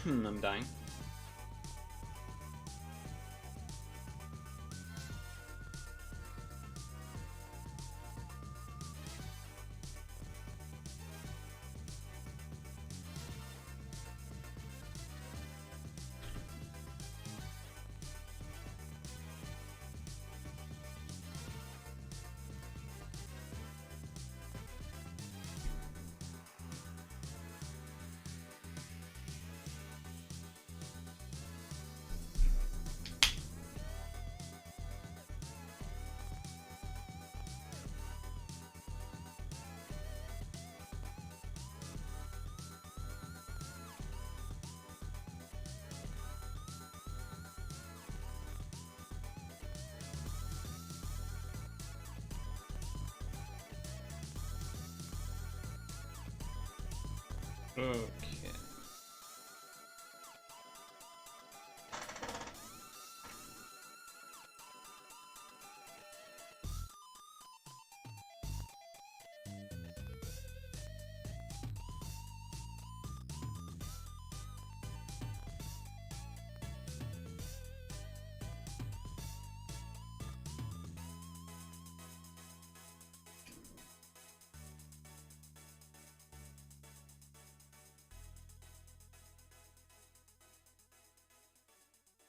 I'm dying. Okay.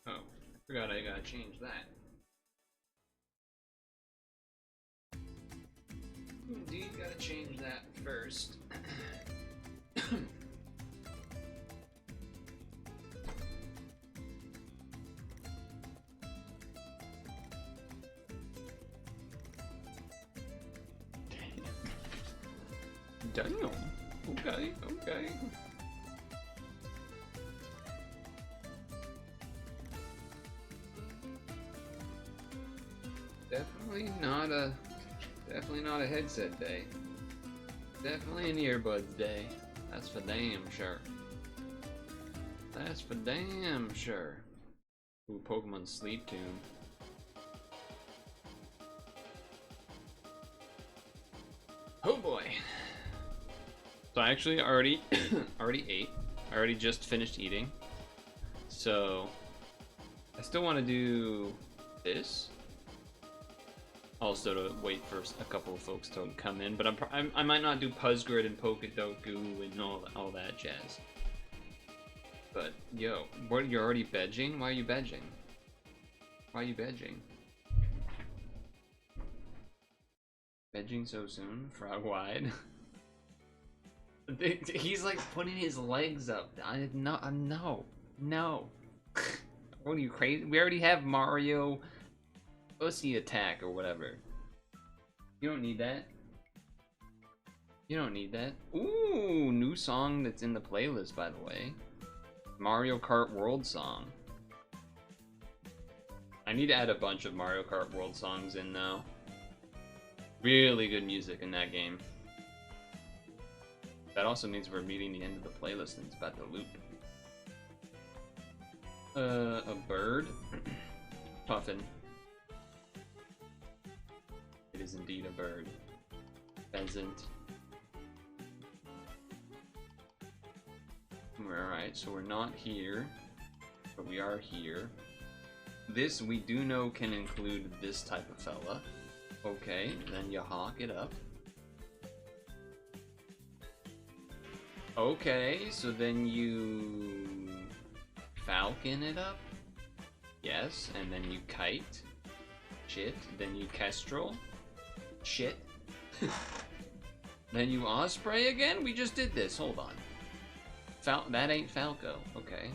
Oh, I forgot I gotta change that. Indeed, gotta change that first. Damn. Okay, okay. Definitely not a headset day. Definitely an earbuds day. That's for damn sure. That's for damn sure. Ooh, Pokemon Sleep Tune. Oh boy. So I actually already ate. I already just finished eating. So I still want to do this. Also to wait for a couple of folks to come in, but I might not do Puzzgrid and Pokedoku and all that jazz. But yo, what, you're already vegging? Why are you vegging? Why are you vegging? Vegging so soon? Frog wide? He's like putting his legs up. No. What are you, crazy? We already have Mario Pussy Attack or whatever. You don't need that. You don't need that. Ooh, new song that's in the playlist, by the way. Mario Kart World song. I need to add a bunch of Mario Kart World songs in now. Really good music in that game. That also means we're meeting the end of the playlist and it's about to loop. A bird? Puffin. It is indeed a bird. Pheasant. Alright, so we're not here, but we are here. This we do know can include this type of fella. Okay, then you hawk it up. Okay, so then you falcon it up. Yes, and then you kite. Shit. Then you kestrel. Shit. Then you osprey again? We just did this. Hold on. That ain't Falco. Okay.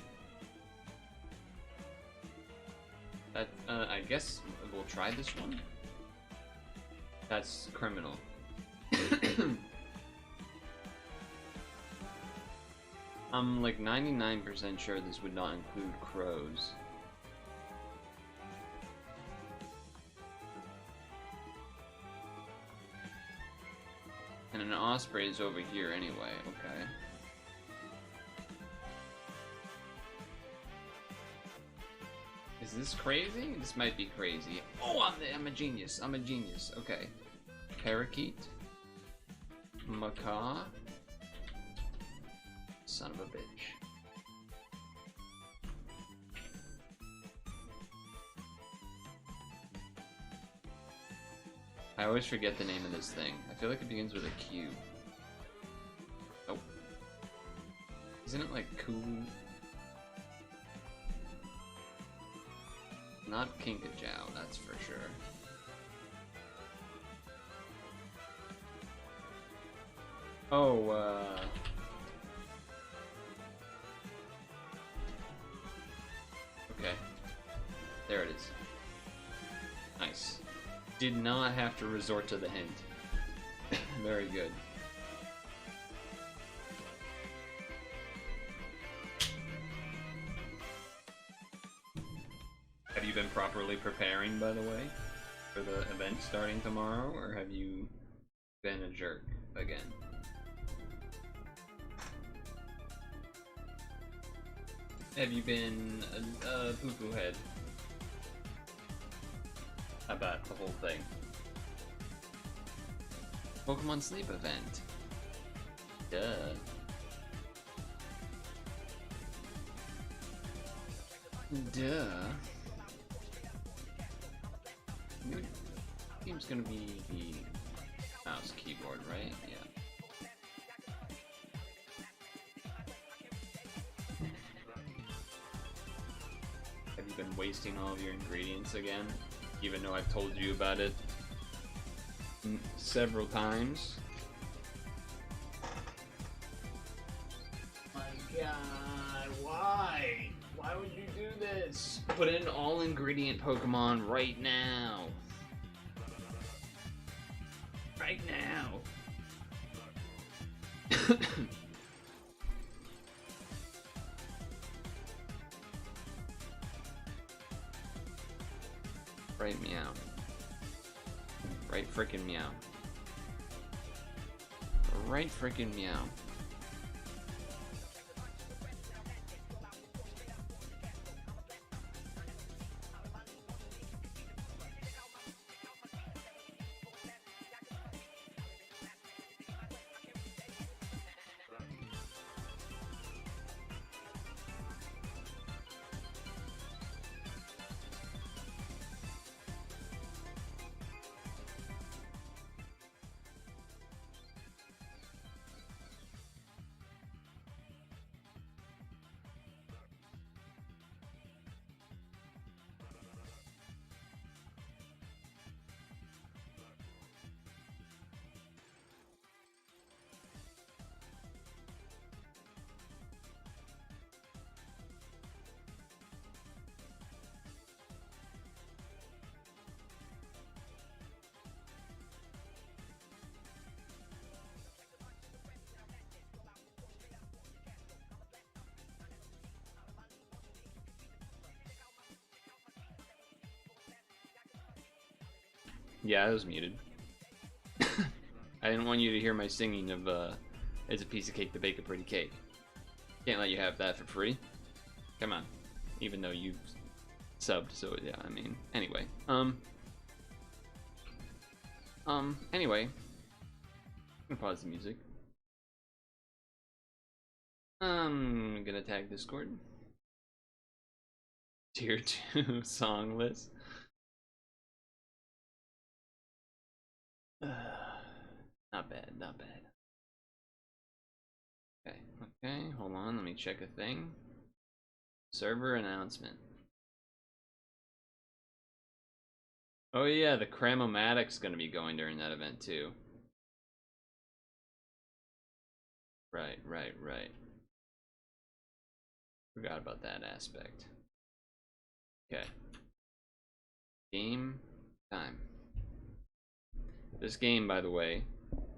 That, I guess we'll try this one. That's criminal. I'm like 99% sure this would not include crows. And an osprey is over here anyway, okay. Is this crazy? This might be crazy. Oh, I'm a genius. I'm a genius. Okay. Parakeet. Macaw. Son of a bitch. I always forget the name of this thing. I feel like it begins with a Q. Oh. Isn't it like cool? Not Kinkajou, that's for sure. Oh, okay. There it is. Nice. Did not have to resort to the hint. Very good. Have you been properly preparing, by the way, for the event starting tomorrow, or have you been a jerk again? Have you been a poo-poo head about the whole thing? Pokemon Sleep event. Duh. Duh. New team's gonna be the mouse keyboard, right? Yeah. Have you been wasting all of your ingredients again? Even though I've told you about it several times. My god, why? Why would you do this? Put in all ingredient Pokemon right now. Right now. Right meow. Right frickin' meow. Right frickin' meow. Yeah, I was muted. I didn't want you to hear my singing of it's a piece of cake to bake a pretty cake. Can't let you have that for free. Come on. Even though you've subbed, so yeah, I mean, anyway. Anyway. I'm gonna pause the music. I'm gonna tag Discord. Tier 2 song list. Not bad, not bad. Okay, hold on, let me check a thing. Server announcement. Oh yeah, the Cramomatic's gonna be going during that event too. Right. Forgot about that aspect. Okay. Game time. This game, by the way,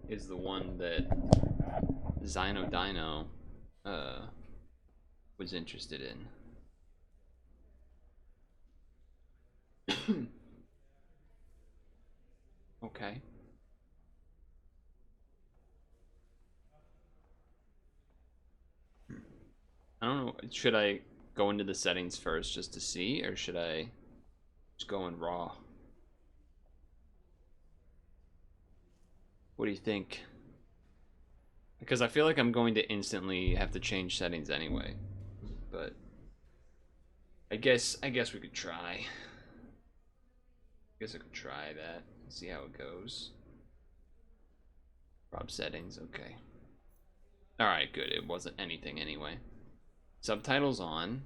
is the one that Dino was interested in. Okay. I don't know. Should I go into the settings first just to see, or should I just go in raw? What do you think? Because I feel like I'm going to instantly have to change settings anyway. But I guess we could try. I guess I could try that. See how it goes. Prop settings, okay. Alright, good. It wasn't anything anyway. Subtitles on.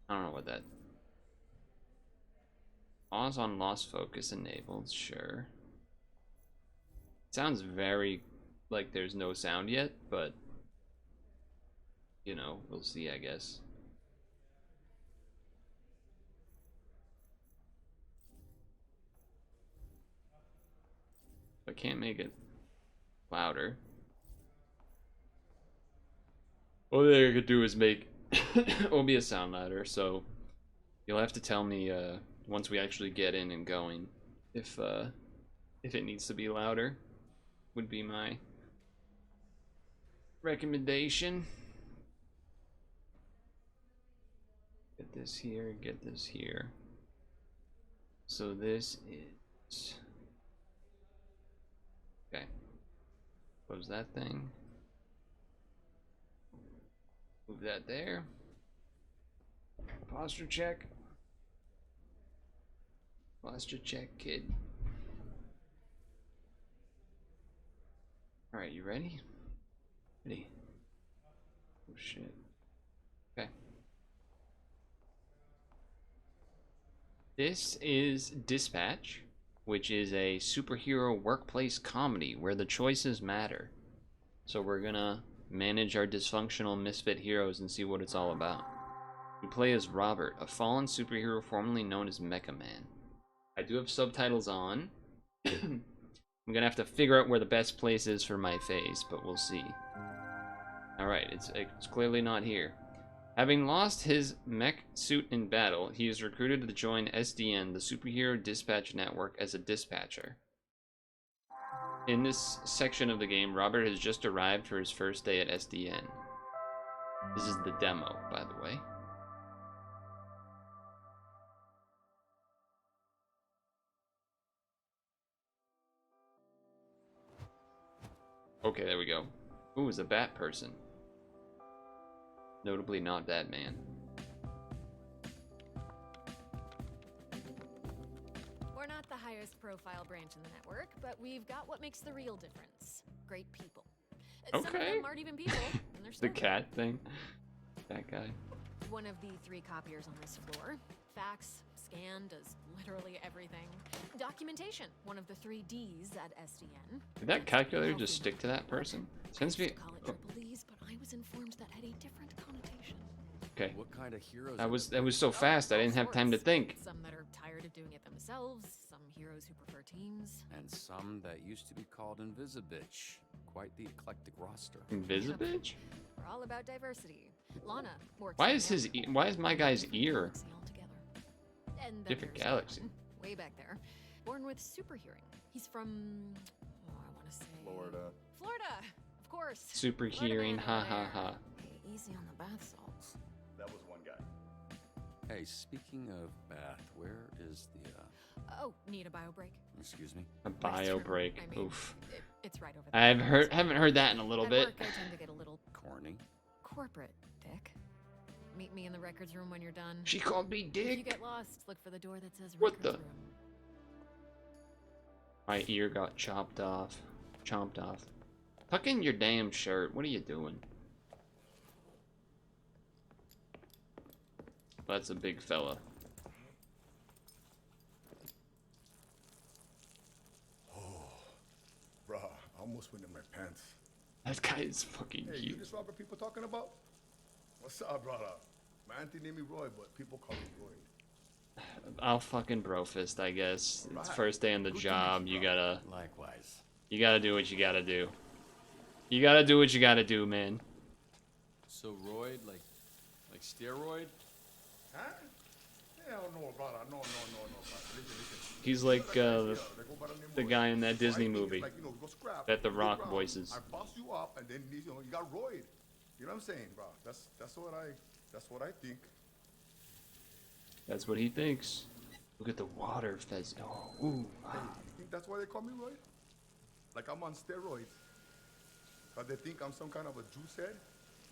I don't know what that... Pause on lost focus enabled, sure. Sounds very like there's no sound yet, but... You know, we'll see, I guess. I can't make it louder. All I could do is make OBS sound louder, so you'll have to tell me once we actually get in and going if it needs to be louder. Would be my recommendation. Get this here, get this here. So this is okay. Close that thing. Move that there. Posture check. Posture check, kid. Alright, you ready? Ready. Oh shit. Okay. This is Dispatch, which is a superhero workplace comedy where the choices matter. So we're gonna manage our dysfunctional misfit heroes and see what it's all about. We play as Robert, a fallen superhero formerly known as Mecha Man. I do have subtitles on. I'm gonna have to figure out where the best place is for my face, but we'll see. Alright, it's clearly not here. Having lost his mech suit in battle, he is recruited to join SDN, the Superhero Dispatch Network, as a dispatcher. In this section of the game, Robert has just arrived for his first day at SDN. This is the demo, by the way. Okay, there we go. Ooh, it's a bat person. Notably not Batman. We're not the highest profile branch in the network, but we've got what makes the real difference. Great people. Some of Okay. them aren't even people, and they're The smart. cat thing. That guy. One of the 3 copiers on this floor. Fax, scan, does literally everything. Documentation, one of the 3 Ds at SDN. Did that calculator just stick to that person? Since I we... used to call it triple Ds, but I was informed that had a different connotation. Okay. What kind of heroes? That was so fast, I didn't have time to think. Some that are tired of doing it themselves, some heroes who prefer teams. And some that used to be called Invisibitch. Quite the eclectic roster. Invisibitch? We're all about diversity. Lana works. Why is why is my guy's ear? And then Different there's galaxy. John, way back there, born with super hearing. He's from, I want to say Florida. Florida, of course. Super Florida hearing, man ha over ha there. ha. Hey, easy on the bath salts. That was one guy. Hey, speaking of bath, where is the, Oh, need a bio break? excuse me? A bio break. I mean, Oof. it's right over there. Haven't heard that in a little At bit. work, I tend to get a little Corny. corporate, Dick. Meet me in the records room when you're done. She called me If you Dick. get lost, look for the door that says What records the- room. My ear got chopped off. Chomped off. Tuck in your damn shirt. What are you doing? That's a big fella. Bruh, I almost went in my pants. That guy is fucking Hey, you cute. this Robert people talking about? What's up, brother? My auntie named me Roy, but people call me Roy. I'll fucking bro fist, I guess. It's Right. first day on the Good to job. meet you, You bro. gotta Likewise. do what you gotta do. You gotta do what you gotta do, man. So roid, like steroid? Huh? Hell no, brother. No, brother. Listen. He's like They go by name the Roy. guy in that So I Disney think it's movie like, you know, go scrap, that The go Rock around, voices. I boss you up, and then you know you got Roy. You know what I'm saying, bro? That's what I think. That's what he thinks. Look at the water fez. Oh, ooh. Hey, you think that's why they call me Roy? Like I'm on steroids. But they think I'm some kind of a juice head?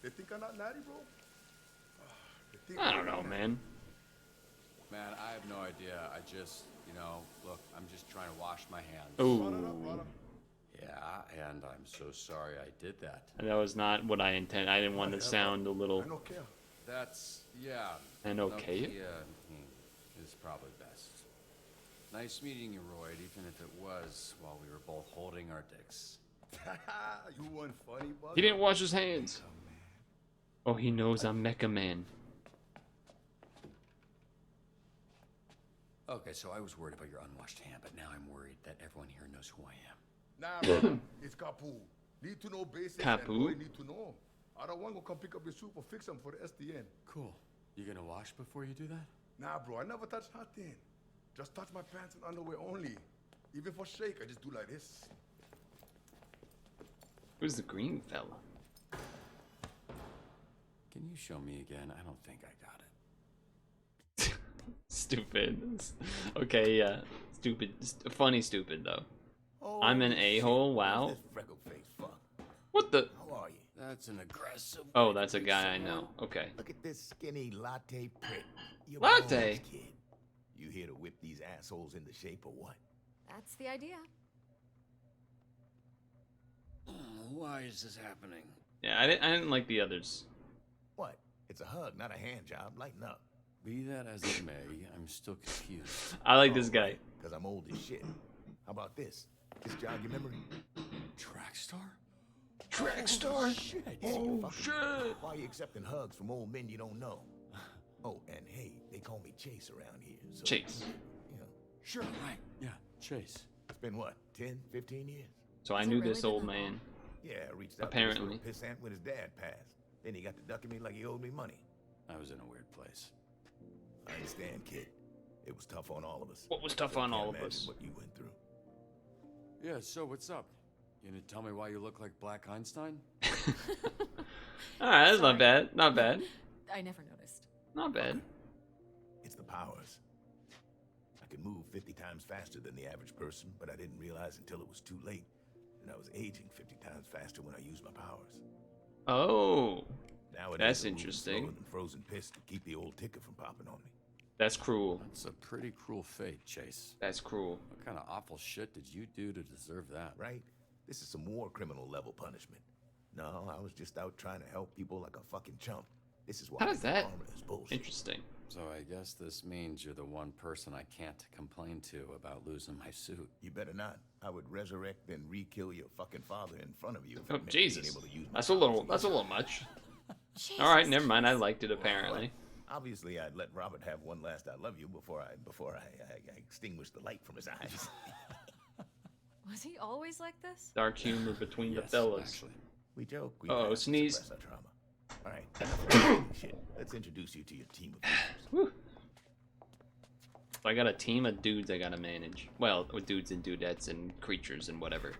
They think I'm not natty, bro? think I don't know, man. Man, I have no idea. I just, you know, look, I'm just trying to wash my hands. Run it up, Ooh. brother. Yeah, and I'm so sorry I did that. That was not what I intended. I didn't want to sound a little. I don't care. That's, yeah. And okay? Nokia is probably best. Nice meeting you, Royd, even if it was while we were both holding our dicks. You weren't funny, brother. He didn't wash his hands. Oh, he knows I'm Mecha Man. Okay, so I was worried about your unwashed hand, but now I'm worried that everyone here knows who I am. Nah, brother. It's Capu. Need to know basics Capu? and boy need to know. Other one will come pick up your soup or fix them for the SDN. Cool. You gonna wash before you do that? Nah, bro, I never touch nothing. Just touch my pants and underwear only. Even for shake, I just do like this. Who's the green fella? Can you show me again? I don't think I got it. Stupid. Okay, yeah. Stupid. Funny stupid, though. Oh, I'm an a-hole, wow. This freckle-faced fuck. What the? How are you? That's an aggressive. Oh, way to that's a greet guy I someone. know. Okay. Look at this skinny latte prick. You're Latte? bones, kid. You here to whip these assholes into shape or what? That's the idea. Why is this happening? Yeah, I didn't like the others. What? It's a hug, not a hand job. Lighten up. Be that as it may, I'm still confused. I like this guy. Because I'm old as shit. How about this? This jog your memory? Track star? Track star. Shit. Oh shit. Why are you accepting hugs from old men you don't know? Oh, and hey, they call me Chase around here. So, Chase. You know, Sure, right. Yeah, Chase. it's been what, 10, 15 years? So I Has it knew really this been old that man. long? Yeah, I reached out Apparently. to this little pissant when his dad passed. Then he got to ducking me like he owed me money. I was in a weird place. I understand, kid. It was tough on all of us. What was tough I on can't all of imagine us? What you went through. Yeah, so what's up? You gonna tell me why you look like Black Einstein? Alright, that's not Sorry. bad. Not bad. I never noticed. Not bad. It's the powers. I could move 50 times faster than the average person, but I didn't realize until it was too late. And I was aging 50 times faster when I used my powers. Oh, Nowadays, That's I'm moving interesting. slower than frozen piss to keep the old ticker from popping on me. that's cruel. That's a pretty cruel fate, Chase. That's cruel. What kind of awful shit did you do to deserve that? Right? This is some war criminal level punishment. No, I was just out trying to help people like a fucking chump. This is why How does that? armor is bullshit. Interesting. So I guess this means you're the one person I can't complain to about losing my suit. You better not. I would resurrect and re-kill your fucking father in front of you. If it Oh meant being Jesus. able to use my That's a little. That's a little much. All right, never mind. I liked it apparently. Obviously, I'd let Robert have one last "I love you" before I extinguished the light from his eyes. Was he always like this? Dark humor between the Yes, fellas. actually. We joke. We Uh-oh, laugh, sneeze. suppress our trauma. All right, enough of this shit. Let's introduce you to your team of heroes. Whew. So I got a team of dudes I gotta manage. Well, with dudes and dudettes and creatures and whatever.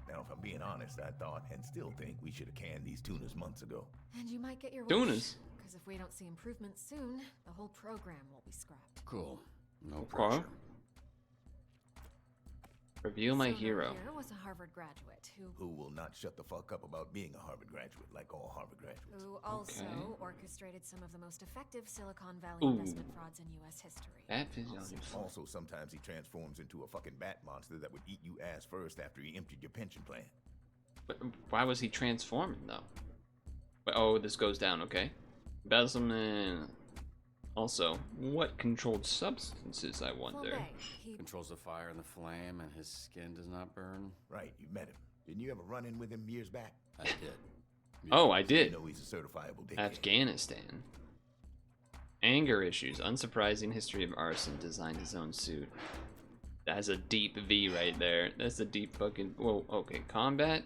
Now, if I'm being honest, I thought and still think we should have canned these tunas months ago. And you might get your Tunas? Because if we don't see improvements soon, the whole program will be scrapped. Cool. No Okay. pressure. Reveal my So hero. Here was a Harvard graduate Who will not shut the fuck up about being a Harvard graduate, like all Harvard graduates. who also Okay. orchestrated some of the most effective Silicon Valley Ooh. investment frauds in U.S. history. That is on your phone. Also, sometimes he transforms into a fucking bat monster that would eat you ass first after he emptied your pension plan. But why was he transforming though? But, oh, this goes down. Okay. Embezzlement. Also, what controlled substances? I wonder. Flambe, he Controls the fire and the flame, and his skin does not burn. Right, you met him. Didn't you ever run in with him years back? I did. Oh, I You did. know he's a certifiable dickhead. Afghanistan. Anger issues. Unsurprising history of arson. Designed his own suit. That's a deep V right there. That's a deep fucking. Whoa. Okay. Combat.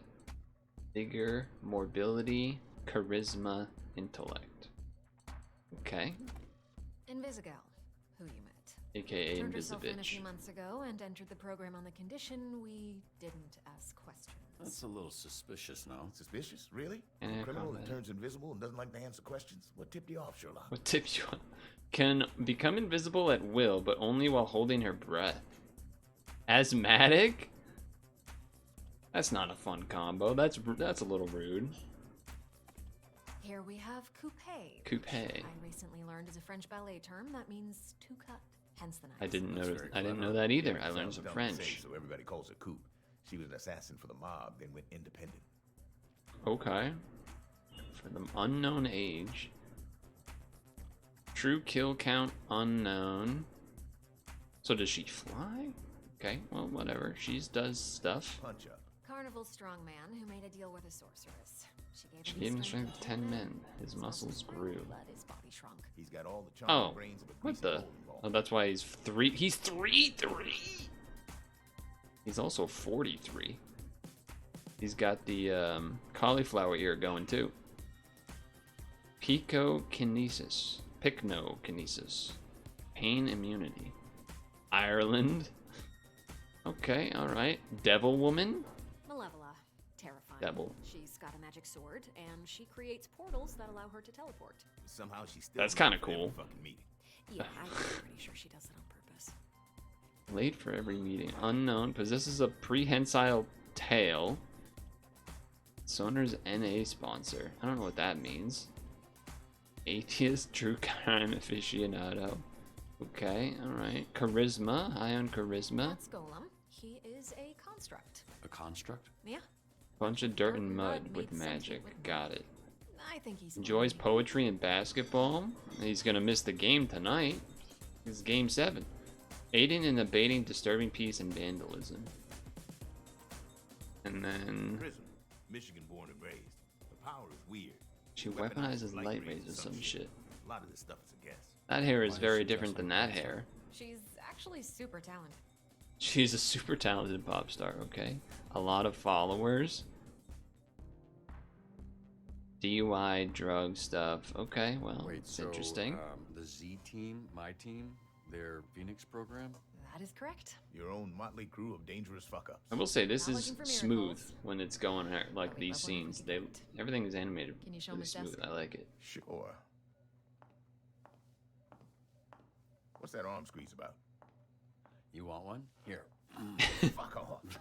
Vigor. Mobility. Charisma. Intellect. Okay. Invisigal, who you met. AKA Turned herself in a few Invisibitch. months ago and entered the program on the condition we didn't ask questions. That's a little suspicious, no? Suspicious? Really? Yeah, A criminal that combat. turns invisible and doesn't like to answer questions? What tipped you off, Sherlock? What tips you on? Can become invisible at will, but only while holding her breath. Asthmatic? That's not a fun combo. That's a little rude. Here we have coupe. Coupe. I recently learned is a French ballet term that means to cut. Hence the knife. I didn't That's know. very I didn't clever. know that either. Yeah, I learned some sounds dumb to say, French. so everybody calls her Coop. She was an assassin for the mob, then went independent. Okay. For the unknown age. True kill count unknown. So does she fly? Okay, well, whatever. She does stuff. Punch up. Carnival's strongman who made a deal with a sorceress. She gave him the strength of 10 men. His muscles grew. But his body shrunk. He's got all the charm Oh, and brains of a what greasy the? bowling ball. Oh, that's why he's 3. He's 3'3". He's also 43. He's got the cauliflower ear going too. Picokinesis. Pycnokinesis. Pain immunity. Ireland. Okay, alright. Devil woman? Malevola. Terrifying. Devil. She's got a magic sword, and she creates portals that allow her to teleport. Somehow she's still That's late kinda for every cool. fucking meeting. Yeah, I'm pretty sure she does it on purpose. Late for every meeting. Unknown. Possesses a prehensile tail. Soner's NA sponsor. I don't know what that means. Atheist true crime aficionado. Okay, alright. Charisma. High on charisma. That's Golem. He is a construct. A construct? Yeah, Bunch of dirt and mud Mud with meets magic. sentient with Got it. I think he's Enjoys fine. poetry and basketball. He's gonna miss the game tonight. It's game 7. Aiding and abating disturbing peace and vandalism. And then Prison. Michigan born and raised. The power is weird. she weaponizes light rays or some shit. A lot of this stuff is a guess. That hair is Why is very she different just than like that hair. She's actually super talented. She's a super talented pop star, okay? A lot of followers. DUI, drug stuff. Okay, well, Wait, it's so interesting. the Z team, my team, their Phoenix program? That is correct. Your own motley crew of dangerous fuck-ups. I will say this Not is looking for smooth miracles. when it's going like But we these love when we scenes. can They do it. everything is animated Can you show really him his smooth. desk? I like it. Sure. What's that arm squeeze about? You want one? Here. Fuck off.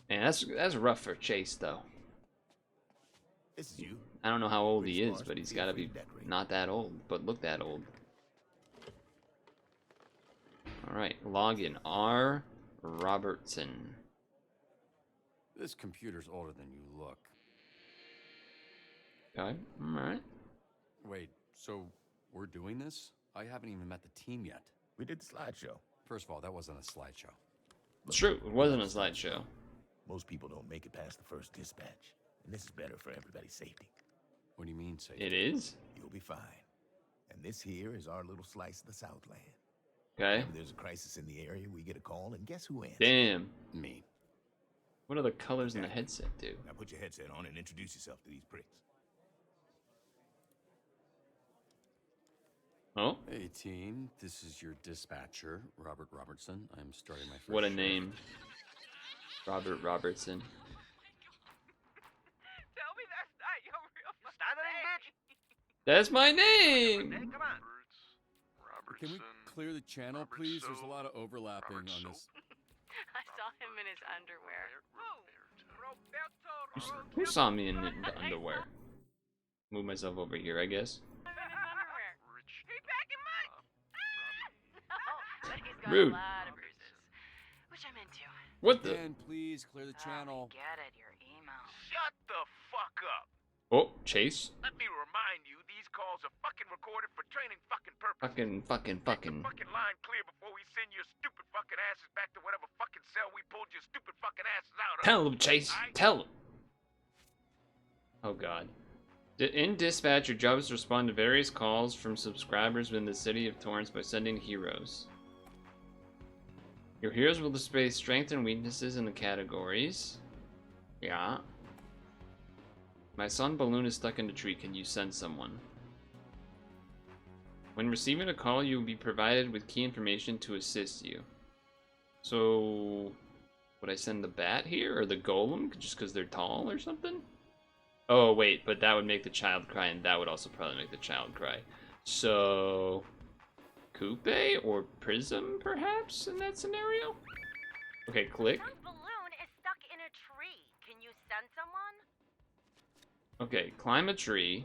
Man, that's rough for Chase though. This is you. I don't know how old he Pretty is, smart. but he's Feel got to free be to decorate. not that old, but look that old. All right, login R. Robertson. This computer's older than you look. Okay, all right. Wait, so we're doing this? I haven't even met the team yet. We did the slideshow. First of all, that wasn't a slideshow. It's true. It wasn't a slideshow. Most people don't make it past the first dispatch. And this is better for everybody's safety. What do you mean, say? It is. You'll be fine. And this here is our little slice of the Southland. Okay. Whenever there's a crisis in the area, we get a call, and guess who answers? Damn. Me. What do the colors in the headset do? Now put your headset on and introduce yourself to these pricks. Oh, Hey, team. This is your dispatcher, Robert Robertson. I'm starting my first what a shift. name. Robert Robertson. Tell me that's not your real fucking name. That's my name. Come on. Can we clear the channel, please? There's a lot of overlapping on this. I saw him in his underwear. Who saw me in the underwear? Move myself over here, I guess. I'm in his underwear. He packing mine. No, but he's got Rude. a lot of bruises, which I'm into. What the? Dan, please clear the channel. Oh, get it, your email. Shut the fuck up. Oh, Chase. Let me remind you, these calls are fucking recorded for training fucking purposes. Fucking. Fucking line clear before we send your stupid fucking asses back to whatever fucking cell we pulled your stupid fucking asses out of. Tell him, Chase. Tell him. Oh God. In dispatch, your job is to respond to various calls from subscribers within the city of Torrance by sending heroes. Your heroes will display strengths and weaknesses in the categories. Yeah. My son balloon is stuck in a tree. Can you send someone? When receiving a call, you will be provided with key information to assist you. So, would I send the bat here or the golem just because they're tall or something? Oh wait, but that would make the child cry, and that would also probably make the child cry. So, coupe or prism, perhaps, in that scenario? Okay, click. Son's balloon is stuck in a tree. Can you send someone? Okay, climb a tree.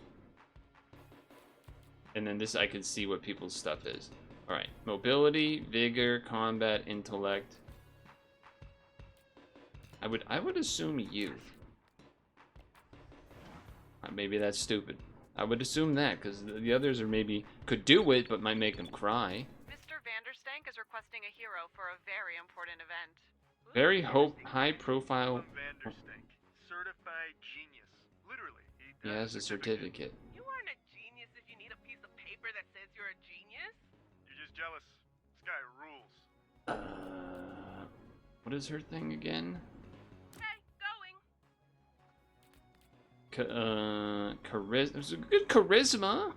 And then this, I can see what people's stuff is. Alright, mobility, vigor, combat, intellect. I would assume you. Maybe that's stupid. I would assume that, because the others are maybe could do it, but might make them cry. Mr. Vanderstank is requesting a hero for a very important event. Very high profile. Vanderstank, certified genius. Literally, He has a certificate. You aren't a genius if you need a piece of paper that says you're a genius. You're just jealous. This guy rules. What is her thing again? Hey, going. Charisma. Good charisma.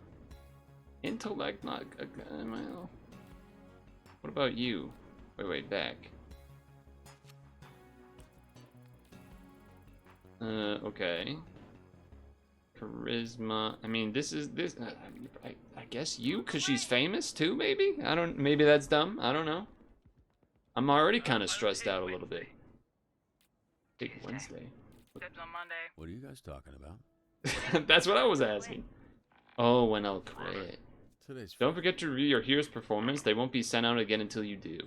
Intellect, not. Well. What about you? Wait, back. Okay. Charisma. I mean, this. I guess you, cause she's famous too. Maybe. Maybe that's dumb. I don't know. I'm already kind of stressed out a little bit. Take Wednesday. Dibs on Monday. What are you guys talking about? That's what I was asking. Oh, when I'll quit. Today's Don't forget to review your hero's performance. They won't be sent out again until you do.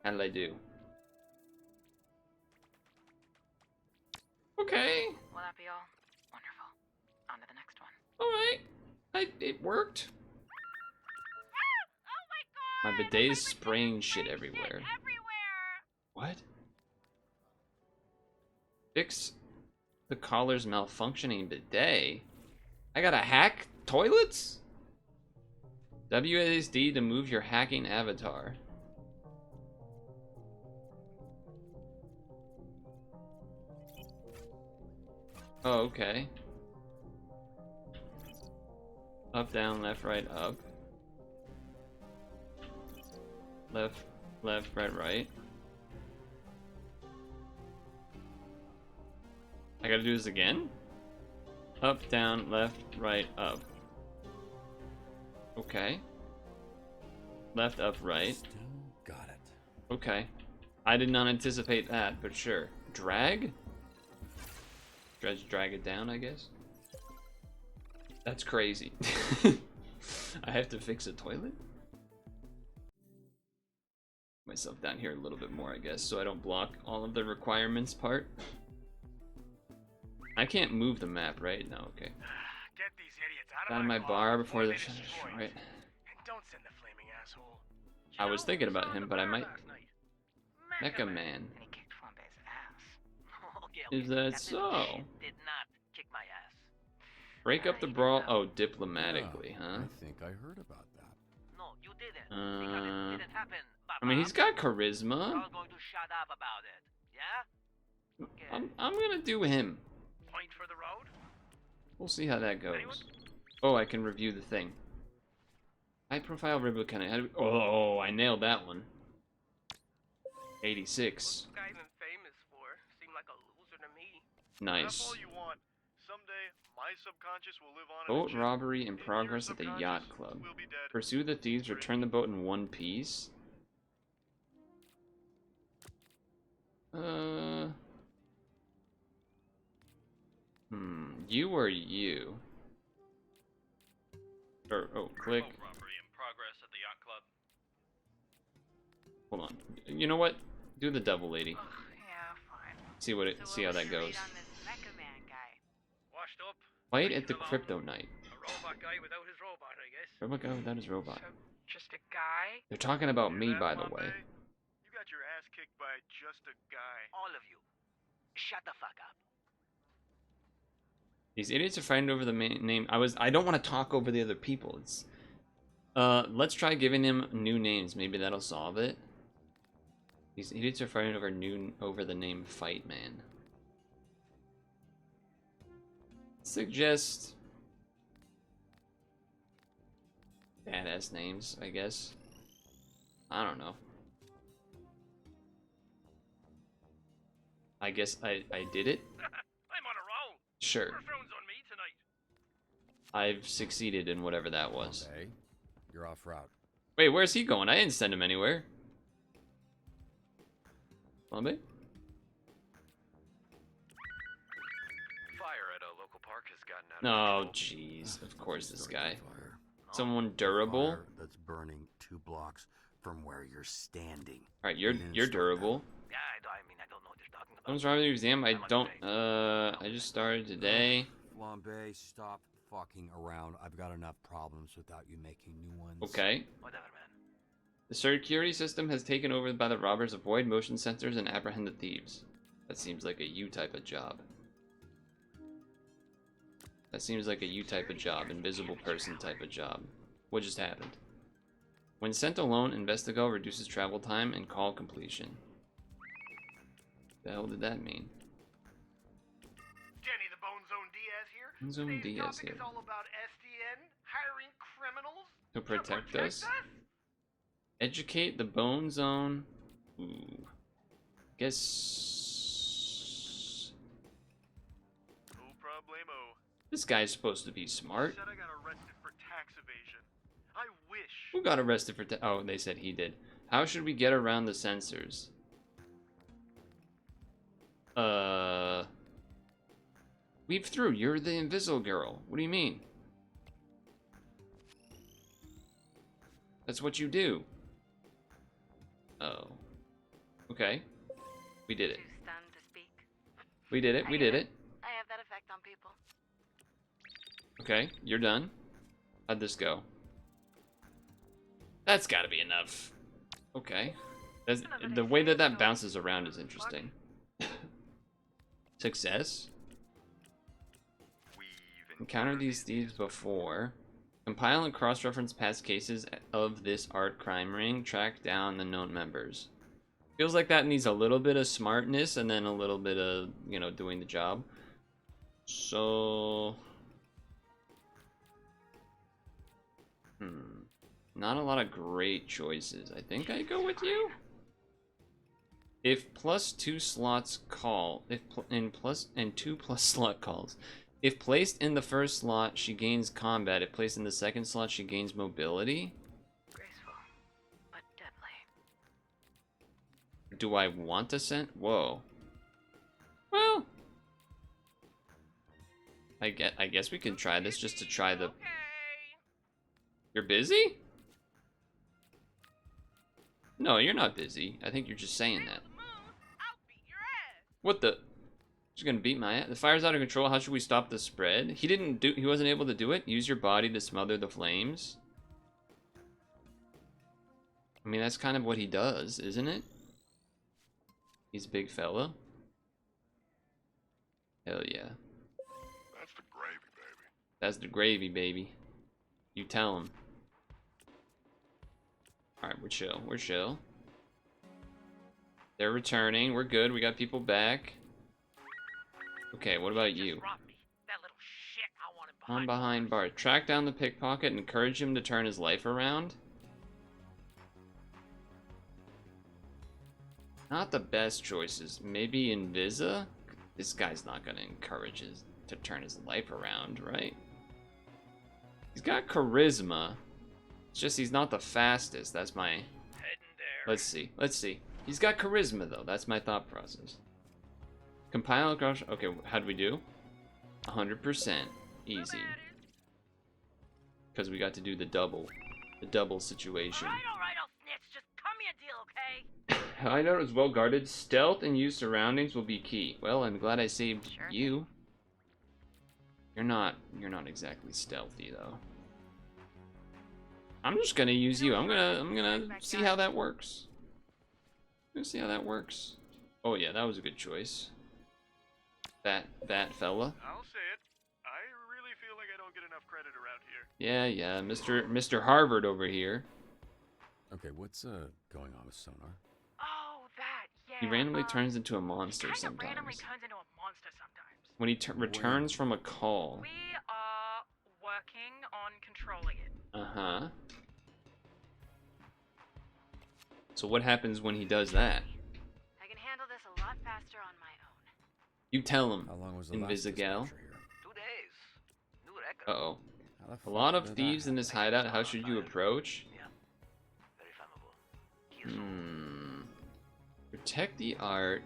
How did I do? Okay. Will that be all? Wonderful. On to the next one. Alright. It worked. Oh my god! My bidet is spraying shit everywhere. Everywhere! What? Fix the collar's malfunctioning bidet? I gotta hack toilets? WASD to move your hacking avatar. Oh, okay. Up, down, left, right, up. Left, right. I gotta do this again? Up, down, left, right, up. Okay. Left, up, right. Still got it. Okay. I did not anticipate that, but sure. Drag? Drag it down, I guess? That's crazy. I have to fix a toilet? Myself down here a little bit more, I guess, so I don't block all of the requirements part. I can't move the map, right? No, okay. Get these idiots out Down of my car bar before the they finish, destroy it. right? And don't send the flaming asshole. I was thinking about him, but I might. Last night. Mecha Man. And he kicked Flambe's ass. Is that so? Did not kick my ass. Break up the brawl. Oh, diplomatically, huh? I think I heard about that. No, you didn't. Because it didn't happen. I mean, he's got charisma. You're going to shut up about it. Yeah? Okay. I'm gonna do him. Point for the road. We'll see how that goes. Oh, I can review the thing. High profile Republican. Oh, I nailed that one. 86. What's this guy even famous for? Seemed like a loser to me. Nice. That's all you want. Someday, my subconscious will live on. Boat robbery in progress at the yacht club. We'll be dead. Pursue the thieves, return the boat in one piece. You or you? Or, oh, click. Boat robbery in progress at the yacht club. Hold on. You know what? Do the devil lady. Yeah, fine. See what it. So See how what that was your goes. read on this Mecha Man guy? Washed up. Fight ready at the for crypto mountain. night. A robot guy without his robot, I guess. Robot guy without his robot. So, just a guy? They're talking about Hear me, that, by the Flambe? way. You got your ass kicked by just a guy. All of you. Shut the fuck up. These idiots are fighting over the name. I don't want to talk over the other people. It's. Let's try giving them new names. Maybe that'll solve it. These idiots are fighting over the name Fight Man. Suggest badass names, I guess. I don't know. I guess I did it. I'm on a roll. Sure. First round's on me tonight. I've succeeded in whatever that was. Okay, you're off route. Wait, where's he going? I didn't send him anywhere. Flambe? Fire Oh, jeez. Of course, this guy. Fire. Someone durable. Fire that's burning 2 blocks from where you're standing. All right, You didn't you're start durable. Yeah, I mean, I don't know what you're talking about. Someone's wrong with your exam. I don't. I just started today. Flambe, stop fucking around. I've got enough problems without you making new ones. Okay. Whatever, man. The security system has taken over by the robbers. Avoid motion sensors and apprehend the thieves. That seems like a you type of job. That seems like a you type of job. Invisible person type of job. What just happened? When sent alone, Investigo reduces travel time and call completion. The hell did that mean? Jenny, the Bone Zone Diaz here. Bone Zone Today's Diaz topic here. is all about SDN, hiring criminals To protect us? Educate the Bone Zone. Ooh. Guess No problemo. this guy's supposed to be smart. Said I got arrested for tax evasion. I wish. Who got arrested for oh, they said he did. How should we get around the sensors? Weave through. You're the Invisible Girl. What do you mean? That's what you do. Oh. Okay. We did it. Too stunned to speak. We did it. We did it. I have that effect on people. Okay, you're done. How'd this go? That's gotta be enough. Okay. That's, the way that that bounces around is interesting. Success. Encountered these thieves before. Compile and cross-reference past cases of this art crime ring. Track down the known members. Feels like that needs a little bit of smartness and then a little bit of, you know, doing the job. So... Not a lot of great choices. I think I go with you. If +2 slots call, and 2 plus slot calls. If placed in the first slot, she gains combat. If placed in the second slot, she gains mobility. Graceful, but deadly. Do I want to send? Whoa. Well, I guess we can try this just to try the. You're busy? No, you're not busy. I think you're just saying that. What the? She's gonna beat my ass. The fire's out of control. How should we stop the spread? He wasn't able to do it. Use your body to smother the flames. I mean, that's kind of what he does, isn't it? He's a big fella. Hell yeah. That's the gravy, baby. That's the gravy, baby. You tell him. Alright, we're chill. We're chill. They're returning. We're good. We got people back. Okay, what about you? That little shit I wanted On behind bar. Track down the pickpocket and encourage him to turn his life around. Not the best choices. Maybe Invisa? This guy's not gonna encourage his to turn his life around, right? He's got charisma. It's just he's not the fastest. That's my... Let's see. Let's see. He's got charisma, though. That's my thought process. Compile across... Okay, how'd we do? 100%. Easy. Because we got to do the double. The double situation. Alright, I'll snitch. Just cut me a deal, okay? Hideout is well guarded. Stealth and use surroundings will be key. Well, I'm glad I saved you. You're not exactly stealthy, though. I'm just gonna use you. I'm gonna see how that works. I'm gonna see how that works. Oh yeah, that was a good choice. That fella. I'll say it. I really feel like I don't get enough credit around here. Yeah, Mr. Harvard over here. Okay, what's going on with Sonar? Oh, that, yeah. He randomly turns into a monster He kind of randomly sometimes. turns into a monster sometimes. When he returns from a call. We are working on controlling it. Uh-huh. So what happens when he does that? I can handle this a lot faster on my own. You tell him, How long was the last Invisigal. dispatcher here? 2 days. New record. Uh-oh. How the A fuck lot of did that thieves in happen? this hideout. How should you approach? Yeah. Very flammable. Protect the art.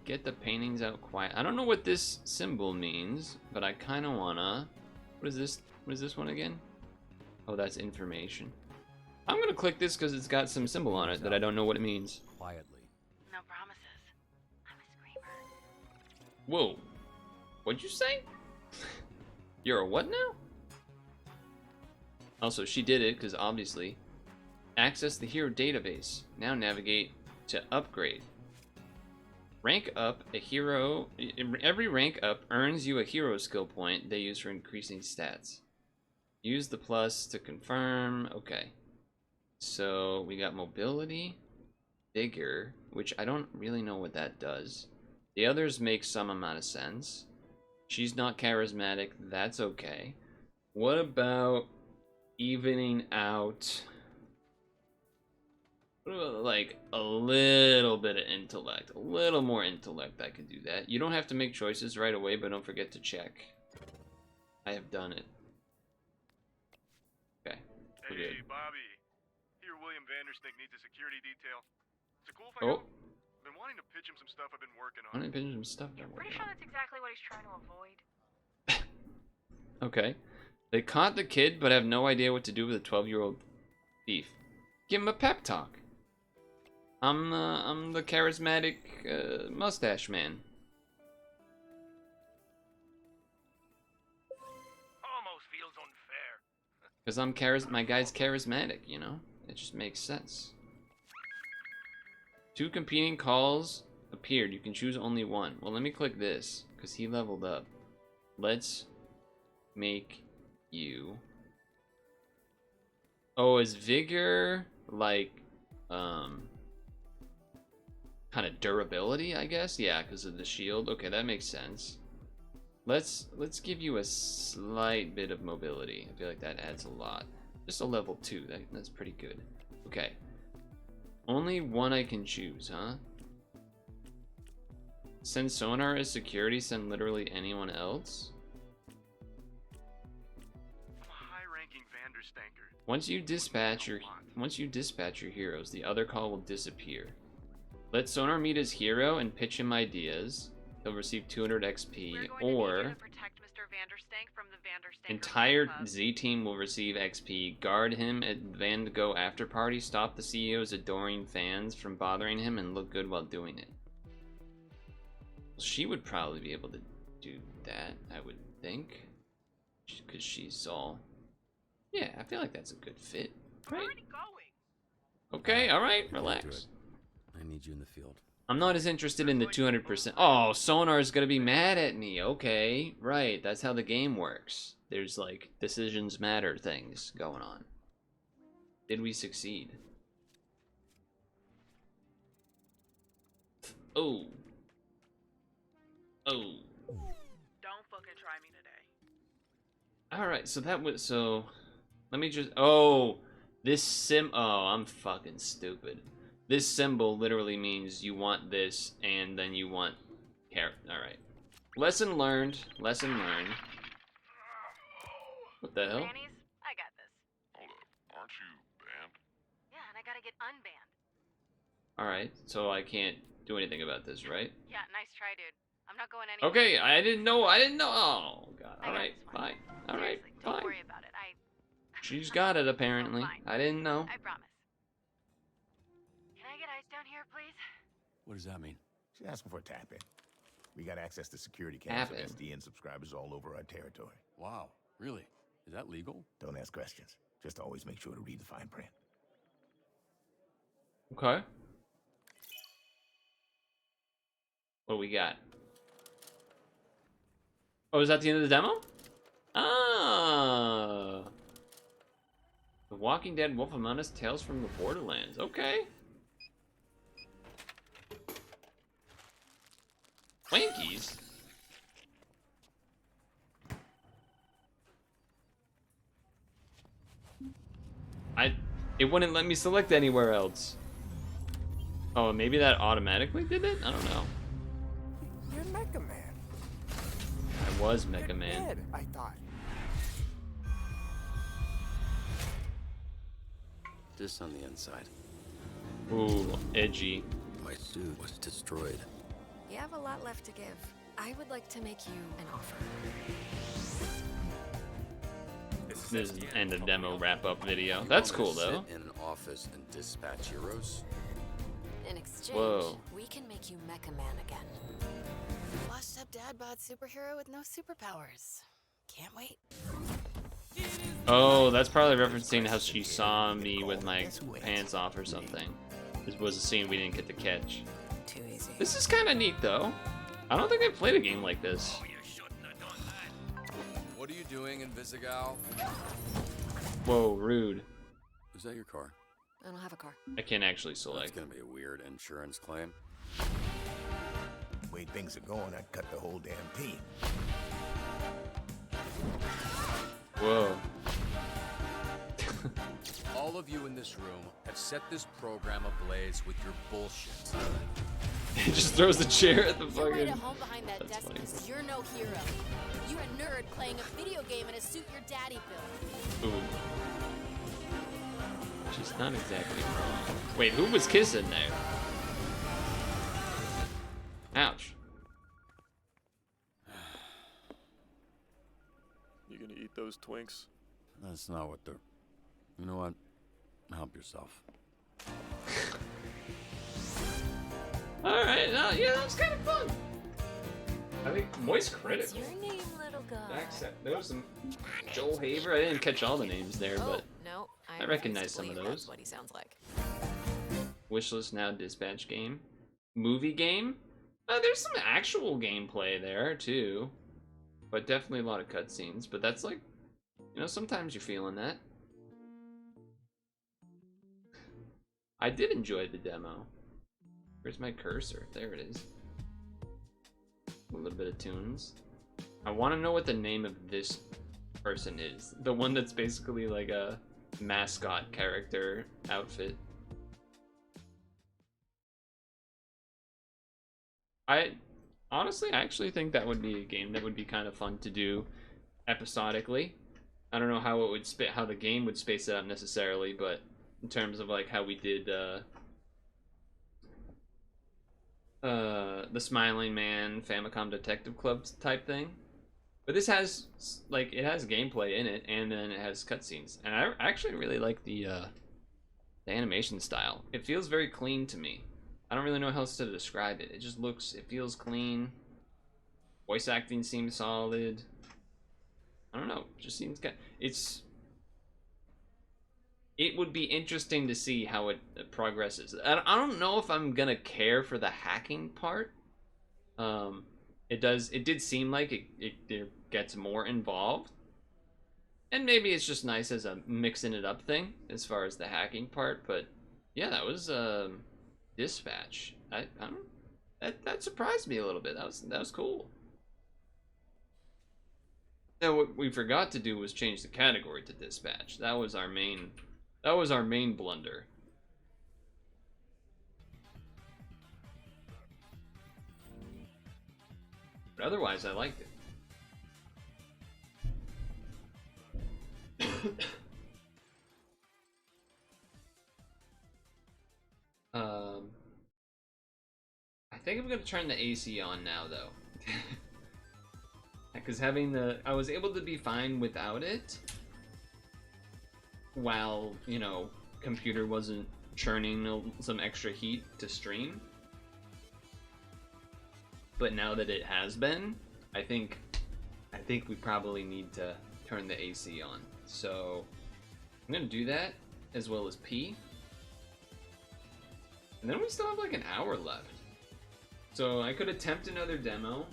get the paintings out quiet. I don't know what this symbol means, but I kind of wanna. What is this? What is this one again? Oh, that's information. I'm gonna click this because it's got some symbol on it that I don't know what it means. Quietly. No promises. I'm a screamer. Whoa. What'd you say? You're a what now? Also, she did it because obviously. Access the hero database. Now navigate to upgrade. Rank up a hero. Every rank up earns you a hero skill point they use for increasing stats. Use the plus to confirm. Okay. So we got mobility, vigor, which I don't really know what that does. The others make some amount of sense. She's not charismatic. That's okay. What about evening out? Like a little bit of intellect, a little more intellect. I could do that. You don't have to make choices right away, but don't forget to check. I have done it. Okay, we're Hey, good. Bobby. Here, William Vanderstink needs a security detail. Is it cool if I Oh, go? Been wanting to pitch him some stuff I've been working I'm on. gonna finish some stuff. Pretty sure that's exactly what he's trying to avoid. Okay, they caught the kid, but have no idea what to do with a 12-year-old thief. Give him a pep talk. I'm the charismatic mustache man. Almost feels unfair. Cause my guy's charismatic, you know? It just makes sense. 2 competing calls appeared. You can choose only one. Well, let me click this, cause he leveled up. Let's make you. Oh, is vigor like kind of durability, I guess? Yeah, because of the shield. Okay, that makes sense. Let's give you a slight bit of mobility. I feel like that adds a lot. Just a level 2. That's pretty good. Okay. Only one I can choose, huh? Send sonar as security, send literally anyone else? I'm a high-ranking Vanderstanker. Once you dispatch your heroes, the other call will disappear. Let Sonar meet his hero and pitch him ideas. He'll receive 200 XP, We're going to need you or to protect Mr. Vanderstank from the Vanderstank entire Club. Z team will receive XP. Guard him at Van Gogh after party. Stop the CEO's adoring fans from bothering him and look good while doing it. Well, she would probably be able to do that, I would think, because she's all. Yeah, I feel like that's a good fit, I'm right? already going. Okay, all right, Do relax. it. I need you in the field. I'm not as interested in the 200%. Oh, Sonar's gonna be mad at me. Okay, right. That's how the game works. There's like decisions matter things going on. Did we succeed? Oh. Oh. Don't fucking try me today. Alright, so that was so. Let me just. Oh, this Oh, I'm fucking stupid. This symbol literally means you want this and then you want care. Alright. Lesson learned. Lesson learned. What the hell? Grannies, I got this. Hold up. Aren't you banned? Yeah, and I gotta get unbanned. Alright, so I can't do anything about this, right? Yeah, nice try, dude. I'm not going anywhere. Okay, I didn't know. Oh, God. I got Alright, this one. fine. Alright, Seriously, don't fine. worry about it. She's got it, apparently. fine. I didn't know. I promise. Can I get ice down here, please? What does that mean? She's asking for a tap-in. We got access to security cams of Tap-in. SDN subscribers all over our territory. Wow, really? Is that legal? Don't ask questions. Just always make sure to read the fine print. Okay. What do we got? Oh, is that the end of the demo? Ah. The Walking Dead, Wolf Among Us, Tales from the Borderlands. Okay. Wankies? It wouldn't let me select anywhere else. Oh, maybe that automatically did it? I don't know. You're Mecha Man. I was Mecha Man. Dead, I thought. This on the inside. Ooh, edgy. My suit was destroyed. You have a lot left to give. I would like to make you an offer. This is the end of demo wrap-up video. That's cool, though. Sit in an office and dispatch heroes? In exchange, Whoa. we can make you Mecha Man again. Washed up dad bod superhero with no superpowers. Can't wait. Oh, that's probably referencing how she saw me with my pants off or something. This was a scene we didn't get to catch. Too easy. This is kind of neat, though. I don't think I've played a game like this. What are you doing in Visigal? Whoa, rude. Is that your car? I don't have a car. I can't actually That's select. gonna be a weird insurance claim. The way things are going, I'd cut the whole damn team. Whoa. All of you in this room have set this program ablaze with your bullshit. He just throws the chair at the You're right fucking... at home behind that That's desk funny. because you're no hero. You're a nerd playing a video game in a suit your daddy built. Ooh. She's not exactly wrong. Wait, who was kissing there? Ouch. You gonna eat those Twinks? That's not what they're... You know what? Help yourself. Alright, yeah, that was kind of fun. I think voice What's critical. your name, little guy? There was some Joel Haver. I didn't catch all the names there, but no, I recognize some of believe those. That's what he sounds like. Wishlist now dispatch game. Movie game? There's some actual gameplay there too. But definitely a lot of cutscenes. But that's like, you know, sometimes you're feeling that. I did enjoy the demo. Where's my cursor? There it is. A little bit of tunes. I want to know what the name of this person is. The one that's basically like a mascot character outfit. I actually think that would be a game that would be kind of fun to do episodically. I don't know how it would how the game would space it out necessarily, but in terms of like how we did the Smiling Man Famicom Detective Club type thing. But this has like it has gameplay in it, and then it has cutscenes, and I actually really like the animation style. It feels very clean to me. I don't really know how else to describe it. It just looks, it feels clean. Voice acting seems solid. I don't know, it just seems good. It would be interesting to see how it progresses. I don't know if I'm gonna care for the hacking part. It did seem like it gets more involved. And maybe it's just nice as a mixing it up thing as far as the hacking part, but yeah, that was Dispatch. I don't, that surprised me a little bit. That was cool. Now what we forgot to do was change the category to Dispatch. That was our main blunder. But otherwise I liked it. I think I'm gonna turn the AC on now though. Because I was able to be fine without it while, you know, computer wasn't churning some extra heat to stream. But now that it has been, I think we probably need to turn the AC on. So I'm gonna do that as well as pee. And then we still have like an hour left. So I could attempt another demo,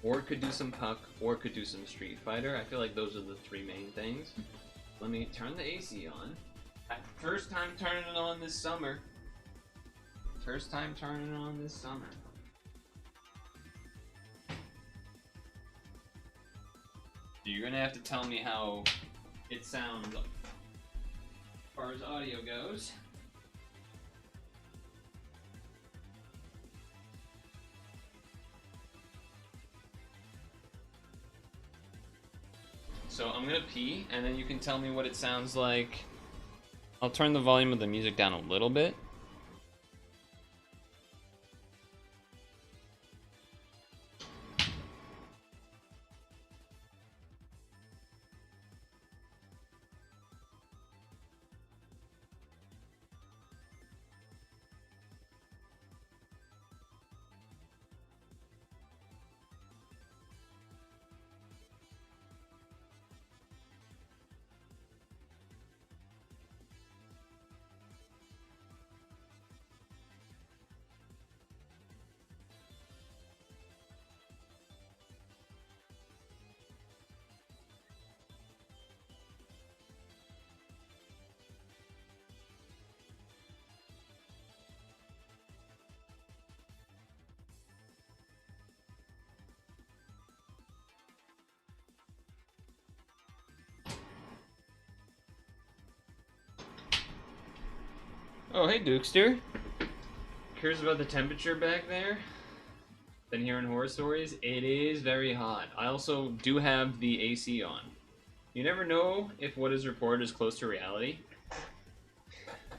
or could do some Puck, or could do some Street Fighter. I feel like those are the three main things. Let me turn the AC on. First time turning it on this summer. First time turning it on this summer. You're gonna have to tell me how it sounds as far as audio goes. So I'm gonna pee, and then you can tell me what it sounds like. I'll turn the volume of the music down a little bit. Oh, hey, Dukester. Curious about the temperature back there? Been hearing horror stories. It is very hot. I also do have the AC on. You never know if what is reported is close to reality.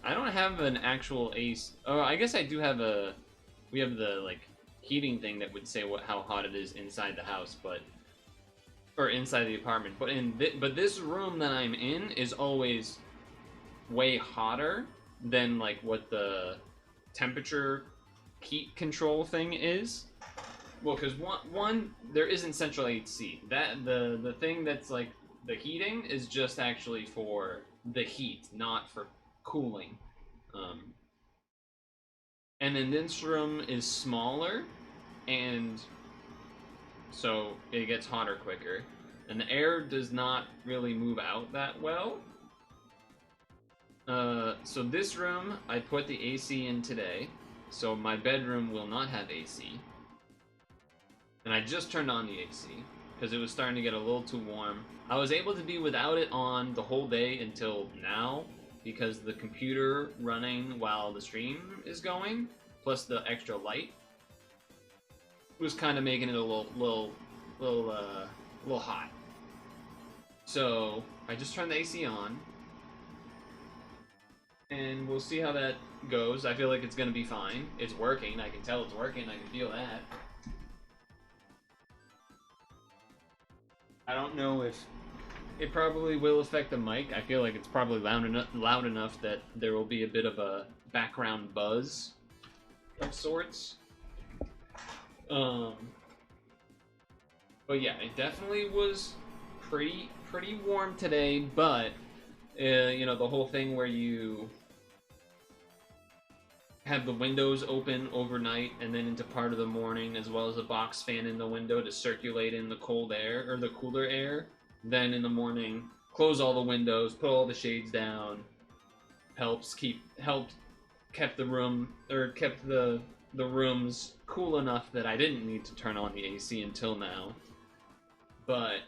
I don't have an actual AC. Oh, I guess I do have a... We have the, like, heating thing that would say how hot it is inside the house, but... Or inside the apartment. But but this room that I'm in is always way hotter than, like, what the temperature heat control thing is. Well, because one, there isn't central AC. That the thing that's like the heating is just actually for the heat, not for cooling. And then this room is smaller, and so it gets hotter quicker. And the air does not really move out that well. So this room, I put the AC in today, so my bedroom will not have AC. And I just turned on the AC because it was starting to get a little too warm. I was able to be without it on the whole day until now because the computer running while the stream is going, plus the extra light, was kind of making it a little hot. So I just turned the AC on, and we'll see how that goes. I feel like it's gonna be fine. It's working. I can tell it's working. I can feel that. I don't know if it probably will affect the mic. I feel like it's probably loud enough that there will be a bit of a background buzz of sorts. But yeah, it definitely was pretty warm today. But you know, the whole thing where you have the windows open overnight and then into part of the morning, as well as a box fan in the window to circulate in the cold air or the cooler air. Then in the morning, close all the windows, put all the shades down. Kept the room, or kept the rooms cool enough that I didn't need to turn on the AC until now. But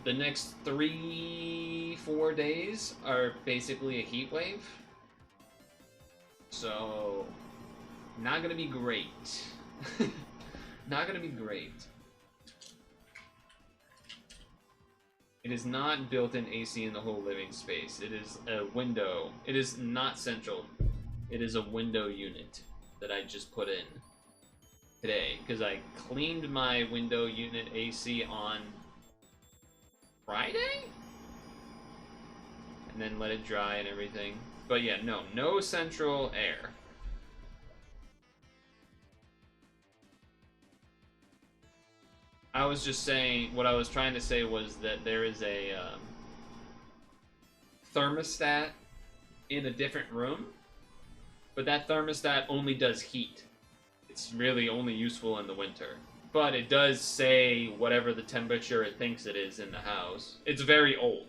the next 3-4 days are basically a heat wave. So, not gonna be great. Not gonna be great. It is not built-in AC in the whole living space. It is a window. It is not central. It is a window unit that I just put in today because I cleaned my window unit AC on Friday? And then let it dry and everything. But yeah, no central air. I was just saying, what I was trying to say was that there is a thermostat in a different room, but that thermostat only does heat. It's really only useful in the winter. But it does say whatever the temperature it thinks it is in the house. It's very old,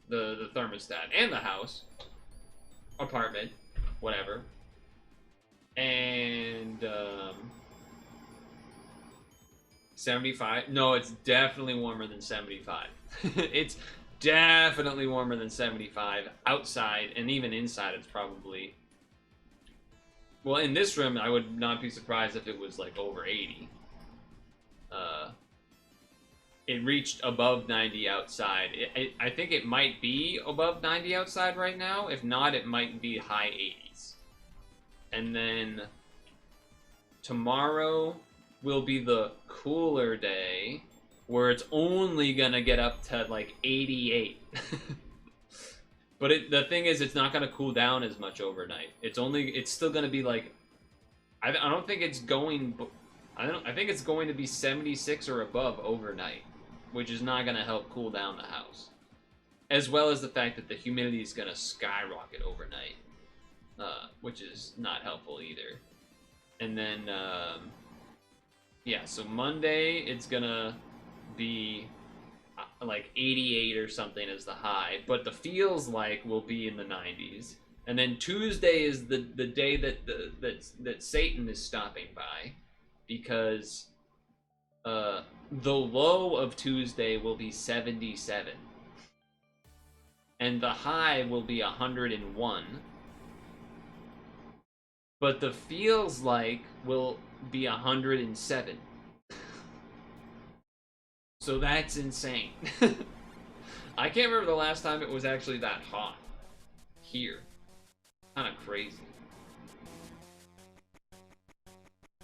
the thermostat, and the house, apartment, whatever. And 75? No, it's definitely warmer than 75. It's definitely warmer than 75 outside, and even inside it's probably... Well, in this room, I would not be surprised if it was like over 80. It reached above 90 outside. I think it might be above 90 outside right now. If not, it might be high 80s. And then tomorrow will be the cooler day, where it's only gonna get up to like 88. But the thing is, it's not gonna cool down as much overnight. It's still gonna be like, I don't think it's going. I think it's going to be 76 or above overnight, which is not going to help cool down the house. As well as the fact that the humidity is going to skyrocket overnight, which is not helpful either. And then, yeah, so Monday it's going to be like 88 or something as the high, but the feels like will be in the 90s. And then Tuesday is the day that Satan is stopping by, because the low of Tuesday will be 77. and the high will be 101. But the feels like will be 107. So that's insane. I can't remember the last time it was actually that hot here. Kind of crazy.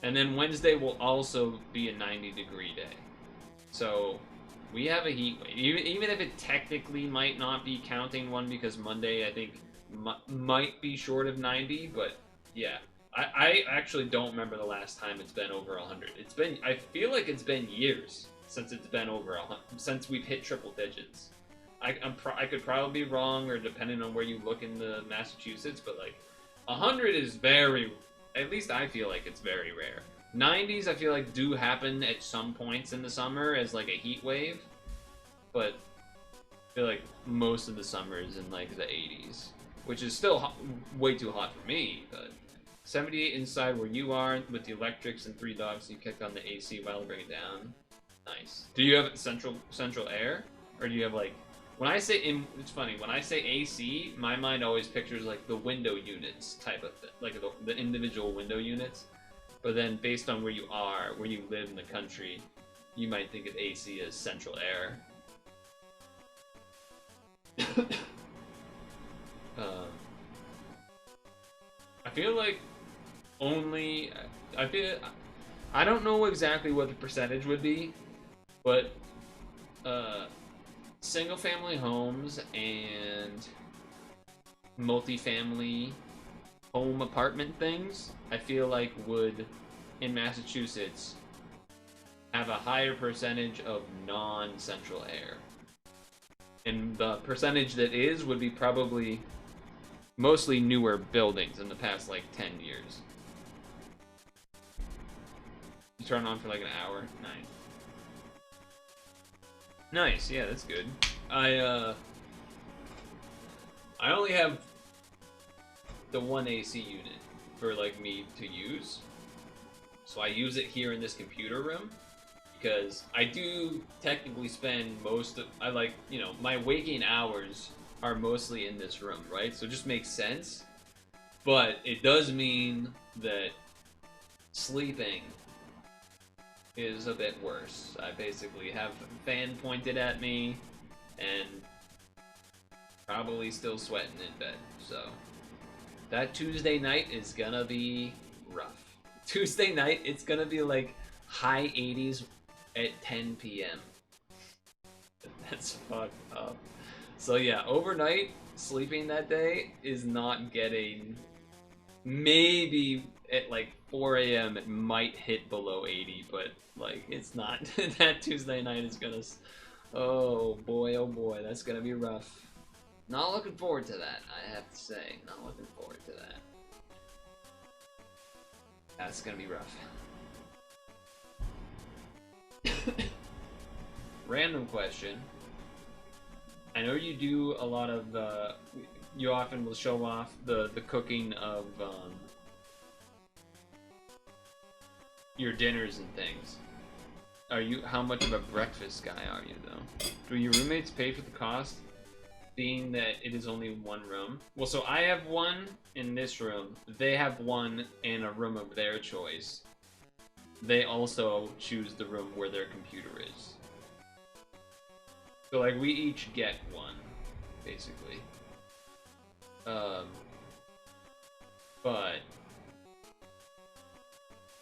And then Wednesday will also be a 90-degree day. So we have a heat wave. Even if it technically might not be counting one because Monday, I think, might be short of 90, but yeah. I actually don't remember the last time it's been over 100. I feel like it's been years since it's been over 100, since we've hit triple digits. I could probably be wrong, or depending on where you look in the Massachusetts, but like 100 is very, at least I feel like it's very rare. 90s I feel like do happen at some points in the summer as like a heat wave, but I feel like most of the summer is in like the 80s, which is still way too hot for me. But 78 inside where you are with the electrics and 3 dogs, so you kicked on the AC while bring it down. Nice. Do you have central air, or do you have like? When I say it's funny, when I say AC, my mind always pictures like the window units type of thing, like the individual window units. But then based on where you are, where you live in the country, you might think of AC as central air. I feel like I don't know exactly what the percentage would be, but single-family homes and multifamily home apartment things, I feel like would, in Massachusetts, have a higher percentage of non-central air. And the percentage that is would be probably mostly newer buildings in the past, like, 10 years. You turn on for like an hour? Nice. Nice, yeah, that's good. I only have the one AC unit for like me to use. So I use it here in this computer room because I do technically spend my waking hours are mostly in this room, right? So it just makes sense. But it does mean that sleeping is a bit worse. I basically have a fan pointed at me and probably still sweating in bed. So that Tuesday night is gonna be rough. Tuesday night, it's gonna be like high 80s at 10 p.m. That's fucked up. So yeah, overnight, sleeping that day is not getting... Maybe at like 4 a.m. it might hit below 80, but like it's not. That Tuesday night is gonna... Oh boy, that's gonna be rough. Not looking forward to that, I have to say. Not looking forward to that. That's gonna be rough. Random question. I know you do a lot of you often will show off the cooking of your dinners and things. How much of a breakfast guy are you though? Do your roommates pay for the cost, being that it is only one room? Well, so I have one in this room. They have one in a room of their choice. They also choose the room where their computer is. So like we each get one, basically. But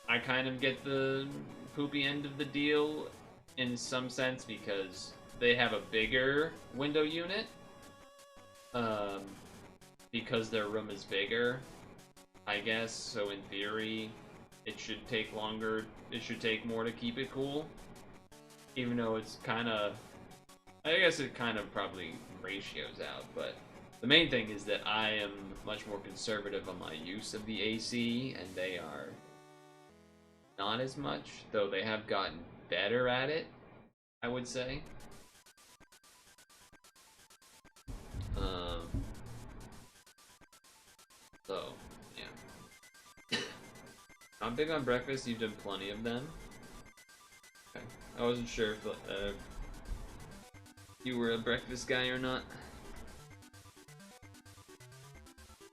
I kind of get the poopy end of the deal in some sense because they have a bigger window unit. Because their room is bigger, I guess, so in theory, it should take longer, it should take more to keep it cool. Even though it's kind of, I guess it kind of probably ratios out, but the main thing is that I am much more conservative on my use of the AC, and they are not as much, though they have gotten better at it, I would say. So, yeah. I'm big on breakfast, you've done plenty of them. Okay. I wasn't sure if you were a breakfast guy or not.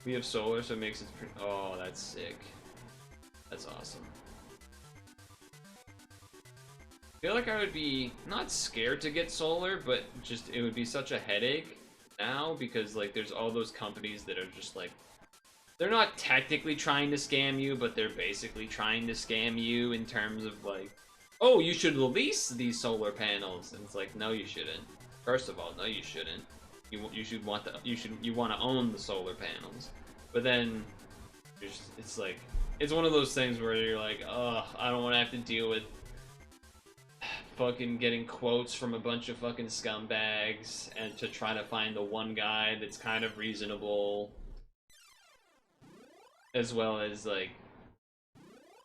We have solar, so it makes it. Oh, that's sick. That's awesome. I feel like I would be not scared to get solar, but just it would be such a headache now because like there's all those companies that are just like they're not technically trying to scam you, but they're basically trying to scam you in terms of like, oh, you should lease these solar panels, and it's like, no, you shouldn't. First of all, no, you shouldn't. You want to own the solar panels, but then it's like it's one of those things where you're like, oh, I don't want to have to deal with fucking getting quotes from a bunch of fucking scumbags and to try to find the one guy that's kind of reasonable, as well as like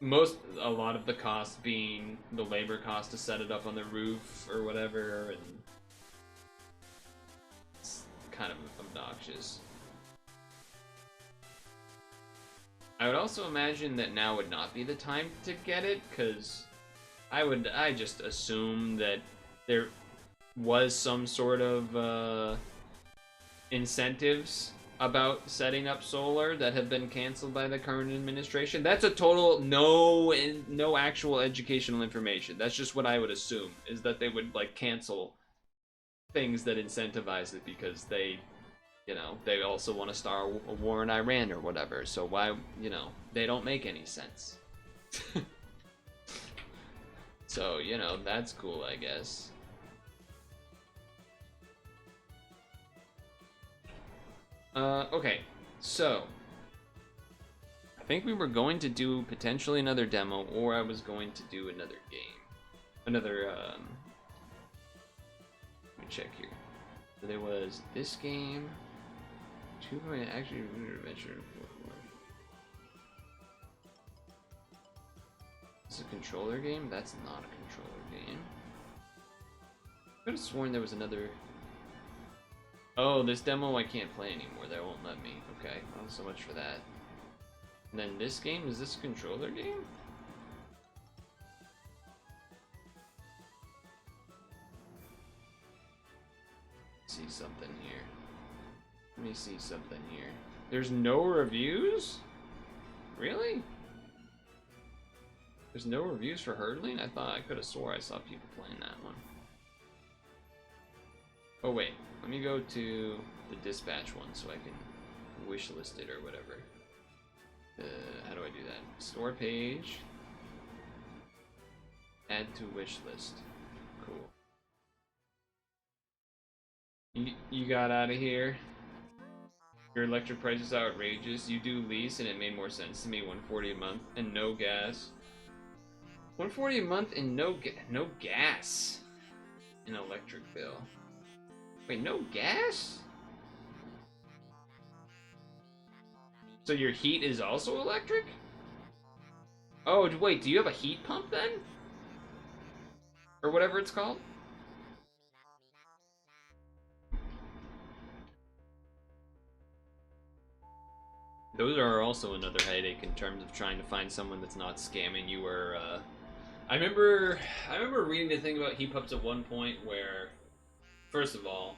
a lot of the cost being the labor cost to set it up on the roof or whatever, and it's kind of obnoxious. I would also imagine that now would not be the time to get it, because I just assume that there was some sort of incentives about setting up solar that have been canceled by the current administration. That's a total no actual educational information. That's just what I would assume, is that they would like cancel things that incentivize it because they, you know, they also want to start a war in Iran or whatever. So why, you know, they don't make any sense. So, you know, that's cool, I guess. Okay, so I think we were going to do potentially another demo, or I was going to do another game. Let me check here. So there was this game, actually adventure. It's a controller game? That's not a controller game. I could have sworn there was another. Oh, this demo I can't play anymore. They won't let me. Okay, well, so much for that. And then this game, is this a controller game? See something here. Let me see something here. There's no reviews? Really? There's no reviews for Hurdling? I thought I could have swore I saw people playing that one. Oh wait, let me go to the dispatch one so I can wishlist it or whatever. How do I do that? Store page. Add to wishlist. Cool. You got out of here. Your electric price is outrageous. You do lease and it made more sense to me. $140 a month and no gas. $140 a month and no gas. An electric bill. Wait, no gas? So your heat is also electric? Oh, wait, do you have a heat pump then? Or whatever it's called? Those are also another headache in terms of trying to find someone that's not scamming you or, I remember reading a thing about heat pumps at one point where, first of all,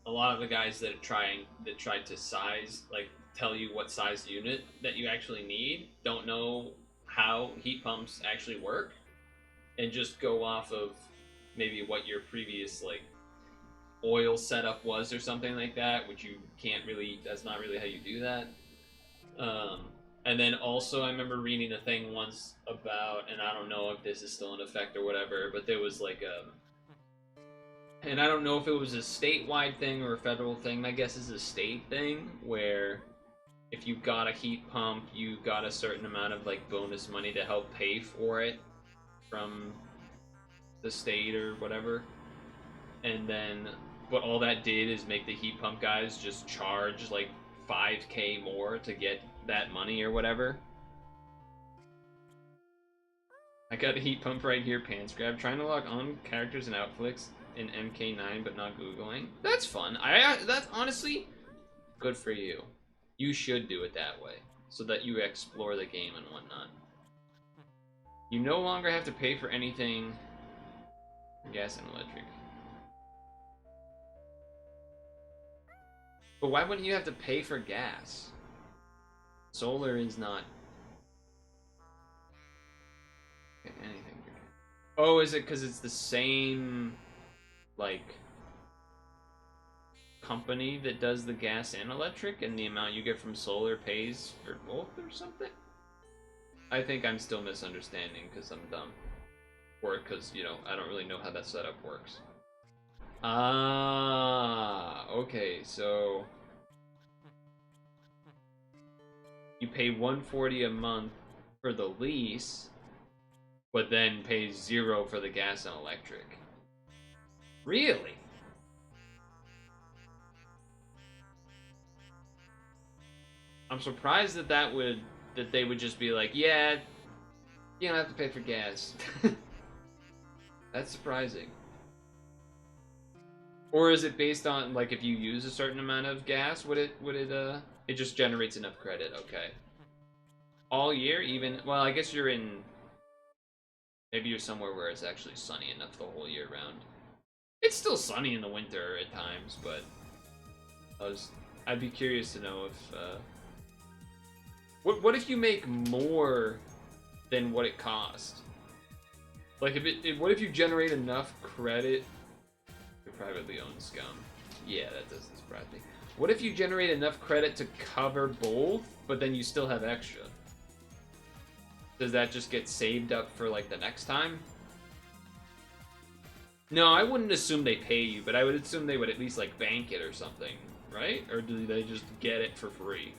a lot of the guys that tried to size, like, tell you what size unit that you actually need don't know how heat pumps actually work and just go off of maybe what your previous, like, oil setup was or something like that, which you can't really, that's not really how you do that. And then also I remember reading a thing once about, and I don't know if this is still in effect or whatever, but there was like and I don't know if it was a statewide thing or a federal thing. My guess is a state thing where if you got a heat pump, you got a certain amount of like bonus money to help pay for it from the state or whatever. And then, but all that did is make the heat pump guys just charge like $5K more to get that money or whatever. I got a heat pump right here, pants grab. Trying to log on characters and outflicks in MK9 but not Googling. That's fun. That's honestly good for you. You should do it that way so that you explore the game and whatnot. You no longer have to pay for anything gas and electric. But why wouldn't you have to pay for gas? Solar is not... Okay, anything. Oh, is it because it's the same, like, company that does the gas and electric, and the amount you get from solar pays for both or something? I think I'm still misunderstanding because I'm dumb. Or because, you know, I don't really know how that setup works. Ah, okay, so you pay $140 a month for the lease, but then pay $0 for the gas and electric. Really? I'm surprised that they would just be like, yeah, you don't have to pay for gas. That's surprising. Or is it based on, like, if you use a certain amount of gas, it just generates enough credit? Okay. All year, even, well, I guess maybe you're somewhere where it's actually sunny enough the whole year round. It's still sunny in the winter at times, but I'd be curious to know if, what if you make more than what it cost? Like, what if you generate enough credit? You're privately owned scum. Yeah, that doesn't surprise me. What if you generate enough credit to cover both, but then you still have extra? Does that just get saved up for, like, the next time? No, I wouldn't assume they pay you, but I would assume they would at least, like, bank it or something, right? Or do they just get it for free?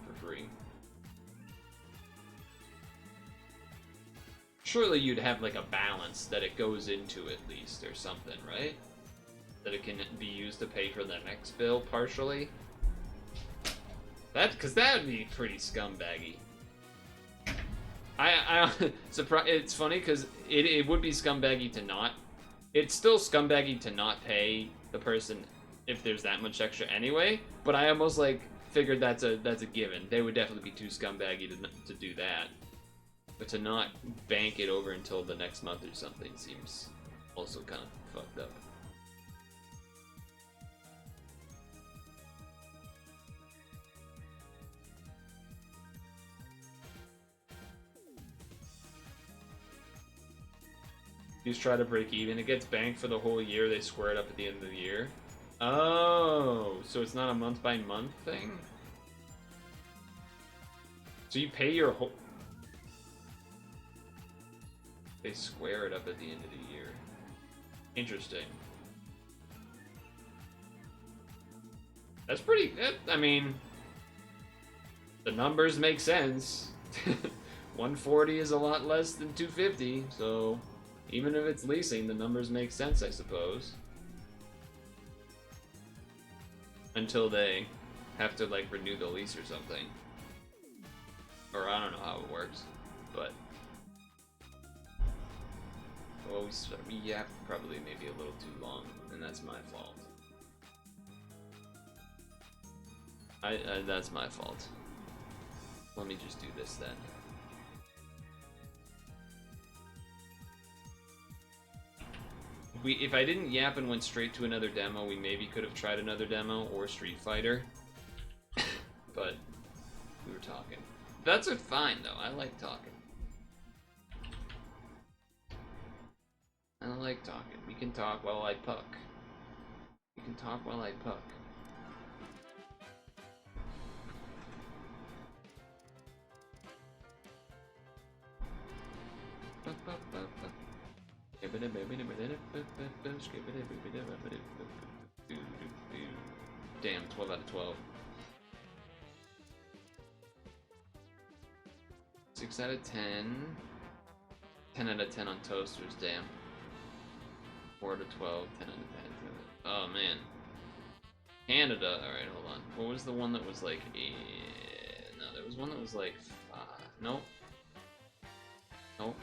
For free. Surely you'd have, like, a balance that it goes into at least, or something, right? That it can be used to pay for the next bill partially? Because that would be pretty scumbaggy. It's funny because it would be scumbaggy to not. It's still scumbaggy to not pay the person if there's that much extra anyway. But I almost like figured that's a given. They would definitely be too scumbaggy to do that. But to not bank it over until the next month or something seems also kind of fucked up. You just try to break even. It gets banked for the whole year. They square it up at the end of the year. Oh, so it's not a month-by-month thing? So you pay your whole... They square it up at the end of the year. Interesting. That's pretty... I mean... The numbers make sense. 140 is a lot less than 250, so... Even if it's leasing, the numbers make sense, I suppose. Until they have to, like, renew the lease or something. Or I don't know how it works, but... Well, we yapped probably maybe a little too long, and that's my fault. That's my fault. Let me just do this then. If I didn't yap and went straight to another demo, we maybe could have tried another demo or Street Fighter. But we were talking. That's fine though. I like talking. I like talking. We can talk while I puck. We can talk while I puck. Damn, 12 out of 12. 6 out of 10. 10 out of 10 on toasters, damn. 4 out of 12, 10 out of 10. Oh, man. Canada. Alright, hold on. What was the one that was like... No, there was one that was like... Nope. Nope.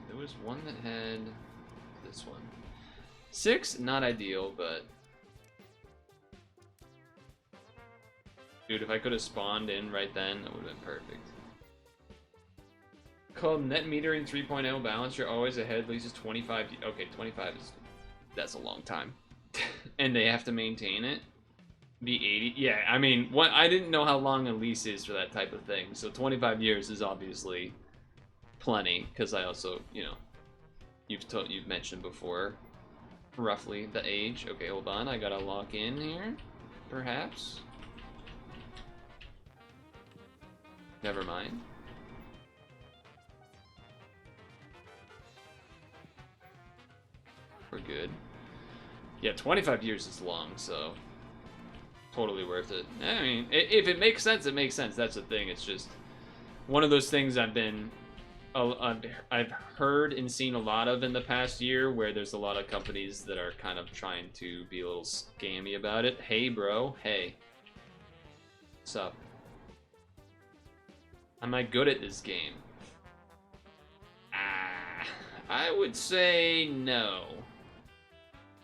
There was one that had this one. 6, not ideal, but... Dude, if I could have spawned in right then, that would have been perfect. Called net metering 3.0 balance, you're always ahead, leases 25... Okay, 25 is That's a long time. And they have to maintain it. Be 80. Yeah, I mean, what I didn't know how long a lease is for that type of thing. So 25 years is obviously plenty, because I also, you know, you've mentioned before roughly the age. Okay, hold on. I gotta lock in here, perhaps. Never mind. We're good. Yeah, 25 years is long, so totally worth it. I mean, if it makes sense, it makes sense. That's the thing. It's just one of those things I've heard and seen a lot of in the past year, where there's a lot of companies that are kind of trying to be a little scammy about it. Hey, bro. Hey. What's up? Am I good at this game? I would say no.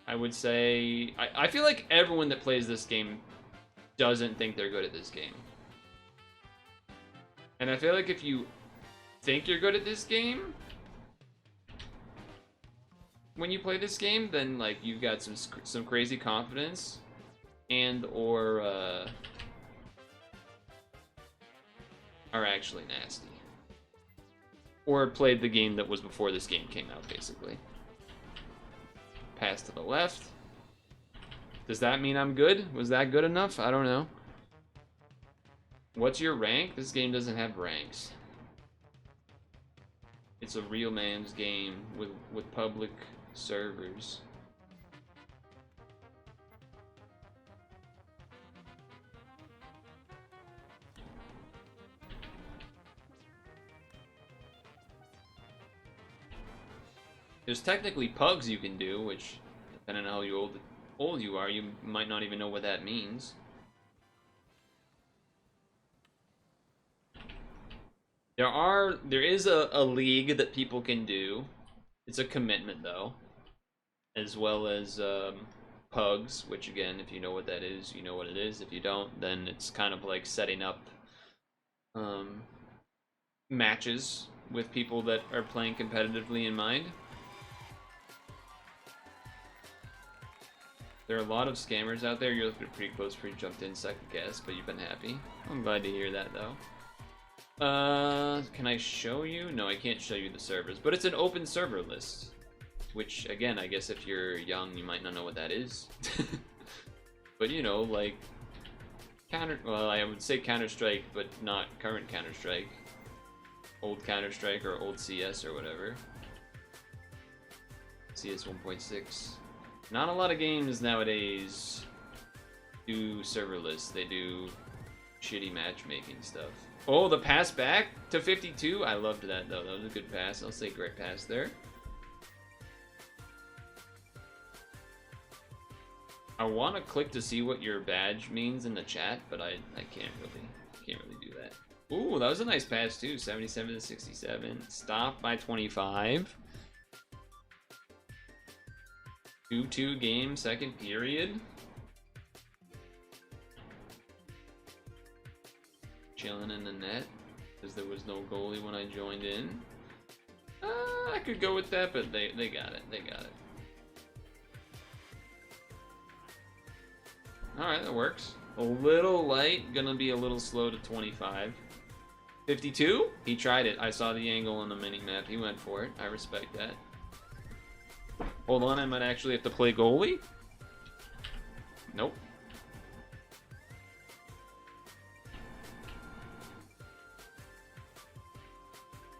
I would say... I feel like everyone that plays this game doesn't think they're good at this game. And I feel like if you think you're good at this game, when you play this game, then like you've got some crazy confidence, and or are actually nasty, or played the game that was before this game came out, basically. Pass to the left. Does that mean I'm good? Was that good enough? I don't know. What's your rank? This game doesn't have ranks. It's a real man's game with public servers. There's technically pugs you can do, which, depending on how old you are, you might not even know what that means. There is a league that people can do. It's a commitment though, as well as pugs, which again, if you know what that is, you know what it is. If you don't, then it's kind of like setting up matches with people that are playing competitively in mind. There are a lot of scammers out there. You're looking pretty close before you jumped in second guess, but you've been happy. I'm glad to hear that though. Can I show you? No, I can't show you the servers, but it's an open server list, which again, I guess if you're young, you might not know what that is. But you know, like well, I would say Counter-Strike, but not current Counter-Strike. Old Counter-Strike or old CS or whatever. CS 1.6. Not a lot of games nowadays do server lists. They do shitty matchmaking stuff. Oh, the pass back to 52? I loved that, though. That was a good pass. I'll say great pass there. I want to click to see what your badge means in the chat, but I can't really do that. Ooh, that was a nice pass, too. 77 to 67. Stop by 25. 2-2 game, second period. Chilling in the net, because there was no goalie when I joined in. I could go with that, but they got it. They got it. Alright, that works. A little light, gonna be a little slow to 25. 52? He tried it. I saw the angle on the mini-map. He went for it. I respect that. Hold on, I might actually have to play goalie. Nope.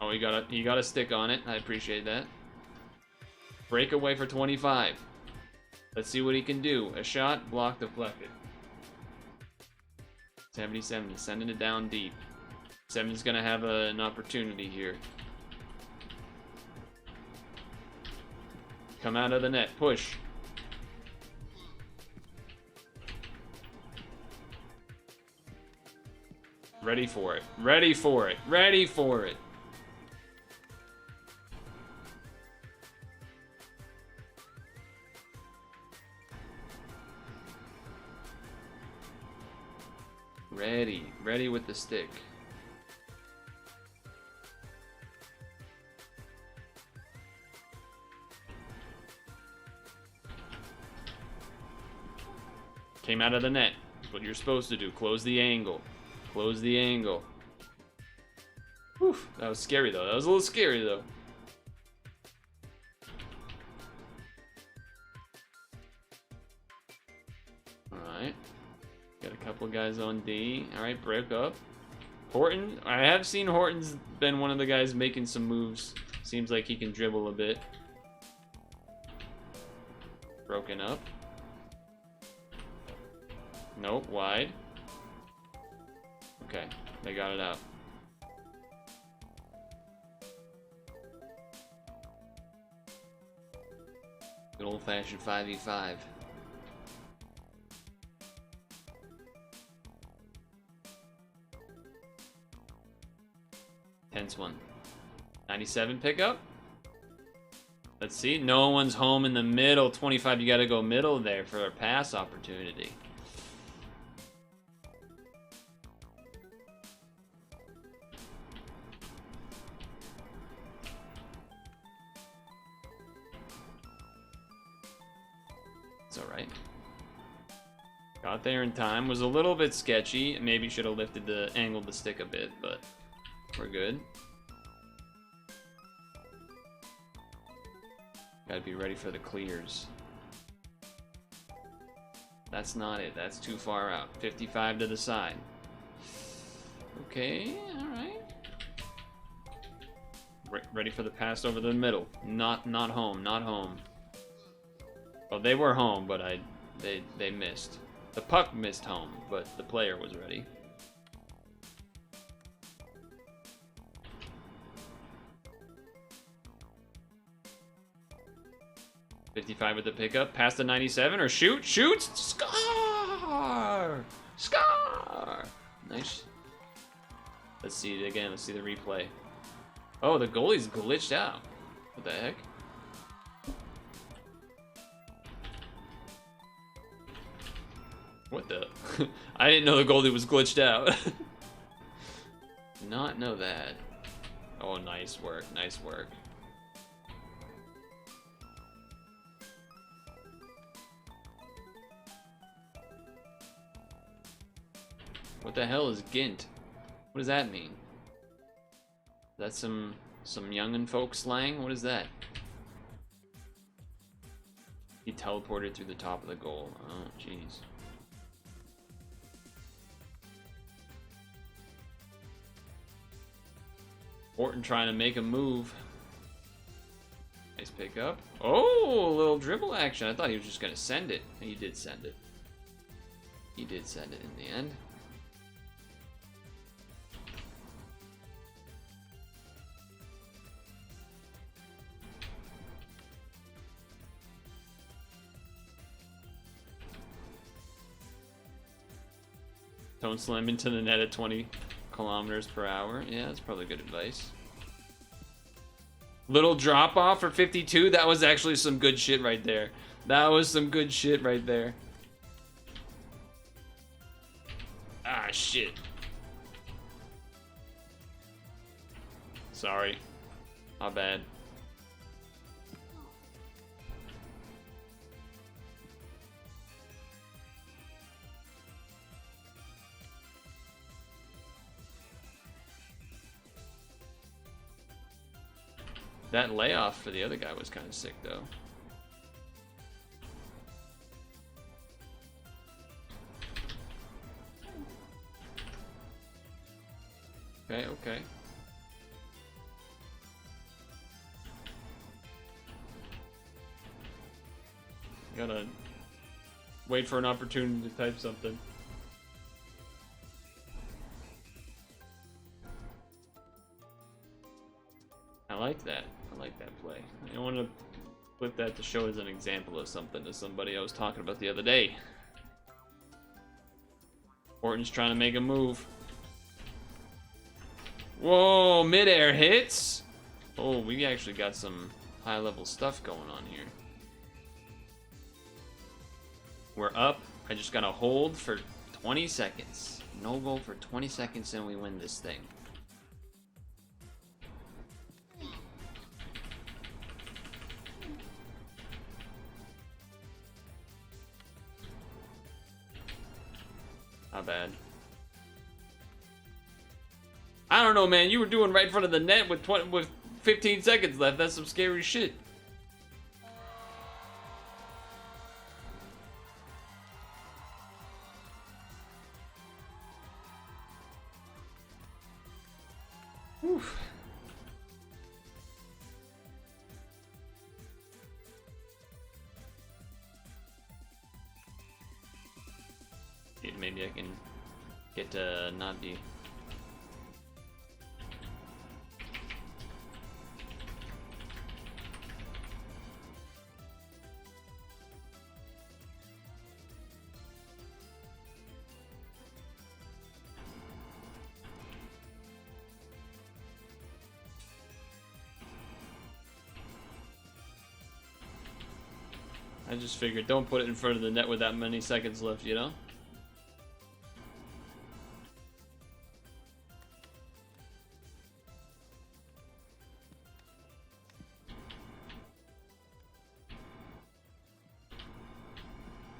Oh, you gotta stick on it. I appreciate that. Breakaway for 25. Let's see what he can do. A shot, block, deflected. 70-70, sending it down deep. Seven's gonna have an opportunity here. Come out of the net, push. Ready for it, ready for it, ready for it. Ready with the stick. Came out of the net. That's what you're supposed to do. Close the angle. Close the angle. Whew, that was scary though. That was a little scary though. Alright. Got a couple guys on D. Alright, break up. Horton, I have seen Horton's been one of the guys making some moves. Seems like he can dribble a bit. Broken up. Nope, wide. Okay, they got it out. Good old-fashioned 5v5. Tense one. 97 pickup. Let's see. No one's home in the middle. 25, you gotta go middle there for a pass opportunity. It's alright. Got there in time. Was a little bit sketchy. Maybe should have angled the stick a bit, but we're good. Gotta be ready for the clears. That's not it. That's too far out. 55 to the side. Okay, alright. Ready for the pass over the middle. Not home, not home. Well, they were home, but they missed. The puck missed home, but the player was ready. .55 with the pickup, past the 97, or shoots, score! Score! Nice. Let's see it again, let's see the replay. Oh, the goalie's glitched out. What the heck? What the? I didn't know the goalie was glitched out. Did not know that. Oh, nice work, nice work. What the hell is Gint? What does that mean? Is that some youngin' folk slang? What is that? He teleported through the top of the goal. Oh, jeez. Orton trying to make a move. Nice pickup. Oh, a little dribble action. I thought he was just going to send it. And he did send it. He did send it in the end. Don't slam into the net at 20 kilometers per hour. Yeah, that's probably good advice. Little drop off for 52. That was actually some good shit right there. That was some good shit right there. Ah, shit. Sorry. My bad. That layoff for the other guy was kind of sick, though. Okay, okay. Gotta wait for an opportunity to type something. I like that. I like that play. I want to put that to show as an example of something to somebody I was talking about the other day. Orton's trying to make a move. Whoa, midair hits. Oh, we actually got some high-level stuff going on here. We're up. I just gotta hold for 20 seconds. No goal for 20 seconds and we win this thing. Not bad. I don't know, man. You were doing right in front of the net with 15 seconds left. That's some scary shit. Oof. Maybe I can get to not be. I just figured don't put it in front of the net with that many seconds left, you know?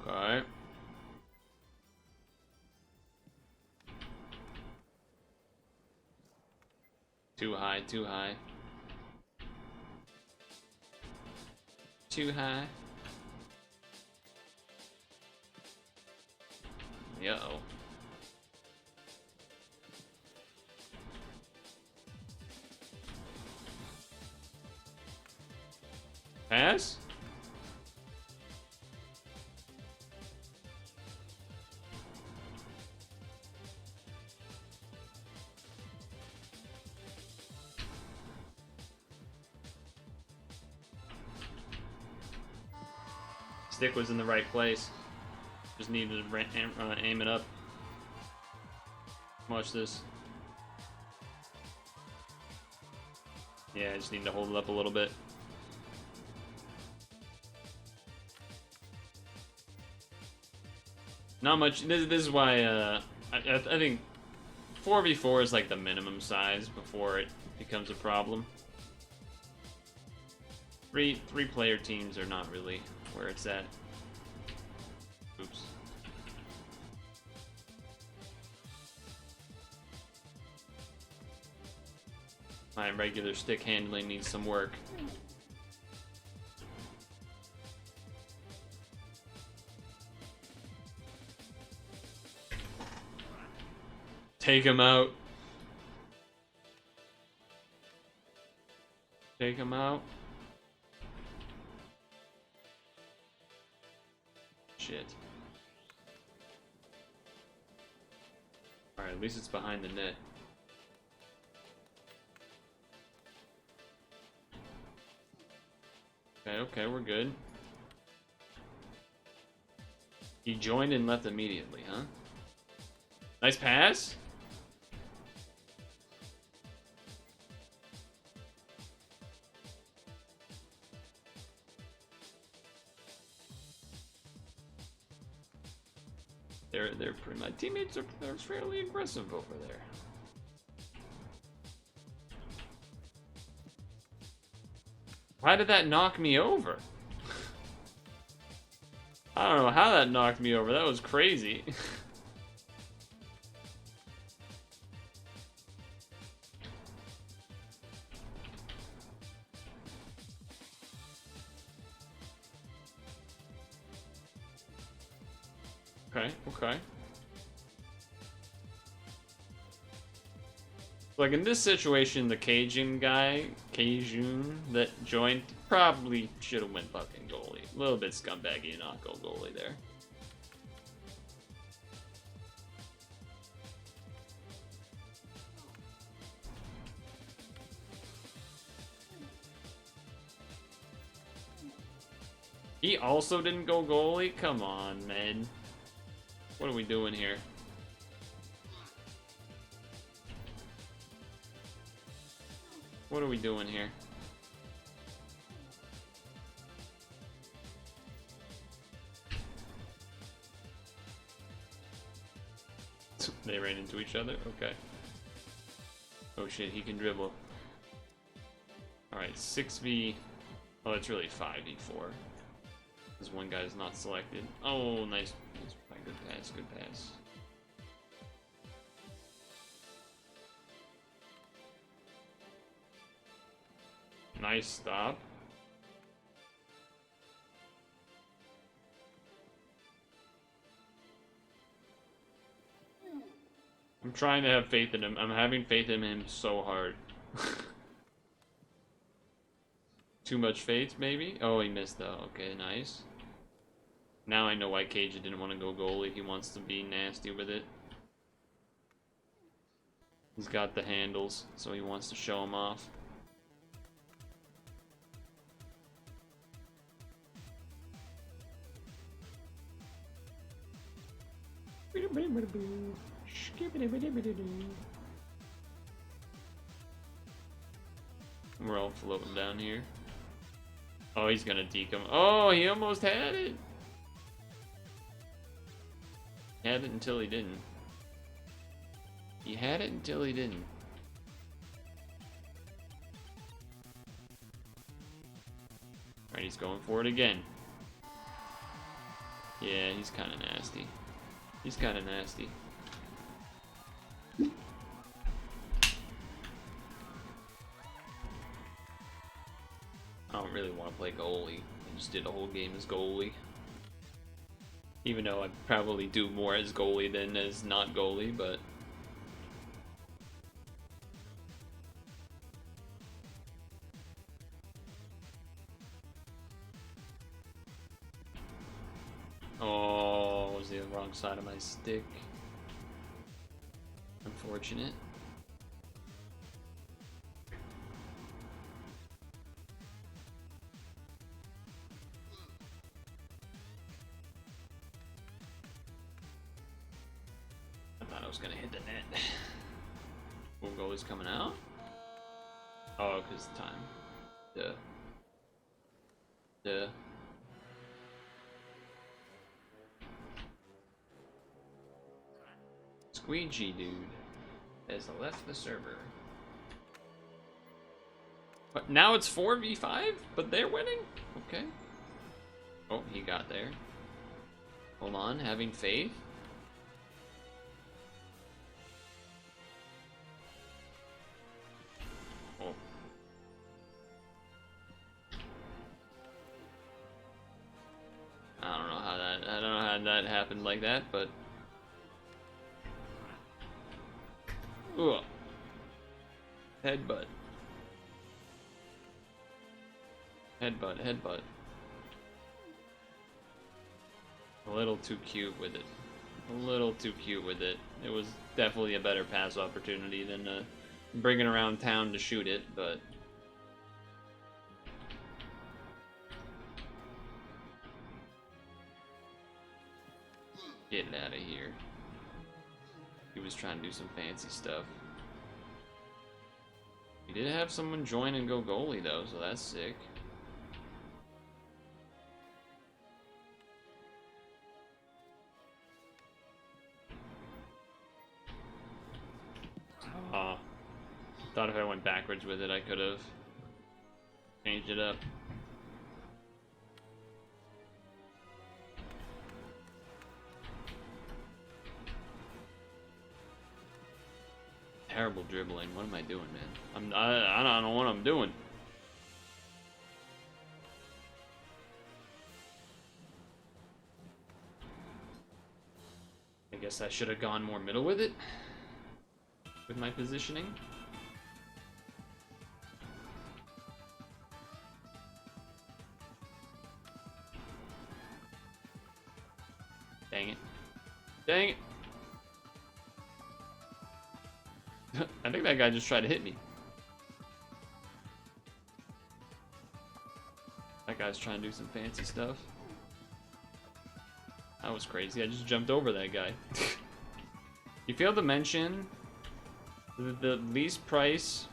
Okay. Too high, too high. Too high. Uh-oh. Pass? Stick was in the right place. Just needed to aim it up. Watch this. Yeah, I just need to hold it up a little bit. Not much. This is why I think 4v4 is like the minimum size before it becomes a problem. Three player teams are not really where it's at. Oops. My regular stick handling needs some work. Take him out. Take him out. Shit. Alright, at least it's behind the net. Okay, we're good. He joined and left immediately, huh? Nice pass. They're pretty. My teammates are fairly aggressive over there. Why did that knock me over? I don't know how that knocked me over. That was crazy. Okay. Like in this situation, the Cajun that joined probably should have went fucking goalie. A little bit scumbaggy and not go goalie there. He also didn't go goalie? Come on, man. What are we doing here? What are we doing here? They ran into each other? Okay. Oh shit, he can dribble. Alright, 6v... Oh, it's really 5v4. Because one guy is not selected. Oh, nice. Good pass, good pass. Nice stop. I'm trying to have faith in him. I'm having faith in him so hard. Too much faith, maybe? Oh, he missed though. Okay, nice. Now I know why Cage didn't want to go goalie. He wants to be nasty with it. He's got the handles, so he wants to show them off. We're all floating down here. Oh, he's gonna deke him. Oh, he almost had it. He had it until he didn't. He had it until he didn't. Alright, he's going for it again. Yeah, he's kind of nasty. He's kind of nasty. I don't really want to play goalie. I just did a whole game as goalie. Even though I probably do more as goalie than as not goalie, but... Oh, was the wrong side of my stick. Unfortunate. I thought I was gonna hit the net. Full goal is coming out? Oh, because time. Duh. Duh. Squeegee dude has left the server. But now it's 4v5, but they're winning? Okay. Oh, he got there. Hold on, having faith. Oh. I don't know how that happened like that, but ugh. Headbutt. Headbutt, headbutt. A little too cute with it. A little too cute with it. It was definitely a better pass opportunity than bringing around town to shoot it, but... Get it out of here. He was trying to do some fancy stuff. He did have someone join and go goalie though, so that's sick. Thought if I went backwards with it, I could have changed it up. Terrible dribbling. What am I doing, man? I don't know what I'm doing. I guess I should have gone more middle with it. With my positioning. Dang it. Dang it. I think that guy just tried to hit me. That guy's trying to do some fancy stuff. That was crazy. I just jumped over that guy. You failed to mention the lease price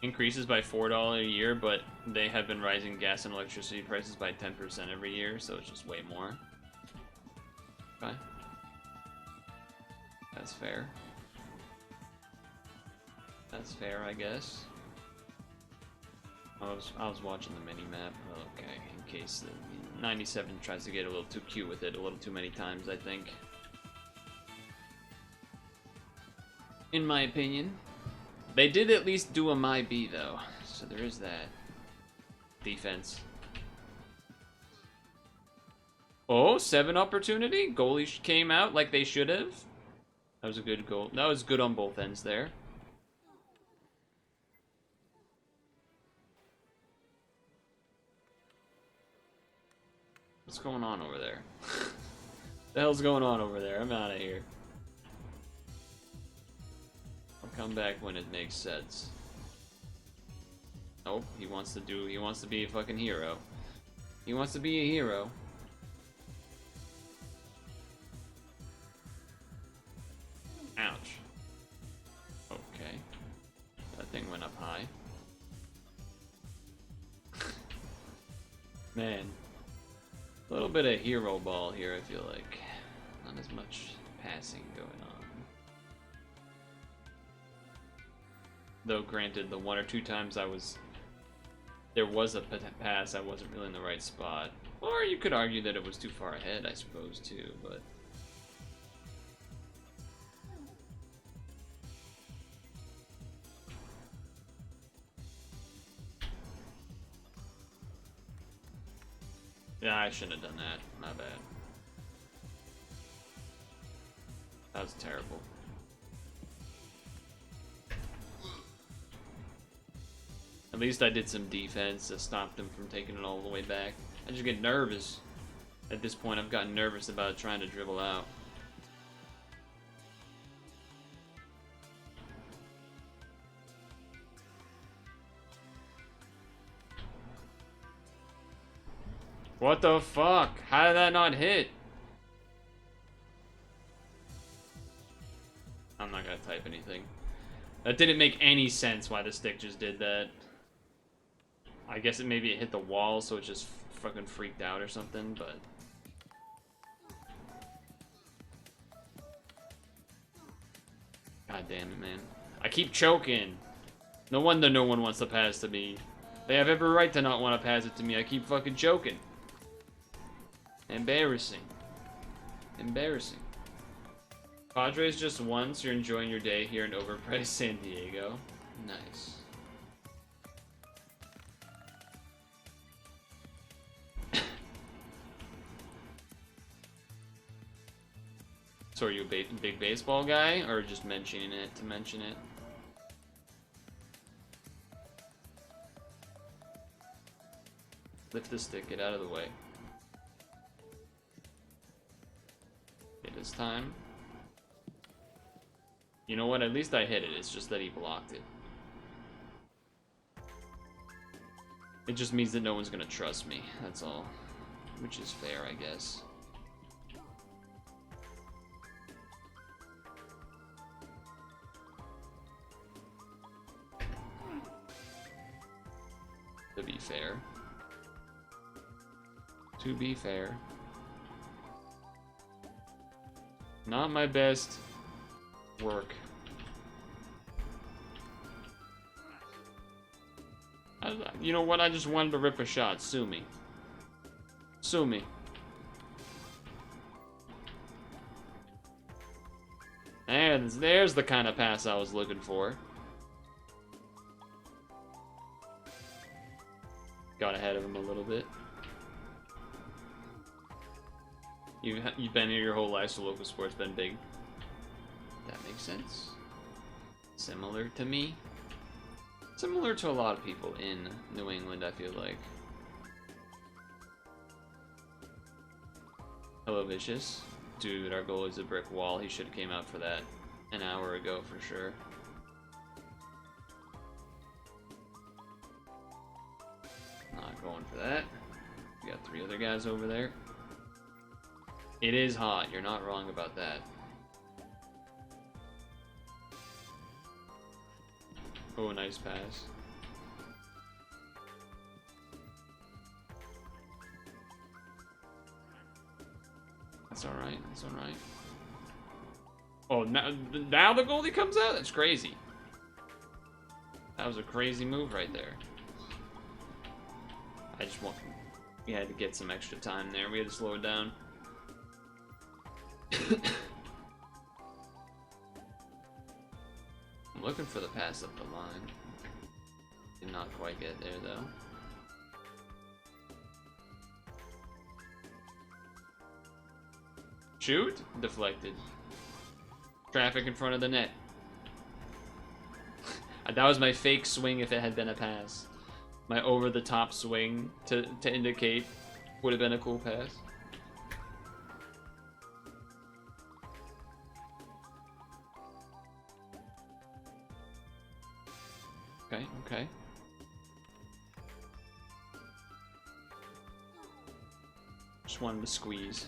increases by $4 a year, but they have been rising gas and electricity prices by 10% every year, so it's just way more. Okay. That's fair. That's fair, I guess. I was watching the mini map. Okay, in case the 97 tries to get a little too cute with it a little too many times, I think. In my opinion, They did at least do a my B though, so there is that. Defense. Oh, 7 opportunity. Goalie came out like they should have. That was a good goal. That was good on both ends there. What's going on over there? The hell's going on over there? I'm out of here. I'll come back when it makes sense. Nope, he wants to be a fucking hero. He wants to be a hero. Ouch. Okay. That thing went up high. Man. A little bit of hero ball here, I feel like. Not as much passing going on. Though granted, the 1 or 2 times there was a pass, I wasn't really in the right spot. Or you could argue that it was too far ahead, I suppose, too, but... Yeah, I shouldn't have done that. My bad. That was terrible. At least I did some defense to stop them from taking it all the way back. I just get nervous. At this point, I've gotten nervous about trying to dribble out. What the fuck? How did that not hit? I'm not gonna type anything. That didn't make any sense why the stick just did that. I guess maybe it hit the wall, so it just fucking freaked out or something, but... God damn it, man. I keep choking. No wonder no one wants to pass to me. They have every right to not want to pass it to me. I keep fucking choking. Embarrassing. Embarrassing. Padres just won, so you're enjoying your day here in overpriced San Diego. Nice. So are you a big baseball guy, or just mentioning it to mention it? Lift the stick, get out of the way. It is time. You know what? At least I hit it. It's just that he blocked it. It just means that no one's gonna trust me. That's all. Which is fair, I guess. To be fair. To be fair. Not my best work. You know what? I just wanted to rip a shot. Sue me. Sue me. And there's the kind of pass I was looking for. Got ahead of him a little bit. You've been here your whole life, so local sports been big. That makes sense. Similar to me. Similar to a lot of people in New England, I feel like. Hello, Vicious. Dude, our goal is a brick wall. He should have came out for that an hour ago for sure. Not going for that. We got 3 other guys over there. It is hot. You're not wrong about that. Oh, nice pass. That's alright. That's alright. Oh, now the goalie comes out? That's crazy. That was a crazy move right there. I just want... We had to get some extra time there. We had to slow it down. I'm looking went for the pass up the line. Did not quite get there though. Shoot! Deflected. Traffic in front of the net. That was my fake swing if it had been a pass. My over-the-top swing to indicate would have been a cool pass. Okay, okay. Just wanted to squeeze.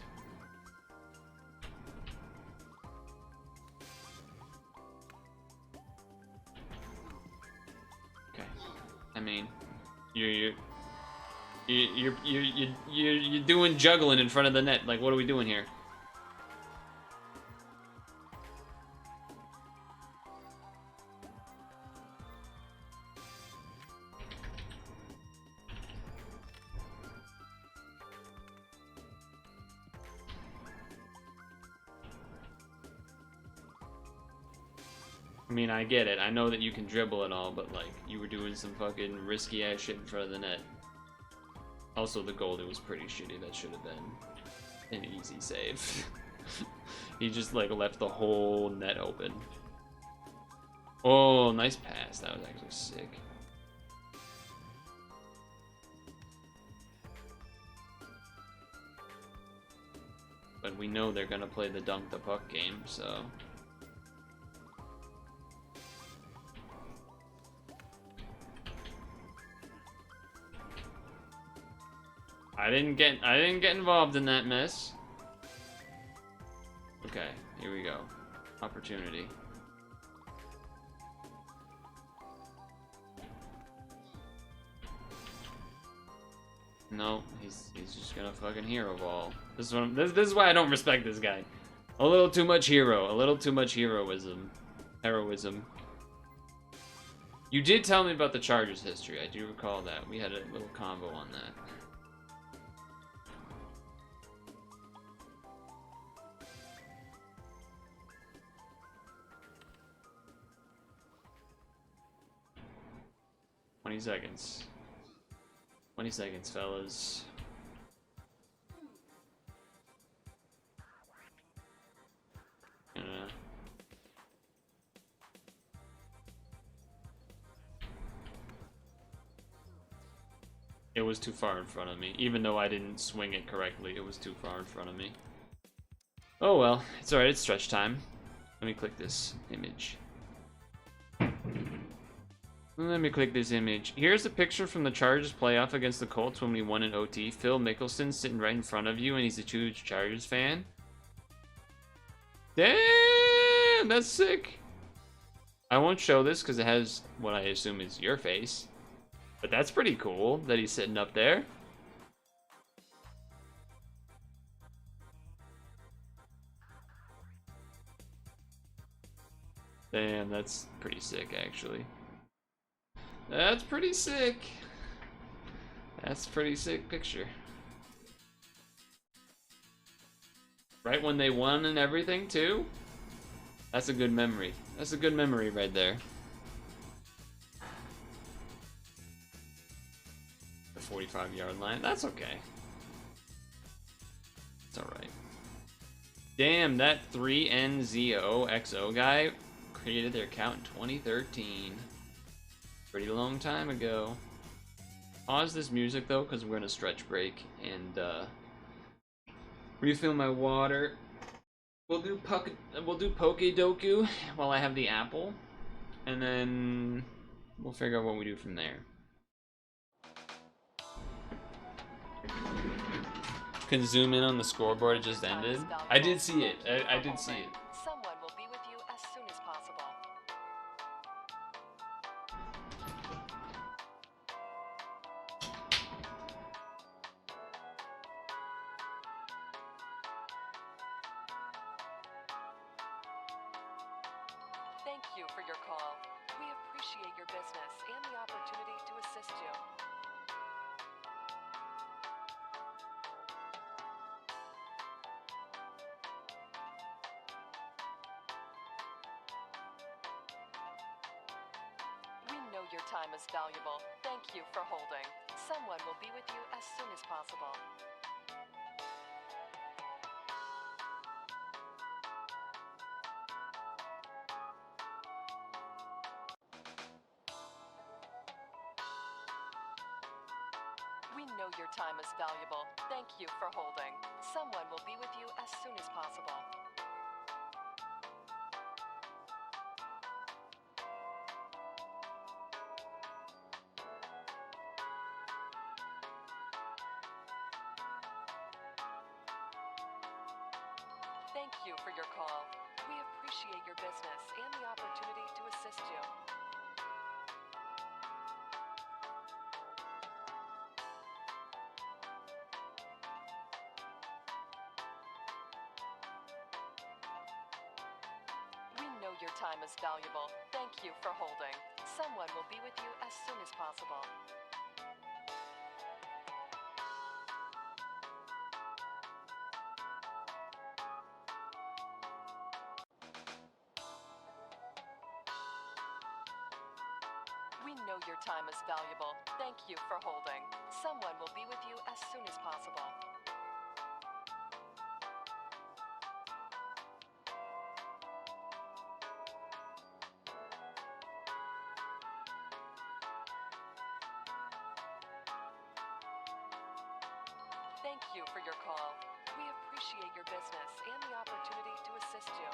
Okay. I mean, you're doing juggling in front of the net. Like, what are we doing here? I mean, I get it. I know that you can dribble and all, but like, you were doing some fucking risky ass shit in front of the net. Also, the goalie was pretty shitty. That should have been an easy save. He just like left the whole net open. Oh, nice pass. That was actually sick. But we know they're gonna play the dunk the puck game, so. I didn't get involved in that mess. Okay, here we go. Opportunity. No, he's just gonna fucking hero ball. This is why I don't respect this guy. A little too much hero. A little too much heroism. Heroism. You did tell me about the Chargers history. I do recall that. We had a little combo on that. Seconds. 20 seconds, fellas. It was too far in front of me. Even though I didn't swing it correctly, it was too far in front of me. Oh well, it's alright, it's stretch time. Let me click this image. Let me click this image. Here's a picture from the Chargers playoff against the Colts when we won in OT. Phil Mickelson sitting right in front of you, and he's a huge Chargers fan. Damn, that's sick. I won't show this because it has what I assume is your face. But that's pretty cool that he's sitting up there. Damn, that's pretty sick, actually. That's pretty sick. That's a pretty sick picture. Right when they won and everything, too? That's a good memory. That's a good memory right there. The 45-yard line. That's okay. It's alright. Damn, that 3NZOXO guy created their account in 2013. Pretty long time ago. Pause this music though, because we're in a stretch break, and refill my water. We'll do Poke Doku while I have the apple, and then we'll figure out what we do from there. Can zoom in on the scoreboard. It just ended. I did see it. I did see it. Someone will be with you as soon as possible. Thank you for your call. We appreciate your business and the opportunity to assist you. your time is valuable. Thank you for holding. Someone will be with you as soon as possible. We know your time is valuable. Thank you for holding. Someone will be with you as soon as possible. Thank you for your call. We appreciate your business and the opportunity to assist you. We know your time is valuable. Thank you for holding. Someone will be with you as soon as possible. We know your time is valuable. Thank you for holding. Someone will be with you as soon as possible. Thank you for your call. We appreciate your business and the opportunity to assist you.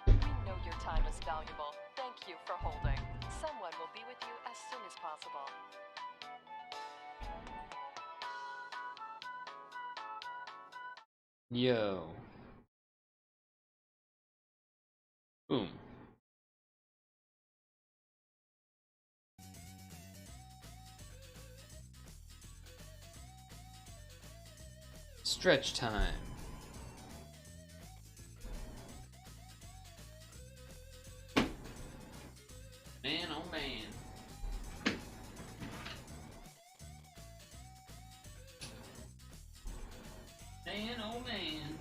We know your time is valuable. Thank you for holding. Someone will be with you as soon as possible. Yo. Boom. Stretch time. Man, oh man. Man, oh man.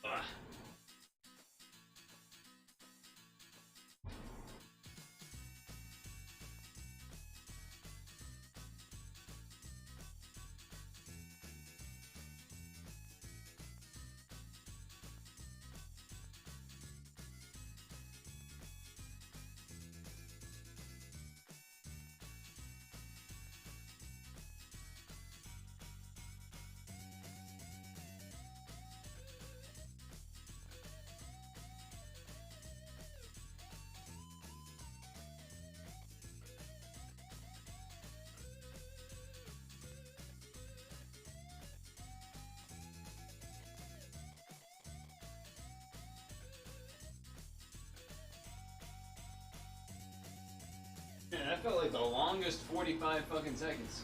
Ugh. Man, that felt like the longest 45 fucking seconds.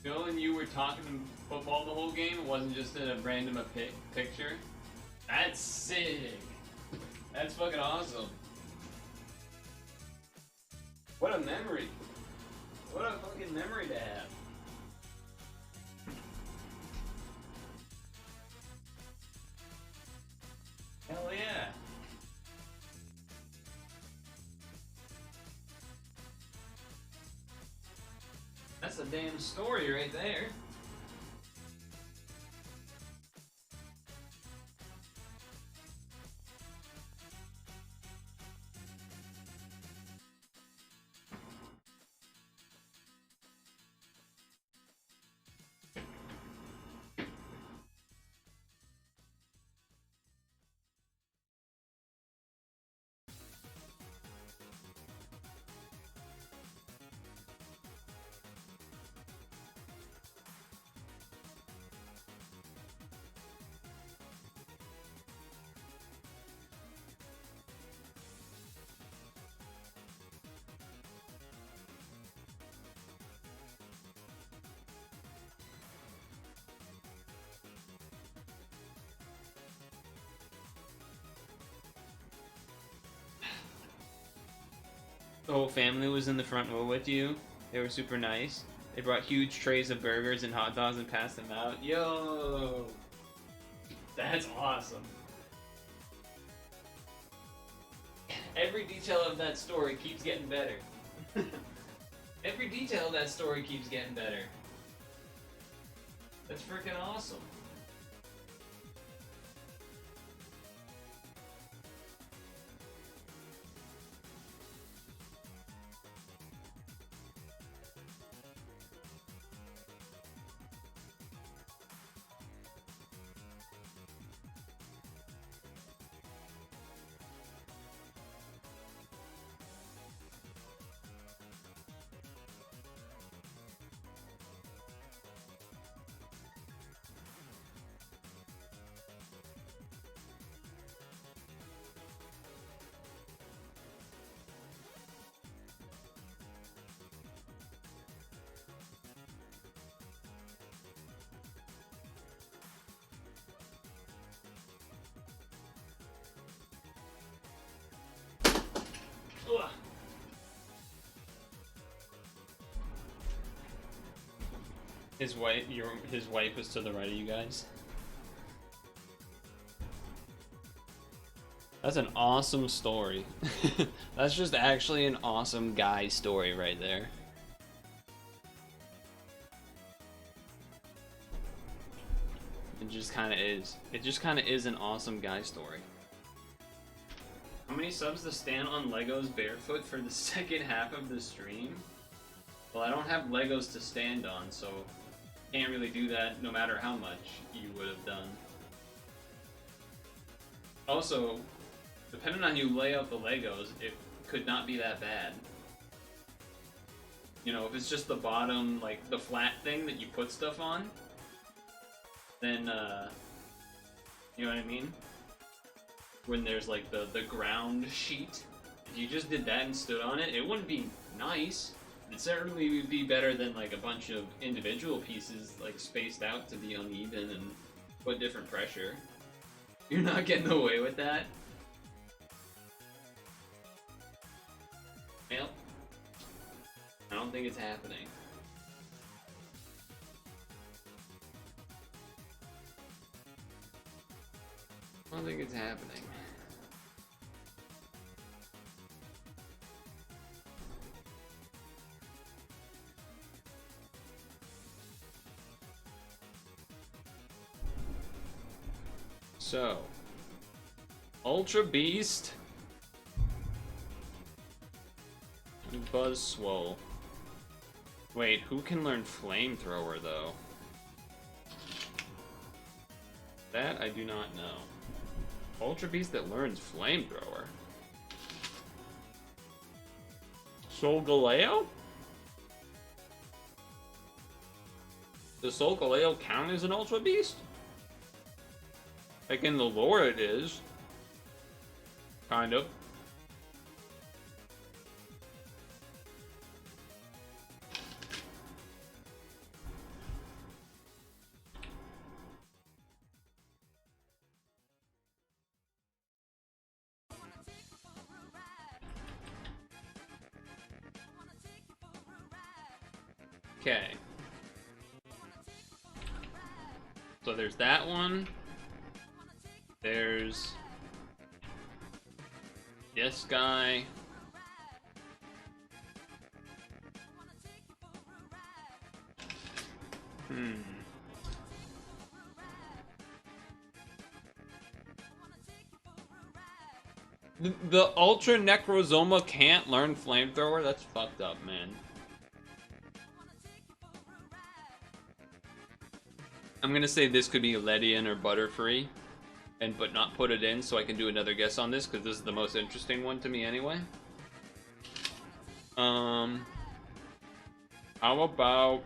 Bill and you were talking football the whole game? It wasn't just in a random picture? That's sick. That's fucking awesome. What a memory. What a fucking memory to have. Hell yeah. That's a damn story right there. whole family was in the front row with you. They were super nice. They brought huge trays of burgers and hot dogs and passed them out. Yo! That's awesome. Every detail of that story keeps getting better. Every detail of that story keeps getting better. That's freaking awesome. Ugh. His wife was to the right of you guys. That's an awesome story. That's just actually an awesome guy story right there. It just kind of is. It just kind of is an awesome guy story. How many subs to stand on Legos barefoot for the second half of the stream? Well, I don't have Legos to stand on, so can't really do that no matter how much you would have done. Also, depending on how you lay out the Legos, it could not be that bad. You know, if it's just the bottom, like the flat thing that you put stuff on, then, you know what I mean? When there's like the ground sheet, if you just did that and stood on it, it wouldn't be nice. It certainly would be better than like a bunch of individual pieces like spaced out to be uneven and put different pressure. You're not getting away with that. Well, I don't think it's happening. I don't think it's happening. So, Ultra Beast, Buzz Swole. Wait, who can learn Flamethrower though? That I do not know. Ultra Beast that learns Flamethrower. Solgaleo? Does Solgaleo count as an Ultra Beast? Like in the lore it is. Kind of. Okay. So there's that one. There's this guy. The Ultra Necrozoma can't learn Flamethrower? That's fucked up, man. I'm gonna say this could be Ledian or Butterfree, but not put it in so I can do another guess on this, because this is the most interesting one to me anyway. How about...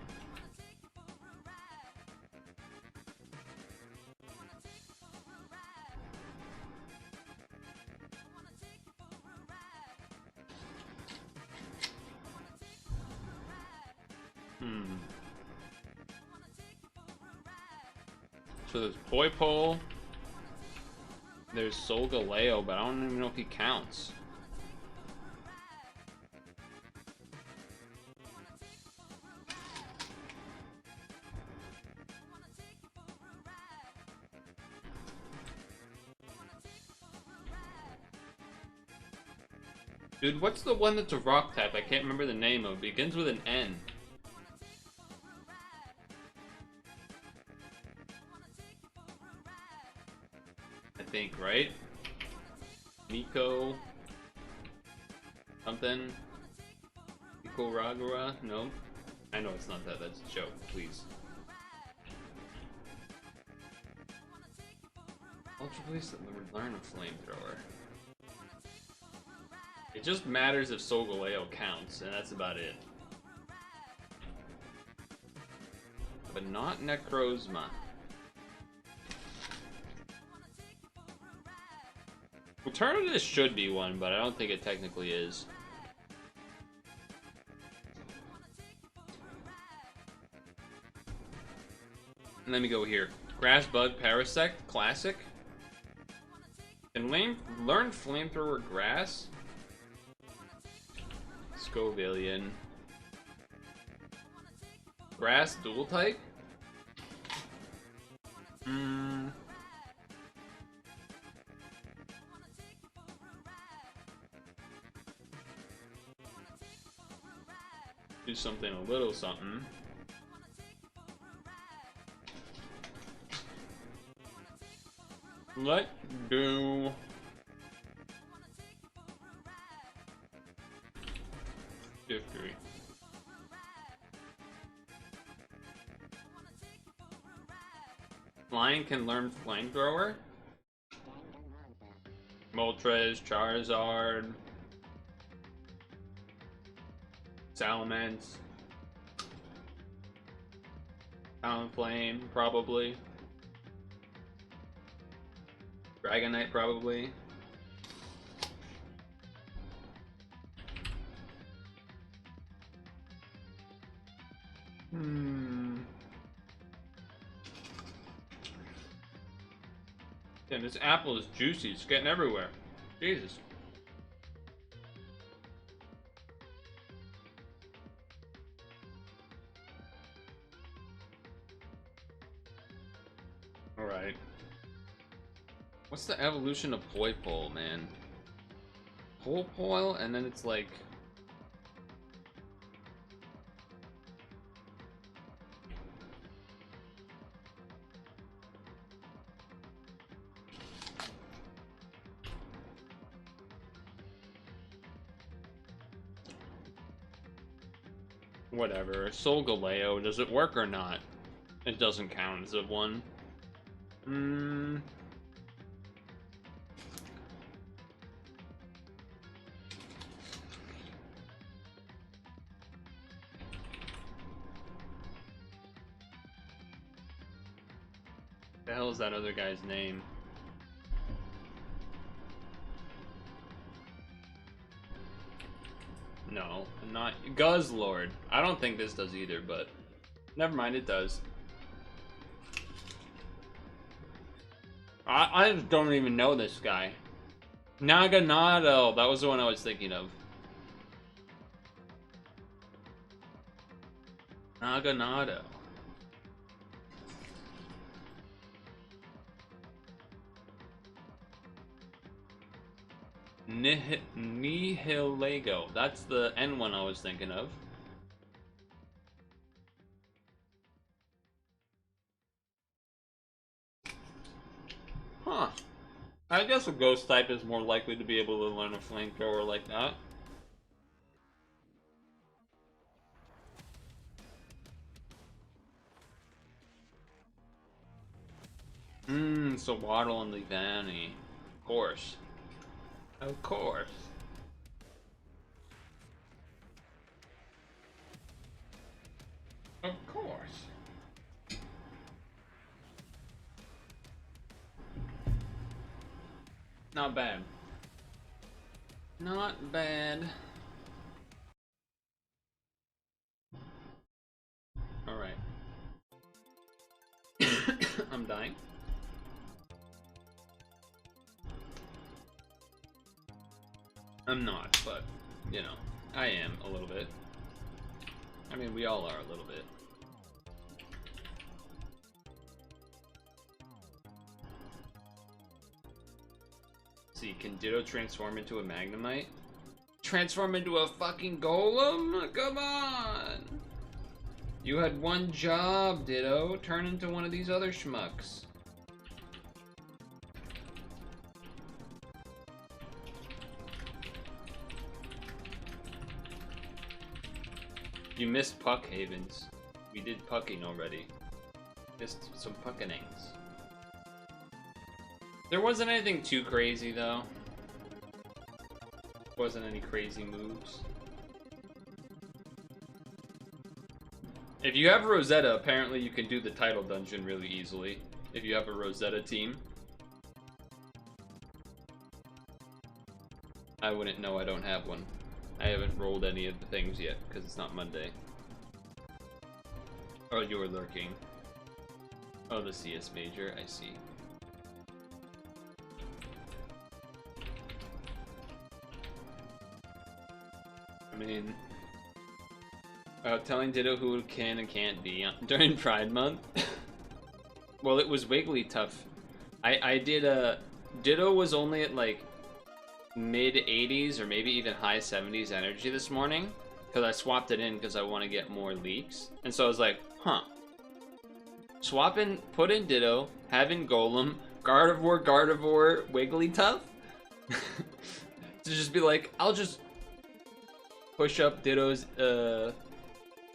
So there's Poipole, there's Solgaleo, but I don't even know if he counts. Dude, what's the one that's a rock type? I can't remember the name of. It begins with an N. I think, right? Nico. Something. Nico Ragura? No. I know it's not that. That's a joke. Please. Ultra Police that would learn a flamethrower. It just matters if Solgaleo counts, and that's about it. But not Necrozma. Eternatus should be one, but I don't think it technically is. Let me go here. Grass Bug Parasect, classic. And learn Flamethrower Grass. Scovilian. Grass dual type? Do something a little something. Let's do victory. Flying can learn Flamethrower. Moltres, Charizard, Salamence, Talonflame, probably. Dragonite, probably. Damn, this apple is juicy. It's getting everywhere. Jesus. Alright. What's the evolution of Poipole, man? Poipole, and then it's like... Whatever. Solgaleo, does it work or not? It doesn't count as a one. The hell is that other guy's name? No, not Guzzlord. I don't think this does either, but never mind, it does. I just don't even know this guy. Naganado, that was the one I was thinking of. Naganado. Nihilego. That's the N one I was thinking of. Huh. I guess a ghost type is more likely to be able to learn a flamethrower like that. So Waddle and Leavanny. Of course. Of course. Of course. Not bad. Not bad. Alright. I'm dying. I'm not, but, you know, I am a little bit. I mean, we all are a little bit. See, can Ditto transform into a Magnemite? transform into a fucking golem? Come on! You had one job, Ditto. Turn into one of these other schmucks. You missed Puck Havens. We did pucking already. Missed some puckenings. There wasn't anything too crazy though. Wasn't any crazy moves. If you have Rosetta, apparently you can do the title dungeon really easily. If you have a Rosetta team. I wouldn't know, I don't have one. I haven't rolled any of the things yet, because it's not Monday. Oh, you were lurking. Oh, the CS Major, I see. I mean, telling Ditto who can and can't be during Pride Month. Well, it was Wigglytuff. I did a Ditto was only at like mid 80s or maybe even high 70s energy this morning because I swapped it in because I want to get more leaks. And so I was like, huh. Swap in, put in Ditto, have in Golem, Gardevoir, Wigglytuff. To just be like, I'll just push up Ditto's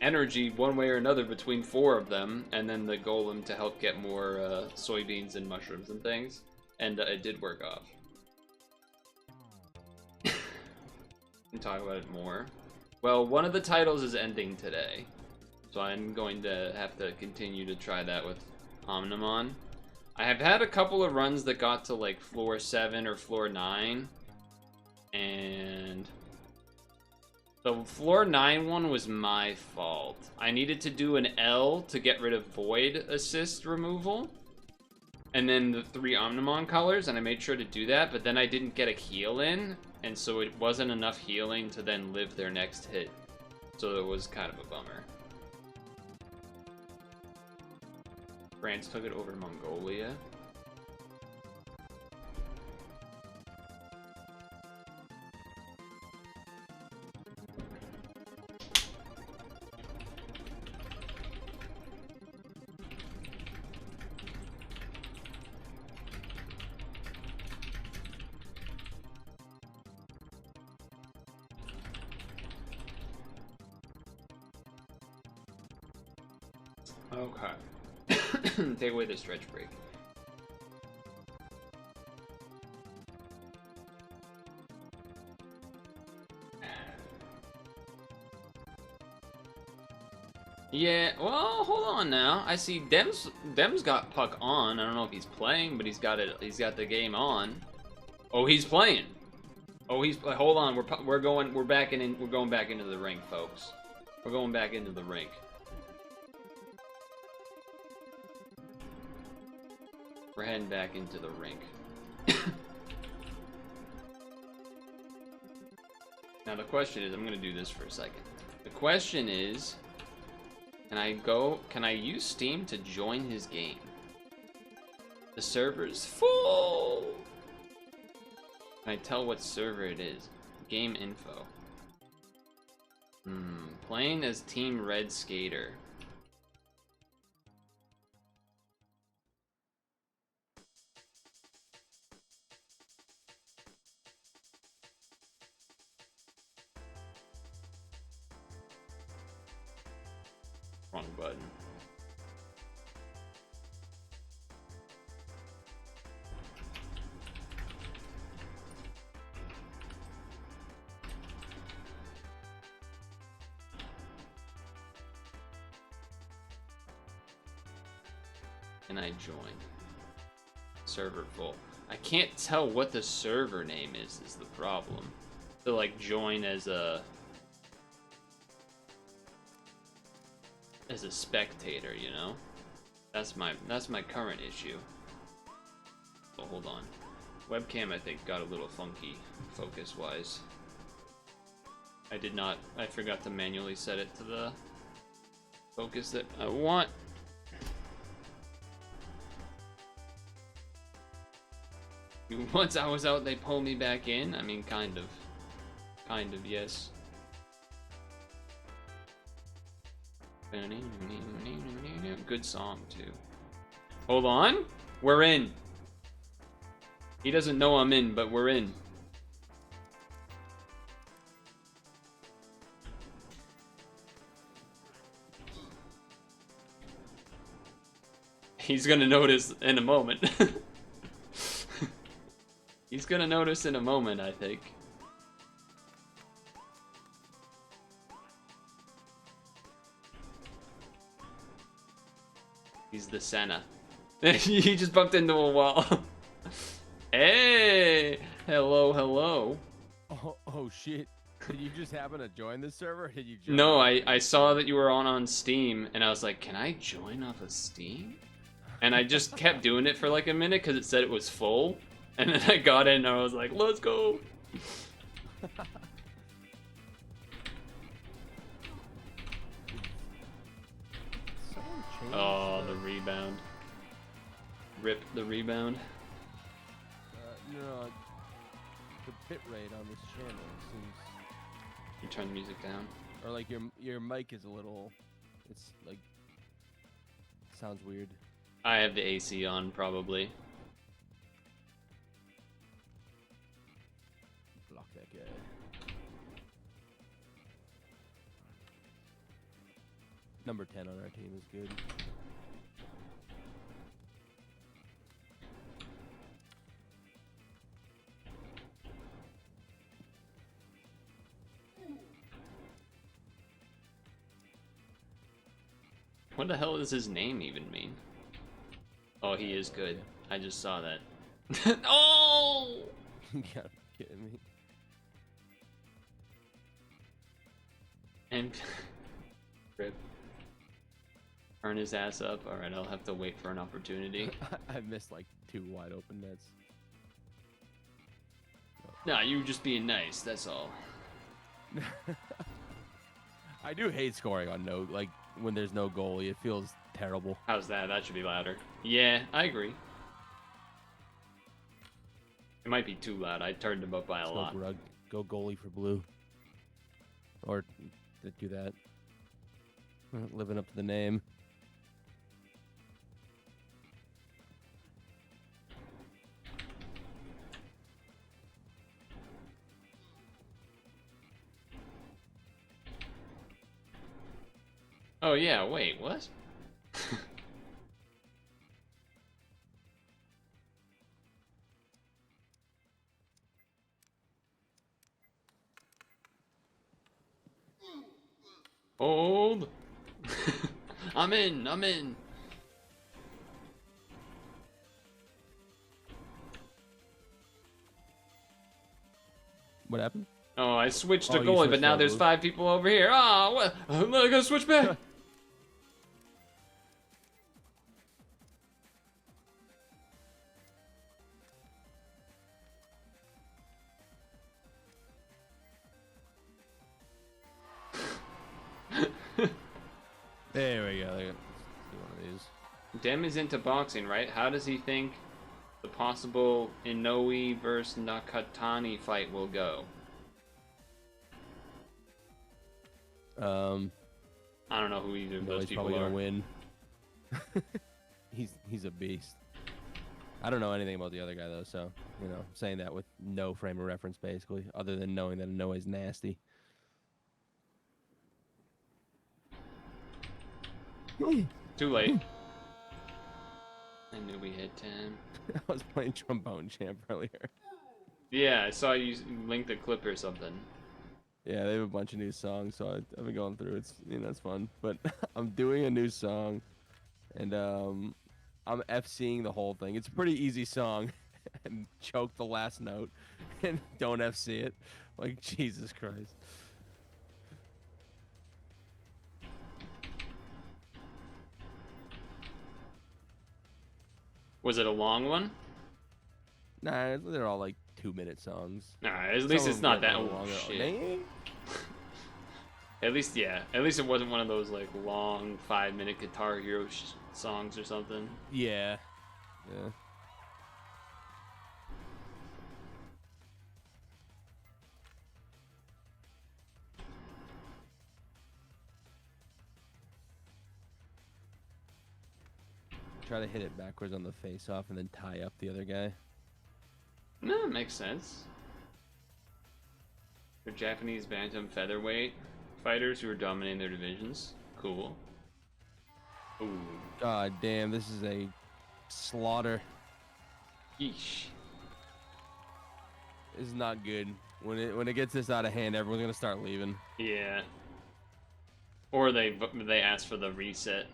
energy one way or another between 4 of them, and then the Golem to help get more soybeans and mushrooms and things. And it did work off. Can talk about it more. Well, one of the titles is ending today, so I'm going to have to continue to try that with Omnimon. I have had a couple of runs that got to like floor 7 or floor 9, and the floor 9 one was my fault. I needed to do an L to get rid of Void Assist removal, and then the 3 Omnimon colors, and I made sure to do that, but then I didn't get a heal in, and so it wasn't enough healing to then live their next hit. So it was kind of a bummer. France took it over Mongolia. Okay. Take away the stretch break. Yeah, well, hold on now. I see Dem's got Puck on. I don't know if he's playing, but he's got it. He's got the game on. Oh, he's playing. Oh, he's hold on. We're going back into the rink, folks. We're going back into the rink. We're heading back into the rink. Now the question is, I'm gonna do this for a second. The question is, can I use Steam to join his game? The server's full! Can I tell what server it is? Game info. Playing as Team Red Skater. Wrong button. And I join. Server full. I can't tell what the server name is the problem. To like join as a spectator, you know? That's my current issue. Oh, hold on. Webcam I think got a little funky focus wise. I forgot to manually set it to the focus that I want. Once I was out, they pulled me back in. I mean, kind of. Kind of, yes. Good song, too. Hold on. We're in. He doesn't know I'm in, but we're in. He's gonna notice in a moment. He's gonna notice in a moment, I think. He's the Senna. He just bumped into a wall. Hey! Hello, hello. Oh shit. Did you just happen to join this server? Did you join? No, I saw that you were on Steam, and I was like, can I join off of Steam? And I just kept doing it for like a minute because it said it was full. And then I got in and I was like, let's go. Oh, the rebound. Rip the rebound. No, the bit rate on this channel seems. You turn the music down. Or like your mic is a little. It's like. Sounds weird. I have the AC on, probably. Block that guy. Number 10 on our team is good. What the hell does his name even mean? Oh, he is good. I just saw that. Oh! You gotta be kidding me. And Rip. Turn his ass up. Alright, I'll have to wait for an opportunity. I missed like 2 wide open nets. Nah, you were just being nice, that's all. I do hate scoring on no, like, when there's no goalie. It feels terrible. How's that? That should be louder. Yeah, I agree. It might be too loud. I turned him up by a lot. Go goalie for blue. Or do that. Living up to the name. Oh yeah, wait, what? Hold. I'm in. What happened? Oh, I switched to Oh, you goalie, but switched now to there's blue. 5 people over here. Oh, what? I gotta switch back. There we go. Let's do one of these. Dem is into boxing, right? How does he think the possible Inoue versus Nakatani fight will go? I don't know who either of those He's people probably are. gonna win. He's a beast. I don't know anything about the other guy though, so you know, I'm saying that with no frame of reference basically, other than knowing that Inoue's nasty. Too late. I knew we had time. I was playing Trombone Champ earlier. Yeah, I saw you link the clip or something. Yeah, they have a bunch of new songs, so I've been going through. It's it's fun. But I'm doing a new song, and I'm FCing the whole thing. It's a pretty easy song, and choke the last note, and don't FC it. Like Jesus Christ. Was it a long one? Nah, they're all like 2-minute songs. Nah, at least it's not that long. Shit. Nah. At least, yeah. At least it wasn't one of those like long 5-minute Guitar Hero songs or something. Yeah. Yeah. try to hit it backwards on the face-off and then tie up the other guy. No, it makes sense. For Japanese bantam featherweight fighters who are dominating their divisions. Cool. Ooh. God damn, this is a slaughter. Yeesh. This is not good. When it gets this out of hand, everyone's gonna start leaving. Yeah. Or they ask for the reset.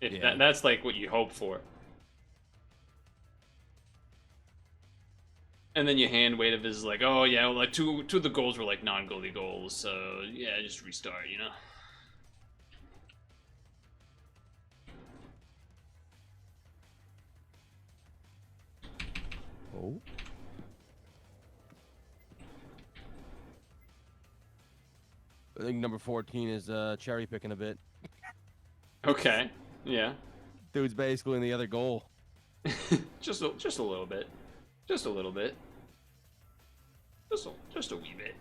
If that's like what you hope for. And then your hand weight of is like, oh yeah, well, like two of the goals were like non-goalie goals, so yeah, just restart, you know. Oh. I think number 14 is cherry picking a bit. Okay. Yeah. Dude's basically in the other goal. just a little bit. Just a little bit. Just a wee bit.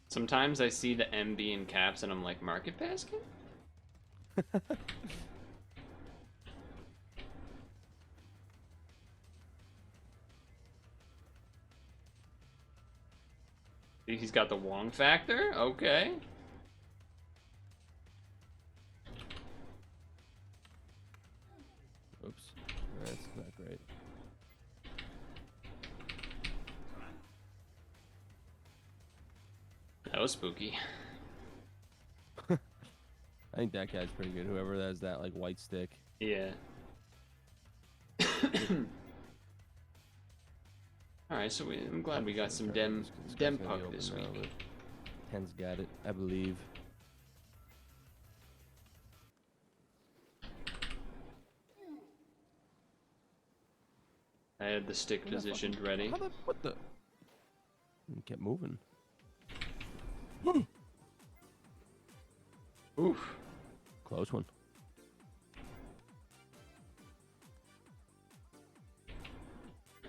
Sometimes I see the MB in caps and I'm like, market basket? He's got the Wong factor? Okay. Oops. That's not great. That was spooky. I think that guy's pretty good. Whoever has that like white stick. Yeah. Alright, so I'm glad we got some dem puck this week. Ken's got it, I believe. I had the stick positioned ready. What the? He kept moving. Oof. Close one.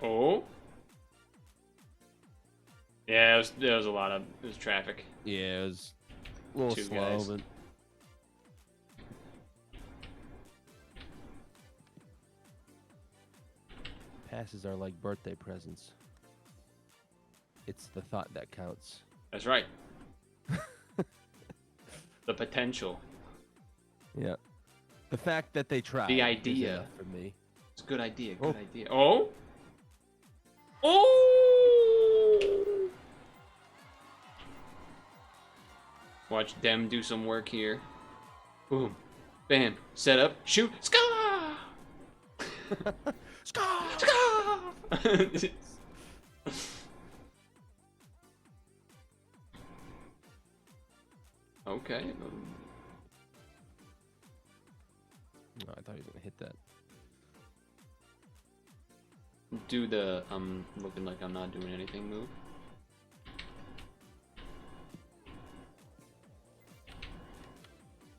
Oh. Yeah, there was a lot of traffic. Yeah, it was a little Two slow, guys. but passes are like birthday presents. It's the thought that counts. That's right. The potential. Yeah. The fact that they tried. The is idea. enough for me. It's a good idea. Good idea. Oh. Oh. Watch Dem do some work here. Boom. Bam. Set up. Shoot. Ska! Ska! Ska! Okay. Oh, I thought he was gonna hit that. Do the looking like I'm not doing anything move.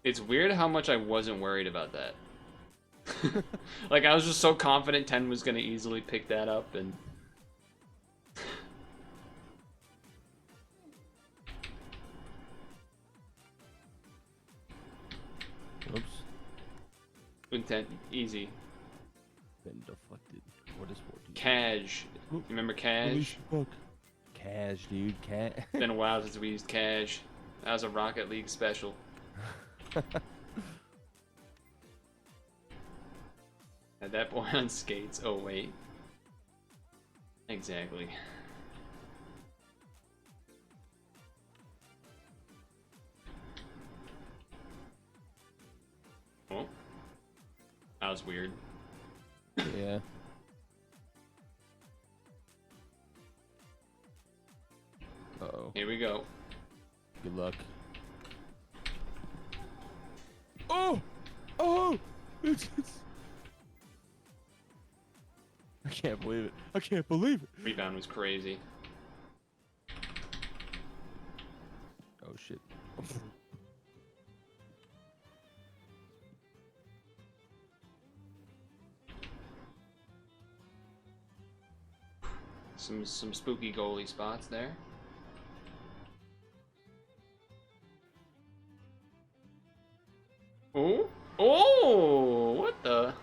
It's weird how much I wasn't worried about that. Like I was just so confident 10 was gonna easily pick that up and Oops. intent easy. Been deflected. What is 14? Cash. Remember Cash? Cash, dude. Cash. Been a while since we used Cash. That was a Rocket League special. Had that boy on skates. Oh wait. Exactly. Oh. That was weird. Yeah. Uh-oh. Here we go. Good luck. Oh! Oh! I can't believe it. I can't believe it. Rebound was crazy. Oh, shit. Some spooky goalie spots there. Oh, oh, what the?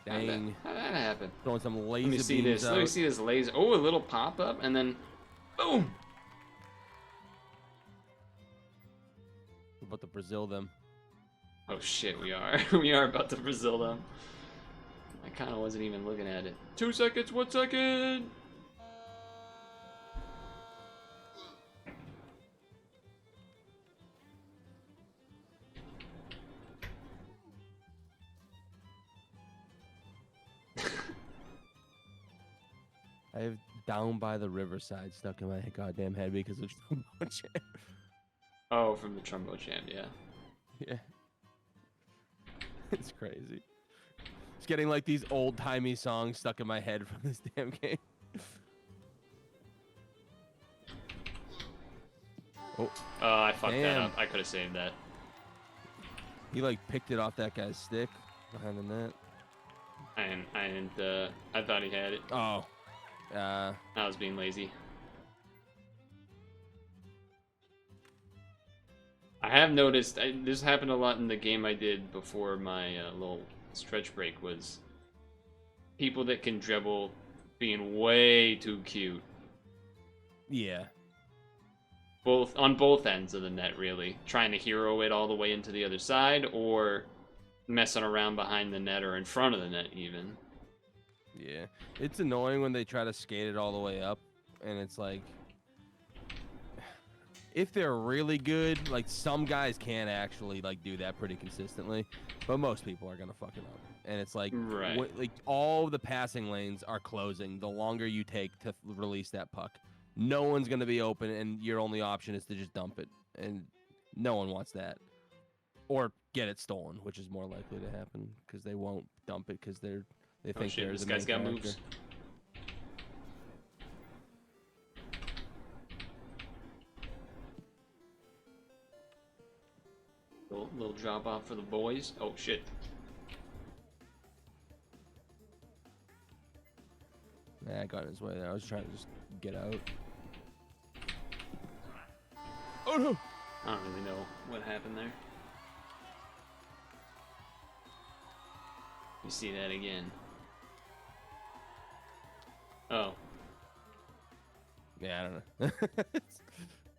Dang. How'd that happen? Throwing some laser Let me see beams this. Let me out. see this laser. Oh, a little pop up, and then, boom. We're about to Brazil them. Oh shit, we are. We are about to Brazil them. I kind of wasn't even looking at it. 2 seconds, 1 second. I have Down by the Riverside stuck in my goddamn head because of Trombone Champ. Oh, from the Trombone Champ, yeah. Yeah. It's crazy. It's getting like these old-timey songs stuck in my head from this damn game. Oh. I fucked that Damn. up. I could have saved that. He like picked it off that guy's stick behind the net. I thought he had it. Oh. I was being lazy. I have noticed, this happened a lot in the game I did before my little stretch break, was people that can dribble being way too cute. Yeah. On both ends of the net, really. Trying to hero it all the way into the other side, or messing around behind the net or in front of the net, even. Yeah. It's annoying when they try to skate it all the way up, and it's like, if they're really good, like some guys can actually like do that pretty consistently, but most people are gonna fuck it up. And it's like, right. like all the passing lanes are closing the longer you take to release that puck. No one's gonna be open, and your only option is to just dump it, and no one wants that, or get it stolen, which is more likely to happen because they won't dump it because they think shit, they're this the guy's main got character. moves. Little drop off for the boys. Oh shit. Yeah, I got in his way there. I was trying to just get out. Oh no! I don't really know what happened there. You see that again. Oh. Yeah, I don't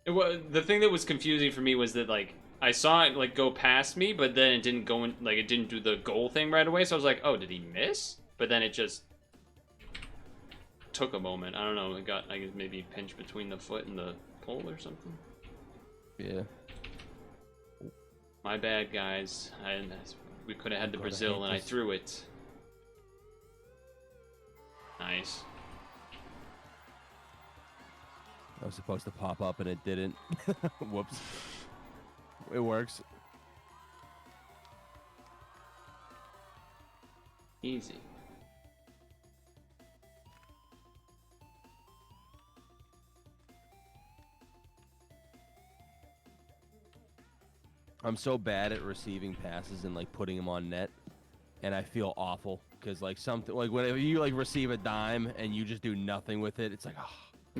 know. Well, the thing that was confusing for me was that, like, I saw it, like, go past me, but then it didn't go in, like, it didn't do the goal thing right away, so I was like, oh, did he miss? But then it just took a moment. I don't know, it got, I guess, maybe pinched between the foot and the pole or something. Yeah. My bad, guys. We could have had the Brazil, and I threw it. Nice. I was supposed to pop up and it didn't. Whoops. It works. Easy. I'm so bad at receiving passes and like putting them on net, and I feel awful because like something like whenever you like receive a dime and you just do nothing with it, it's like, oh.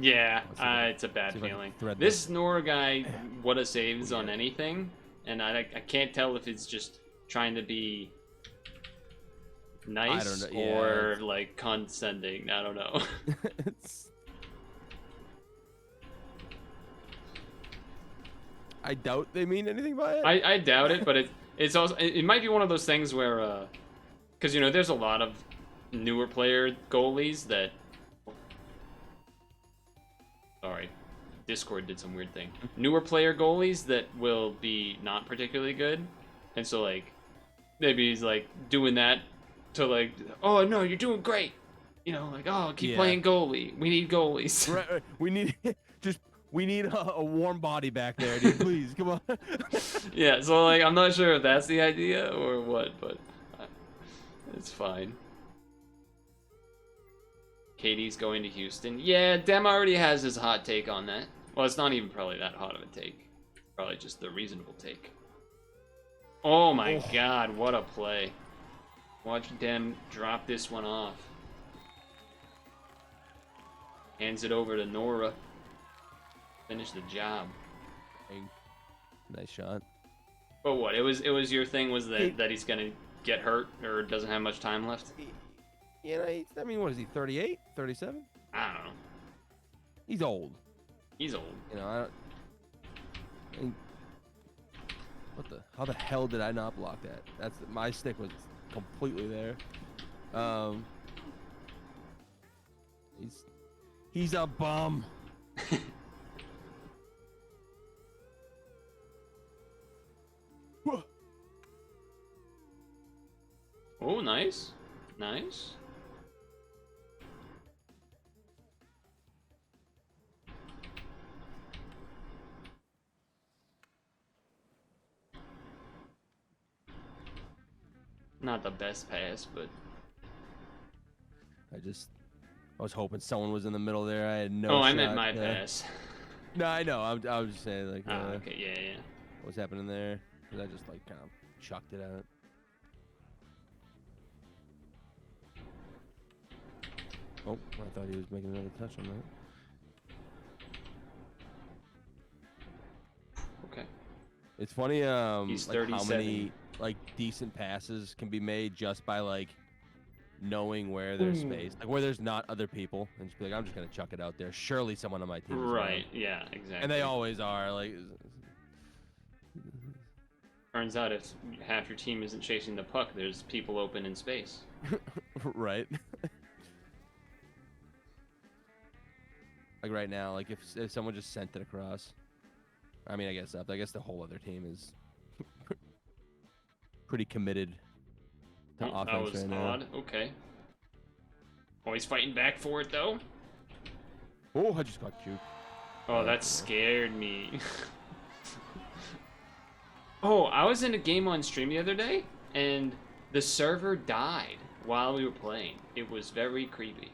Yeah, it's a bad feeling. This Nora guy, what a saves on anything, and I can't tell if it's just trying to be nice or like condescending. I don't know. I doubt they mean anything by it. I doubt it, but it's also it might be one of those things where because you know there's a lot of newer player goalies that. Sorry, Discord did some weird thing. Newer player goalies that will be not particularly good, and so like maybe he's like doing that to like, oh no, you're doing great, you know, like oh keep playing goalie. We need goalies. Right, we need we need a warm body back there, dude. Please come on. Yeah, so like I'm not sure if that's the idea or what, but it's fine. Katie's going to Houston. Yeah, Dem already has his hot take on that. Well, it's not even probably that hot of a take. Probably just the reasonable take. Oh my god, what a play. Watch Dem drop this one off. Hands it over to Nora. Finish the job. Nice shot. But what? It was your thing was that he's gonna get hurt or doesn't have much time left? Yeah, I mean, what is he, 38? 37? I don't know. He's old. He's old. You know, I mean, how the hell did I not block that? My stick was completely there. He's a bum. Oh, nice. Nice. Not the best pass, but I was hoping someone was in the middle there. I had no oh, shot. I meant my pass. No, I know. I was just saying, like, okay, yeah. what's happening there? Because I just, like, kind of chucked it out. Oh, I thought he was making another touch on that. Okay. It's funny, He's like, how 37. many, like, decent passes can be made just by, like, knowing where there's space, like where there's not other people, and just be like, I'm just gonna chuck it out there. Surely someone on my team is Right, around. yeah, exactly. And they always are. Like, turns out if half your team isn't chasing the puck, there's people open in space. right. Like right now, like if someone just sent it across, I mean, I guess the whole other team is pretty committed to offense that was right now. odd. Okay. Oh, he's fighting back for it though. Oh, I just got juked. Oh, that scared me. Oh, I was in a game on stream the other day, and the server died while we were playing. It was very creepy.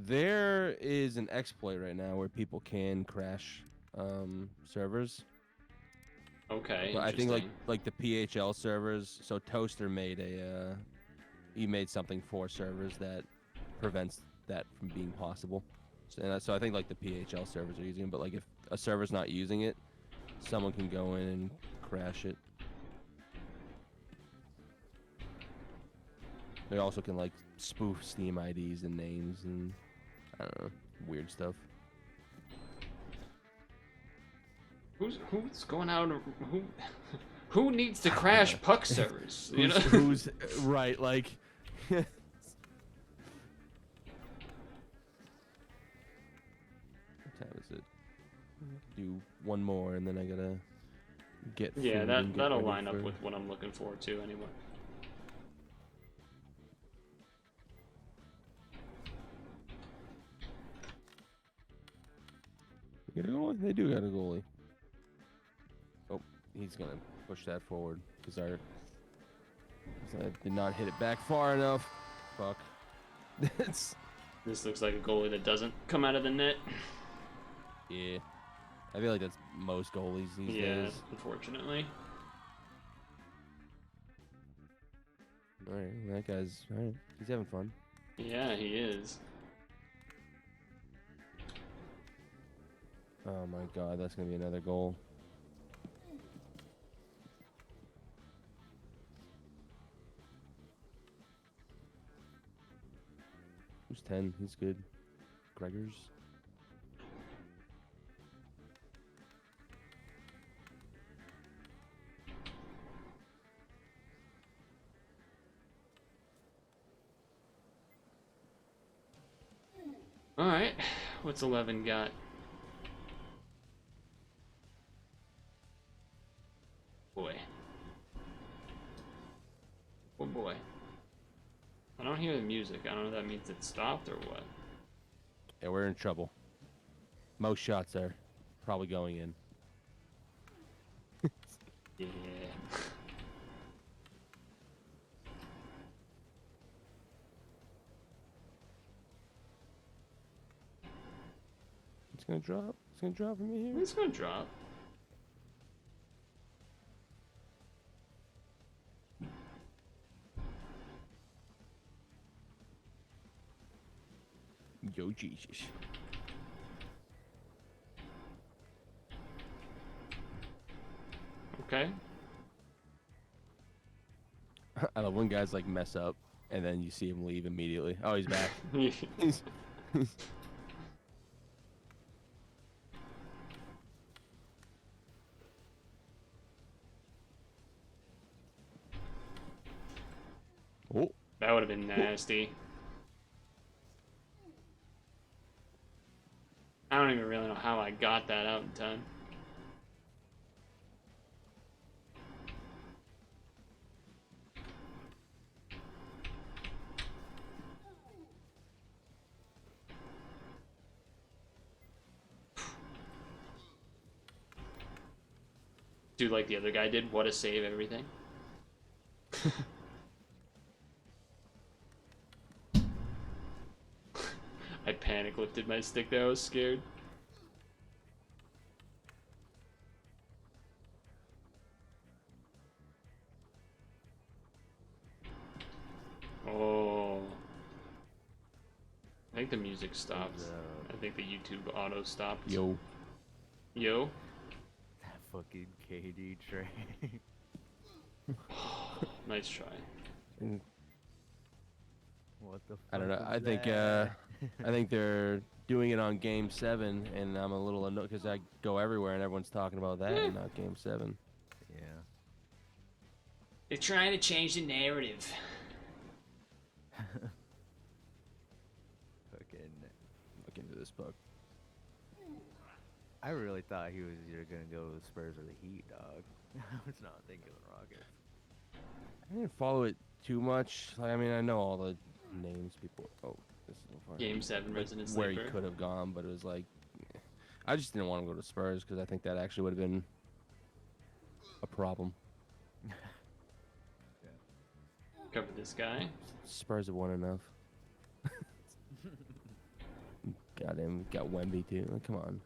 There is an exploit right now where people can crash servers. Okay, but I think like the PHL servers. So Toaster made he made something for servers that prevents that from being possible. So I think like the PHL servers are using it, but like if a server's not using it, someone can go in and crash it. They also can like spoof Steam IDs and names and I don't know, weird stuff. Who's going out? Who needs to crash puck servers? You know? Who's right? Like. What time is it? Do one more and then I gotta get. Yeah, that'll line up with what I'm looking forward to anyway. They got a goalie? They do got a goalie. Oh, he's gonna push that forward because I did not hit it back far enough. Fuck. This looks like a goalie that doesn't come out of the net. Yeah, I feel like that's most goalies these days. Yeah, unfortunately. All right, that guy's all right. He's having fun. Yeah, he is. Oh my god, that's gonna be another goal. Who's 10? He's good. Gregors. All right, what's 11 got? Boy. Oh boy. I don't hear the music. I don't know if that means it stopped or what. Yeah, we're in trouble. Most shots there. Probably going in. Yeah. It's gonna drop. It's gonna drop from me here. It's gonna drop. Yo, Jesus. Okay. I love when guys like mess up and then you see him leave immediately. Oh, he's back. Oh, That would have been nasty. I don't even really know how I got that out in time. Dude, like the other guy did. What a save, everything. I panic lifted my stick there. I was scared. Oh. I think the music stopped. I think the YouTube auto stopped. yo. Yo. That fucking KD train. Nice try. What the fuck I don't know. was I think that? I think they're doing it on Game 7, and I'm a little annoyed because I go everywhere and everyone's talking about that and not Game 7. Yeah. They're trying to change the narrative. Fucking. Look into this book. I really thought he was either gonna go with the Spurs or the Heat, dog. I was not thinking the Rockets. I didn't follow it too much. Like, I mean, I know all the names people. Oh, this is so far. Game 7 Resident Where he Sleeper. could have gone, but it was like, I just didn't want to go to Spurs because I think that actually would have been a problem. Cover this guy. Spurs have won enough. Got him. Got Wemby too. Like, come on.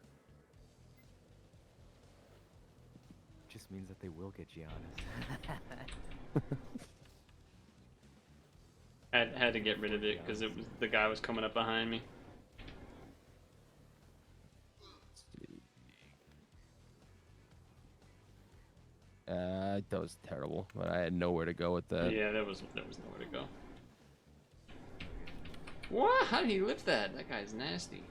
Just means that they will get Giannis. Had to get rid of it because the guy was coming up behind me. That was terrible, but I had nowhere to go with that. Yeah, there was nowhere to go. What? How did he lift that? That guy's nasty.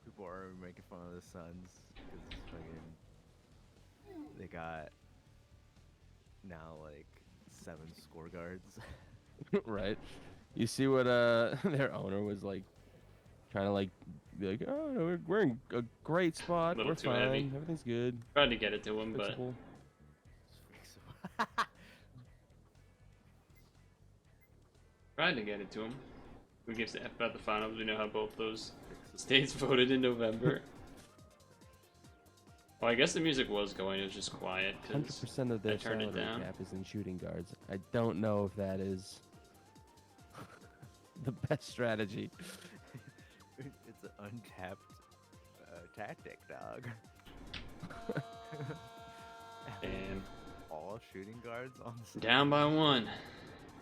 People are making fun of the Suns because fucking they got now like 7 score guards. Right. You see what their owner was like trying to like be like, oh no, we're in a great spot. Little We're too fine. heavy. Everything's good. Tried to get it to him, Fixable. Tried to get it to him. Who gives a F about the finals? We know how both those states voted in November. Well, I guess the music was going. It was just quiet because 100% of I their turned salary it down. cap is in shooting guards. I don't know if that is the best strategy. It's an untapped tactic, dog. Damn. All shooting guards on the Down by 1.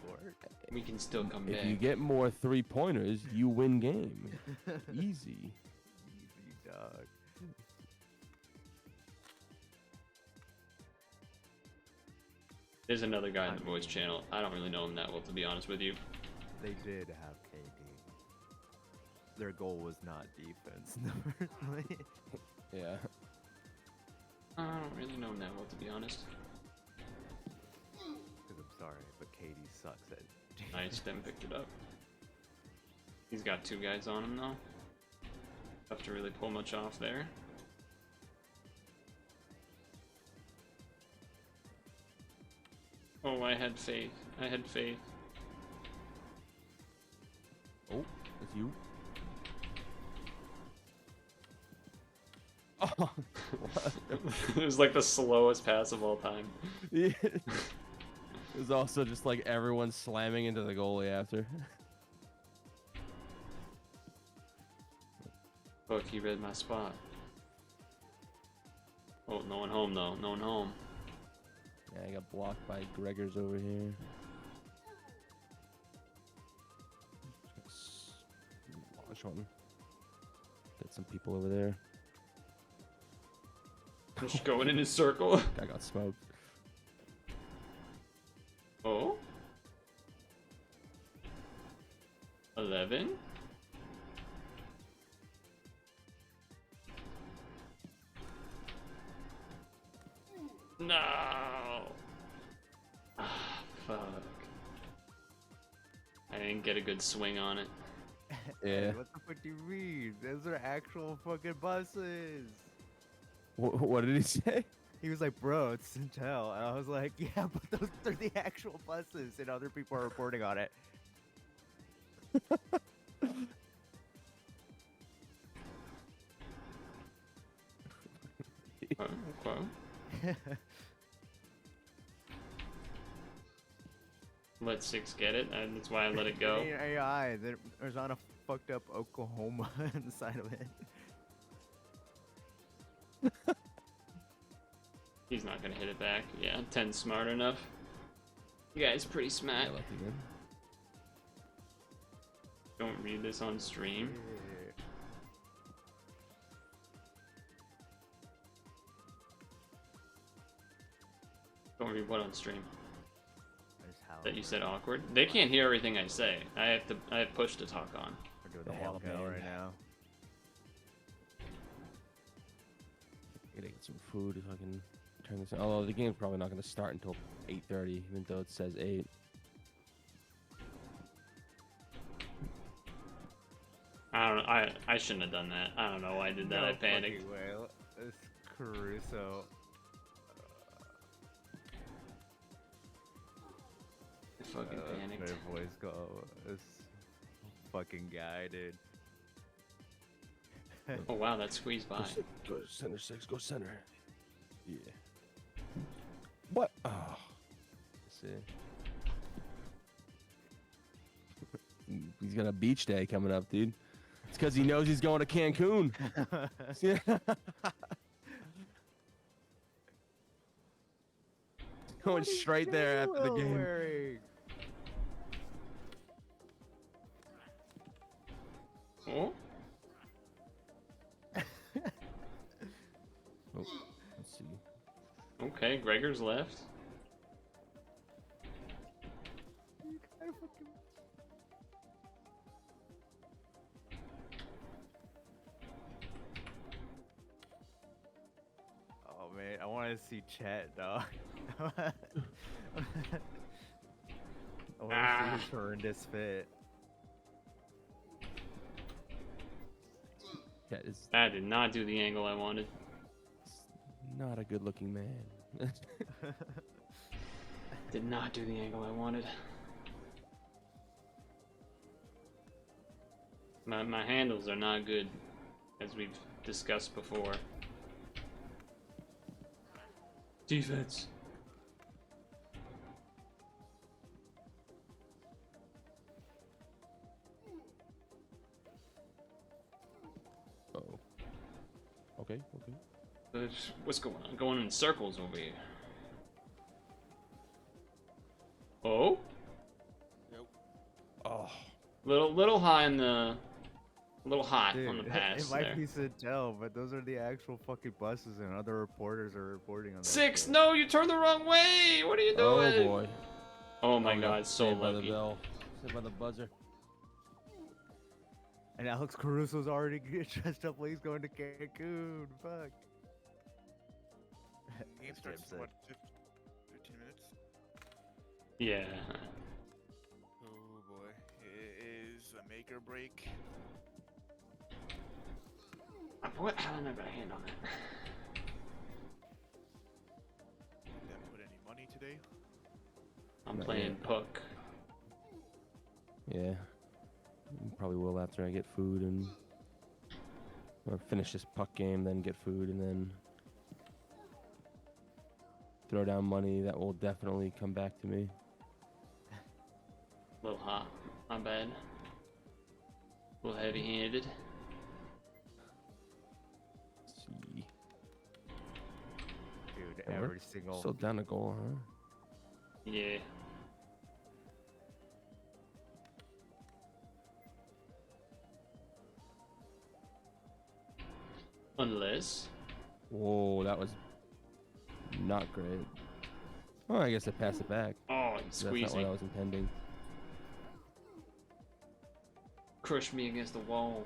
court. We can still come If back. you get more 3-pointers, you win game. Easy. Easy, dog. There's another guy in the voice channel. I don't really know him that well, to be honest with you. They did have KD. Their goal was not defense in the first place. Yeah. I don't really know him that well, to be honest. Because I'm sorry, but KD sucks at defense. Nice, then picked it up. He's got 2 guys on him, though. Tough to really pull much off there. Oh, I had faith. I had faith. Oh, it's you. Oh, It was like the slowest pass of all time. yeah. It was also just like everyone slamming into the goalie after. Fuck, he read my spot. Oh, no one home, though. No one home. Yeah, I got blocked by Gregors over here. Push one. Get some people over there. Just going in a circle. I got smoked. Oh. 11. No. Ah, fuck. I didn't get a good swing on it. Yeah. What the fuck do you mean? Those are actual fucking buses. What did he say? He was like, bro, it's Intel. And I was like, yeah, but those are the actual buses, and other people are reporting on it. Okay. Let 6 get it, and that's why I let it go. AI, there's not a fucked up Oklahoma on the side of it. He's not gonna hit it back. Yeah, 10's smart enough. You guys pretty smart. Yeah, Don't read this on stream. Don't read what on stream? That you said awkward. They can't hear everything I say. I have push to talk on. We're doing the walkout right now. Gotta get some food if I can turn this on. Although the game's probably not gonna start until 8:30, even though it says 8. I don't know. I shouldn't have done that. I don't know why I did that. No I panicked. fucking way. It's Caruso. I fucking panicked. My voice go. This fucking guy, dude. Oh wow, that squeezed by. Go center 6. Go center. Yeah. What? Oh. Let's see. He's got a beach day coming up, dude. It's because he knows he's going to Cancun. Yeah. Going straight there after the game. Oh? Oh, let's see. Okay, Gregor's left. Oh man, I want to see Chet, dog. I want to see his horrendous fit. That did not do the angle I wanted. Not a good-looking man. Did not do the angle I wanted. My handles are not good, as we've discussed before. Defense. Uh-oh. Okay. What's going on? Going in circles over here. Oh? Nope. Oh. Little high in the... A little hot Dude, on the pass it might there. be Sintel, but those are the actual fucking buses, and other reporters are reporting on that. 6! No, you turned the wrong way! What are you doing? Oh boy. Oh my god, so Saved by the lucky. bell. Saved by the buzzer. And Alex Caruso's already dressed up like he's going to Cancun. Fuck. Game starts in what, 15 minutes? Yeah. Oh boy. It is a make or break. What? How am I got a hand on that? Did I put any money today? I'm Not playing yet. Puck. Yeah. Probably will after I get food and... Or finish this puck game, then get food, and then... Throw down money. That will definitely come back to me. A little hot. My bad. A little heavy-handed. Let's see. Dude, Yeah, we're every single... Still down a goal, huh? Yeah. Unless. Whoa, that was not great. Oh, I guess I passed it back. Oh, That's squeeze not me. what I was intending. Crush me against the wall.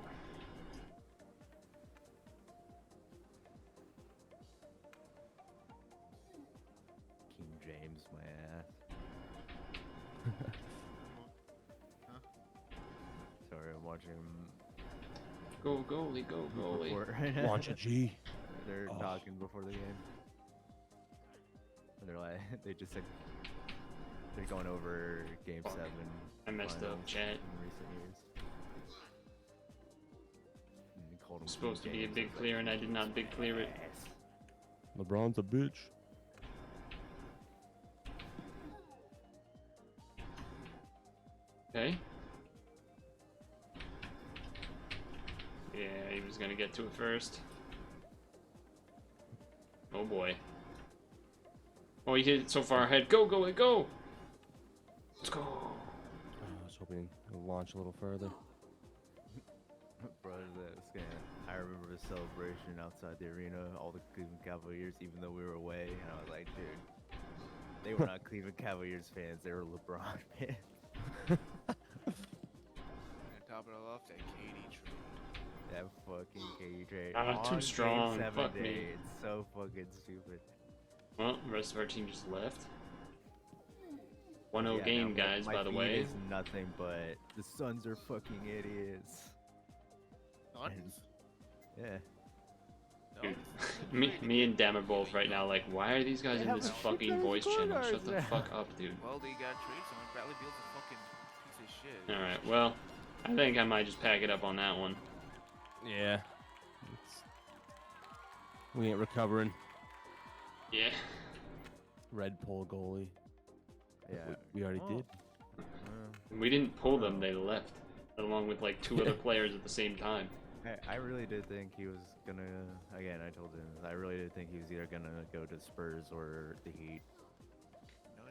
King James, my ass. Sorry, I'm watching him. Go goalie, go goalie. Launch a G. They're talking before the game. And they're like, they just said they're going over Game 7. I messed up, finals chat. in recent years. And they called him Supposed to King be a James. big clear, and I did not big clear it. LeBron's a bitch. Okay. Yeah, he was gonna get to it first. Oh boy. Oh, he hit it so far ahead. Go, go, go! Let's go. I was hoping to launch a little further. Bro, that was I remember the celebration outside the arena, all the Cleveland Cavaliers, even though we were away, and I was like, dude, they were not Cleveland Cavaliers fans, they were LeBron fans. And top it all off, that KD trade. That fucking KD trade. Too On strong. Game 7 Fuck day. me. It's so fucking stupid. Well, the rest of our team just left. 1-0 Yeah, game, no, guys, my by the feed way. is nothing but the Suns are fucking idiots. Honest. Yeah. Dude, me and Dam are both right now like, why are these guys in this fucking voice channel? Shut the fuck up, dude. Well, they got trades on. Bradley Beal's a fucking piece of shit. Alright, well, I think I might just pack it up on that one. Yeah. We ain't recovering. Yeah. Red pole goalie. Yeah. We already did. We didn't pull them, they left. Along with like 2 other players at the same time. I really did think he was gonna. Again, I told him I really did think he was either gonna go to Spurs or the Heat. No,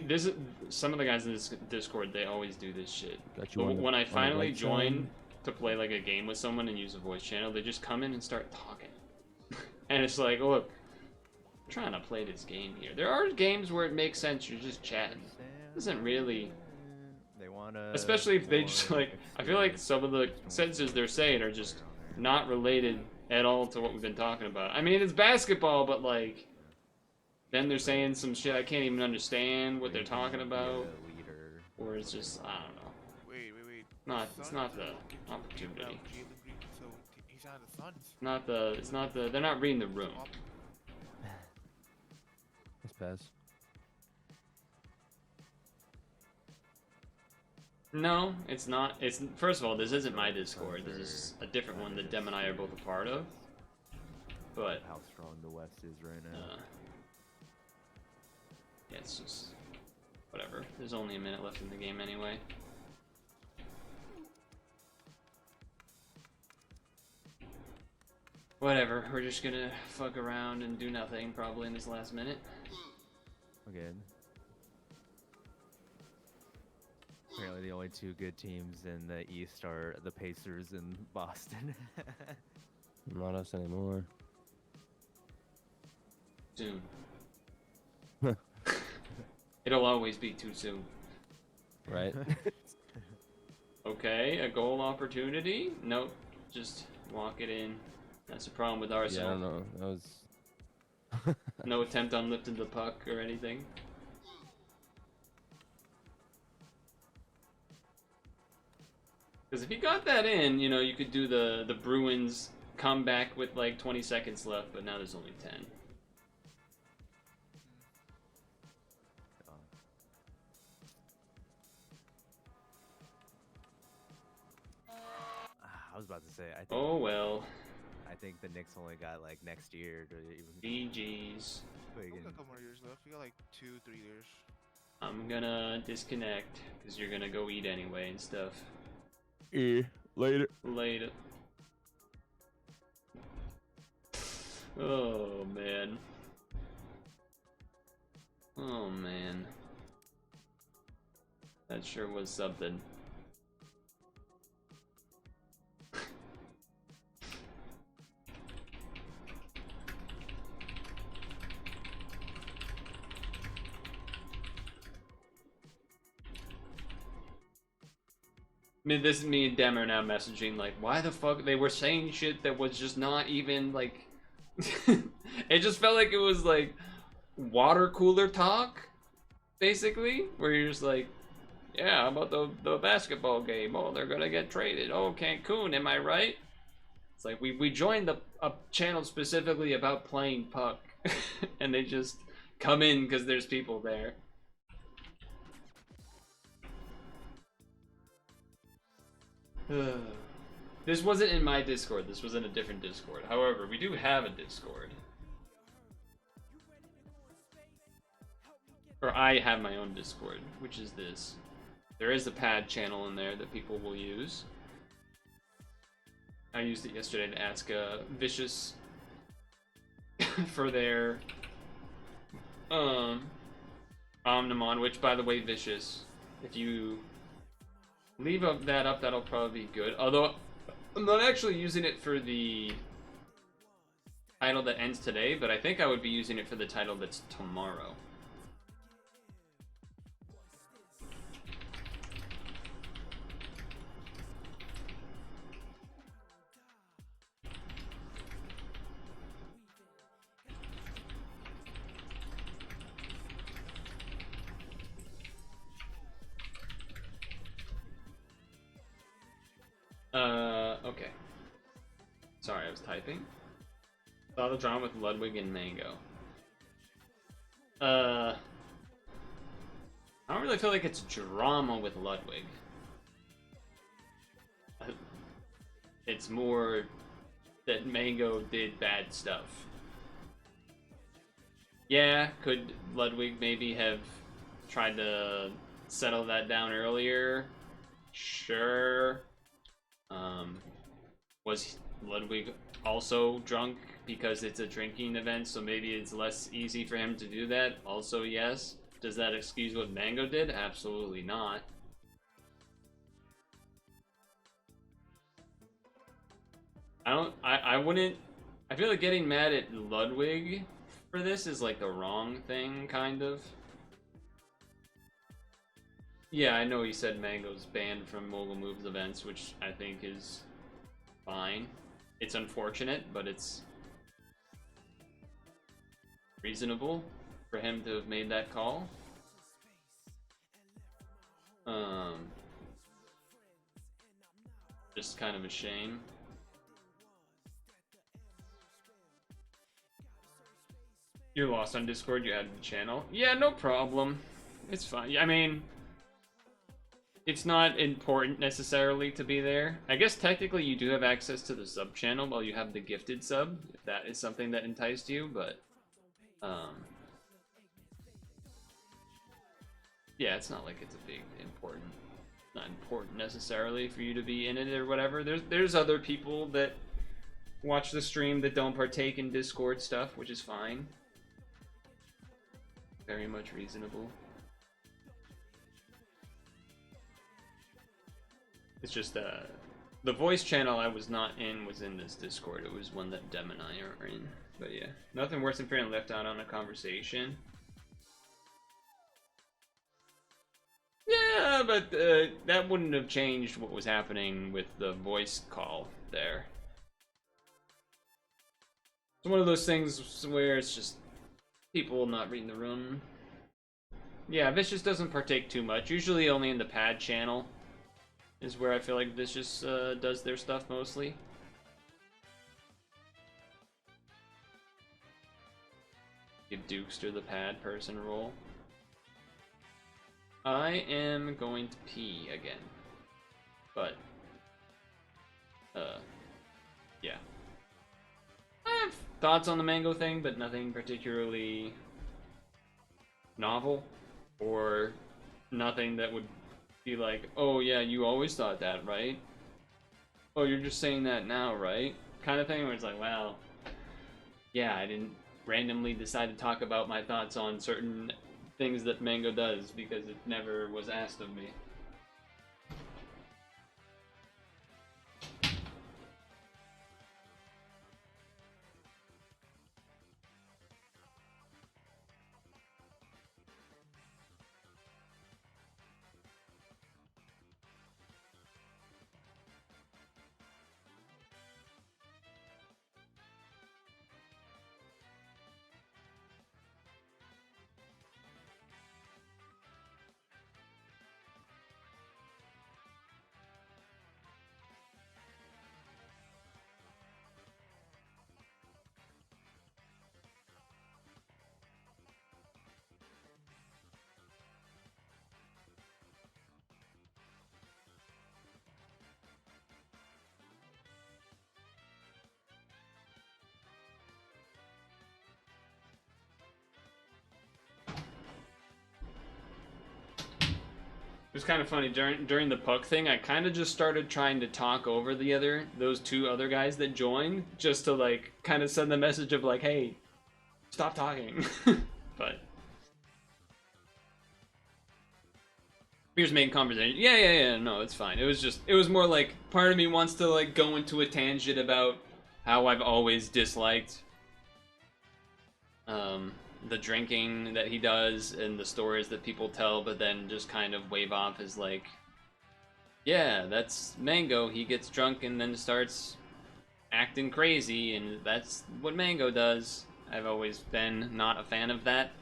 This is, some of the guys in this Discord, they always do this shit. Got you on the- When I on the finally right join side. to play like a game with someone and use a voice channel, they just come in and start talking. And it's like, look, I'm trying to play this game here. There are games where it makes sense, you're just chatting. It doesn't really... They wanna. Especially if they just like, I feel like some of the sentences they're saying are just not related at all to what we've been talking about. I mean, it's basketball, but like, then they're saying some shit I can't even understand what they're talking about. Or it's just, I don't know. Wait. It's not the opportunity. Jalen Green, so he's on the Suns. It's not the, they're not reading the room. Let's pass. No, it's not. It's first of all, this isn't my Discord. This is a different one that Dem and I are both a part of. But How strong the West is right now. yeah, it's just whatever. There's only a minute left in the game anyway. Whatever. We're just gonna fuck around and do nothing probably in this last minute. Again. Apparently the only 2 good teams in the East are the Pacers and Boston. Not us anymore. Soon. It'll always be too soon. Right? Okay, a goal opportunity? Nope. Just walk it in. That's the problem with Yeah, I Arsenal. don't know. That was... No attempt on lifting the puck or anything. Because if he got that in, you know, you could do the Bruins comeback with like 20 seconds left, but now there's only 10. I was about to say, I think. Oh well. I think the Knicks only got like next year to even. GG's. We got a couple more years left. We got like 2-3 years. I'm gonna disconnect because you're gonna go eat anyway and stuff. Yeah, later. Later. Oh man. Oh man. That sure was something. This is me and Dem are now messaging like, why the fuck they were saying shit that was just not even like. It just felt like it was like water cooler talk, basically, where you're just like, yeah, how about the basketball game? Oh, they're gonna get traded. Oh, Cancun, am I right? It's like we joined a channel specifically about playing puck, and they just come in because there's people there. This wasn't in my Discord. This was in a different Discord. However, we do have a Discord. Or I have my own Discord, which is this. There is a pad channel in there that people will use. I used it yesterday to ask Vicious for their Omnimon, which, by the way, Vicious, if you leave that up, that'll probably be good. Although, I'm not actually using it for the title that ends today, but I think I would be using it for the title that's tomorrow. Okay. Sorry, I was typing. Saw the drama with Ludwig and Mango. I don't really feel like it's drama with Ludwig. It's more that Mango did bad stuff. Yeah, could Ludwig maybe have tried to settle that down earlier? Sure. Was Ludwig also drunk because it's a drinking event, so maybe it's less easy for him to do that? Also, yes. Does that excuse what Mango did? Absolutely not. I wouldn't, I feel like getting mad at Ludwig for this is like the wrong thing, kind of. Yeah, I know he said Mango's banned from Mogul Moves events, which I think is fine. It's unfortunate, but it's reasonable for him to have made that call. Just kind of a shame. You're lost on Discord, you added the channel. Yeah, no problem. It's fine. I mean, it's not important necessarily to be there. I guess technically you do have access to the sub channel while you have the gifted sub, if that is something that enticed you, but yeah, it's not like it's a big important, not important necessarily for you to be in it or whatever. There's other people that watch the stream that don't partake in Discord stuff, which is fine. Very much reasonable. It's just the voice channel I was not in was in this Discord. It was one that Dem and I are in. But yeah, nothing worse than feeling left out on a conversation. Yeah, but that wouldn't have changed what was happening with the voice call there. It's one of those things where it's just people not reading the room. Yeah, Vicious doesn't partake too much. Usually only in the pad channel is where I feel like Vicious does their stuff mostly. Give Dukester the pad person role. I am going to pee again. But, yeah. I have thoughts on the Mango thing, but nothing particularly novel, or nothing that would be like, oh yeah, you always thought that, right? Oh, you're just saying that now, right? Kind of thing where it's like, well, yeah, I didn't randomly decide to talk about my thoughts on certain things that Mango does because it never was asked of me. was kind of funny during the puck thing. I kind of just started trying to talk over those two other guys that joined, just to like kind of send the message of like, hey, stop talking. But here's main conversation. Yeah. No, it's fine. It was more like part of me wants to like go into a tangent about how I've always disliked the drinking that he does and the stories that people tell, but then just kind of wave off as like, yeah, that's Mango. He gets drunk and then starts acting crazy, and that's what Mango does. I've always been not a fan of that.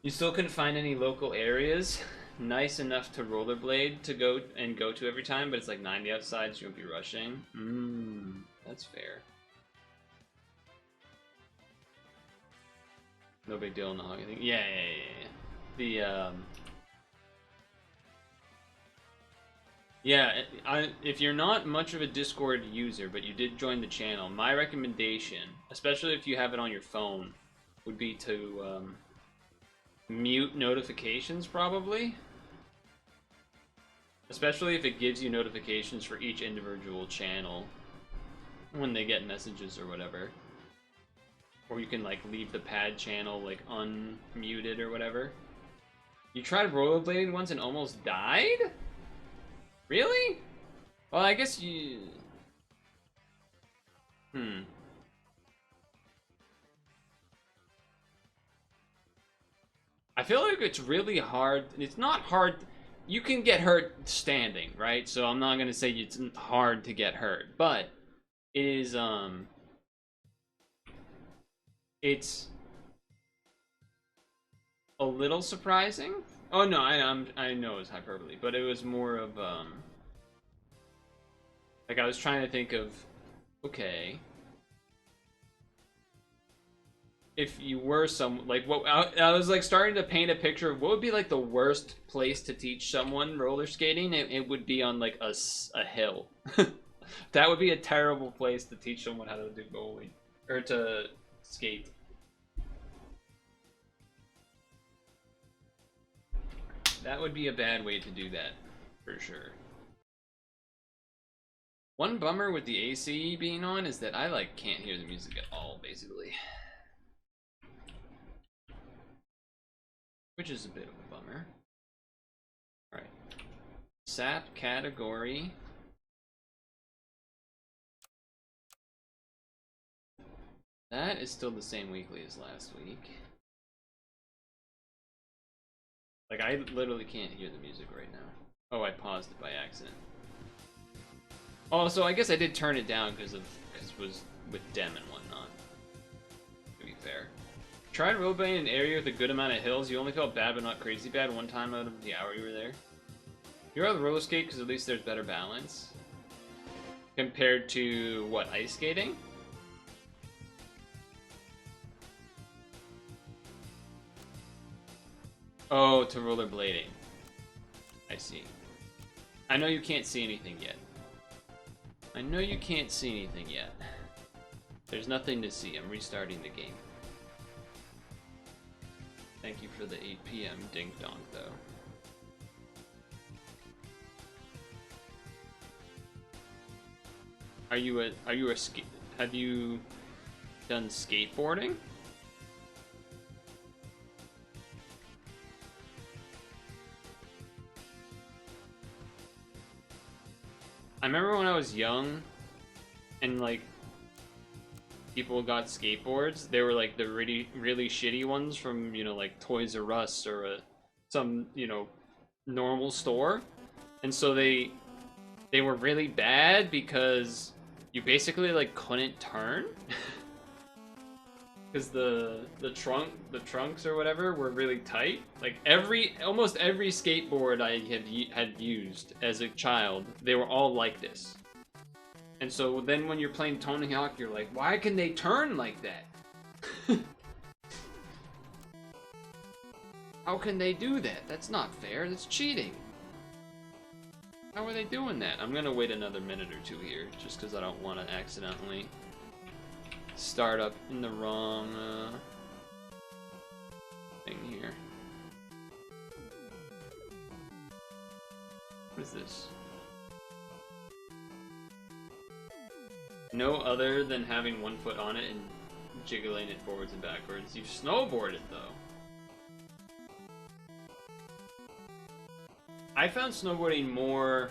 You still couldn't find any local areas nice enough to rollerblade to go to every time, but it's like 90 outside, so you won't be rushing. That's fair. No big deal in the hockey thing. Yeah. If you're not much of a Discord user, but you did join the channel, my recommendation, especially if you have it on your phone, would be to mute notifications, probably. Especially if it gives you notifications for each individual channel when they get messages or whatever. Or you can like leave the pad channel like unmuted or whatever. You tried rollerblading once and almost died? Really? Well, I guess you... I feel like it's really hard. It's not hard. You can get hurt standing, right? So I'm not gonna say it's hard to get hurt, but it is it's a little surprising. Oh no, I know it's hyperbole, but it was more of like I was trying to think of, okay, if you were like what I was like starting to paint a picture of what would be like the worst place to teach someone roller skating. It would be on like a hill. That would be a terrible place to teach someone how to do bowling or to skate. That would be a bad way to do that, for sure. One bummer with the AC being on is that I like can't hear the music at all, basically. Which is a bit of a bummer. Alright. SAP category. That is still the same weekly as last week. Like, I literally can't hear the music right now. Oh, I paused it by accident. Oh, so I guess I did turn it down because it was with Dem and whatnot. To be fair. Tried rollerblading in an area with a good amount of hills. You only felt bad but not crazy bad one time out of the hour you were there. You're on the roller skate because at least there's better balance. Compared to, what, ice skating? Oh, to rollerblading. I see. I know you can't see anything yet. I know you can't see anything yet. There's nothing to see. I'm restarting the game. Thank you for the 8 PM dink donk, though. Have you done skateboarding? I remember when I was young and like people got skateboards, they were like the really shitty ones from, you know, like Toys R Us or some, you know, normal store. And so they were really bad because you basically like couldn't turn. Because the trunks or whatever were really tight. Like almost every skateboard I had used as a child, they were all like this. And so then when you're playing Tony Hawk, you're like, why can they turn like that? How can they do that? That's not fair. That's cheating. How are they doing that? I'm gonna wait another minute or two here, just because I don't want to accidentally start up in the wrong thing here. What is this? No other than having one foot on it and jiggling it forwards and backwards. You snowboarded though. I found snowboarding more...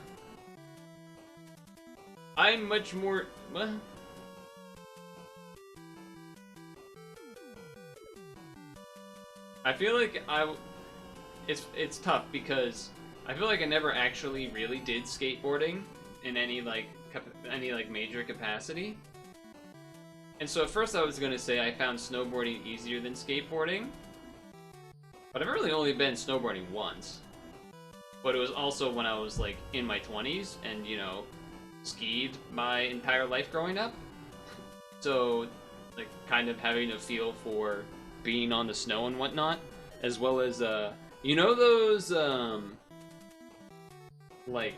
I'm much more... What? I feel like it's tough because I feel like I never actually really did skateboarding in any like major capacity. And so at first I was gonna say I found snowboarding easier than skateboarding, but I've really only been snowboarding once. But it was also when I was like in my 20s and, you know, skied my entire life growing up. So like kind of having a feel for being on the snow and whatnot, as well as you know those like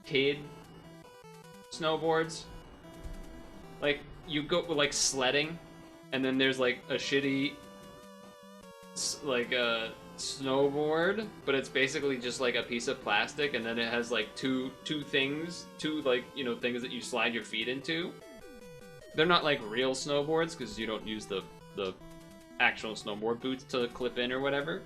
kid snowboards, like you go like sledding and then there's like a shitty like a snowboard, but it's basically just like a piece of plastic and then it has like two things, like, you know, things that you slide your feet into. They're not like real snowboards because you don't use the actual snowboard boots to clip in or whatever.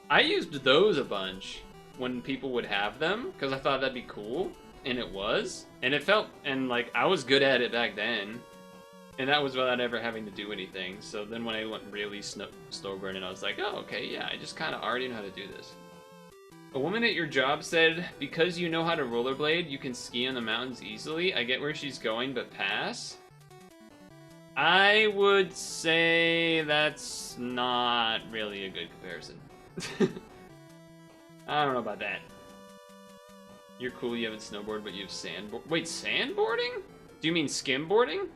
I used those a bunch when people would have them because I thought that'd be cool, and it was, and it felt, and like I was good at it back then, and that was without ever having to do anything. So then when I went really snowboarding, I was like, oh, okay, yeah, I just kind of already know how to do this. A woman at your job said, because you know how to rollerblade, you can ski on the mountains easily. I get where she's going, but pass. I would say that's not really a good comparison. I don't know about that. You're cool, you haven't snowboarded, but you have sandboard. Wait, sandboarding? Do you mean skimboarding?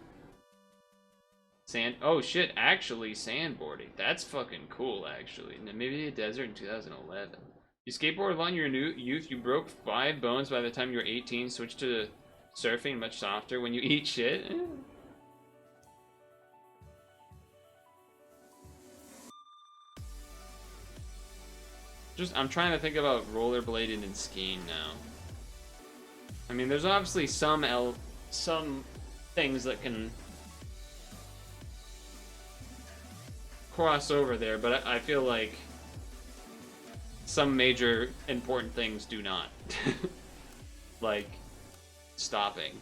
Oh shit, actually sandboarding. That's fucking cool, actually. Maybe a desert in 2011. You skateboarded along your youth, you broke 5 bones by the time you were 18, switched to surfing, much softer when you eat shit. I'm trying to think about rollerblading and skiing now. I mean, there's obviously some things that can cross over there, but I feel like some major important things do not. Like, stopping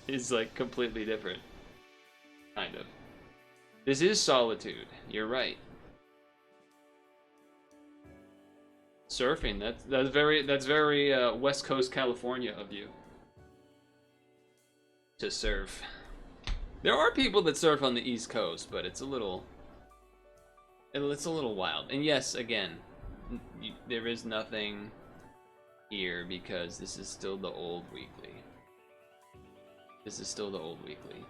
is like completely different. Kind of. This is solitude. You're right. Surfing, that's very West Coast California of you to surf. There are people that surf on the East Coast, but it's a little wild. And yes, again, there is nothing here because this is still the old weekly. This is still the old weekly.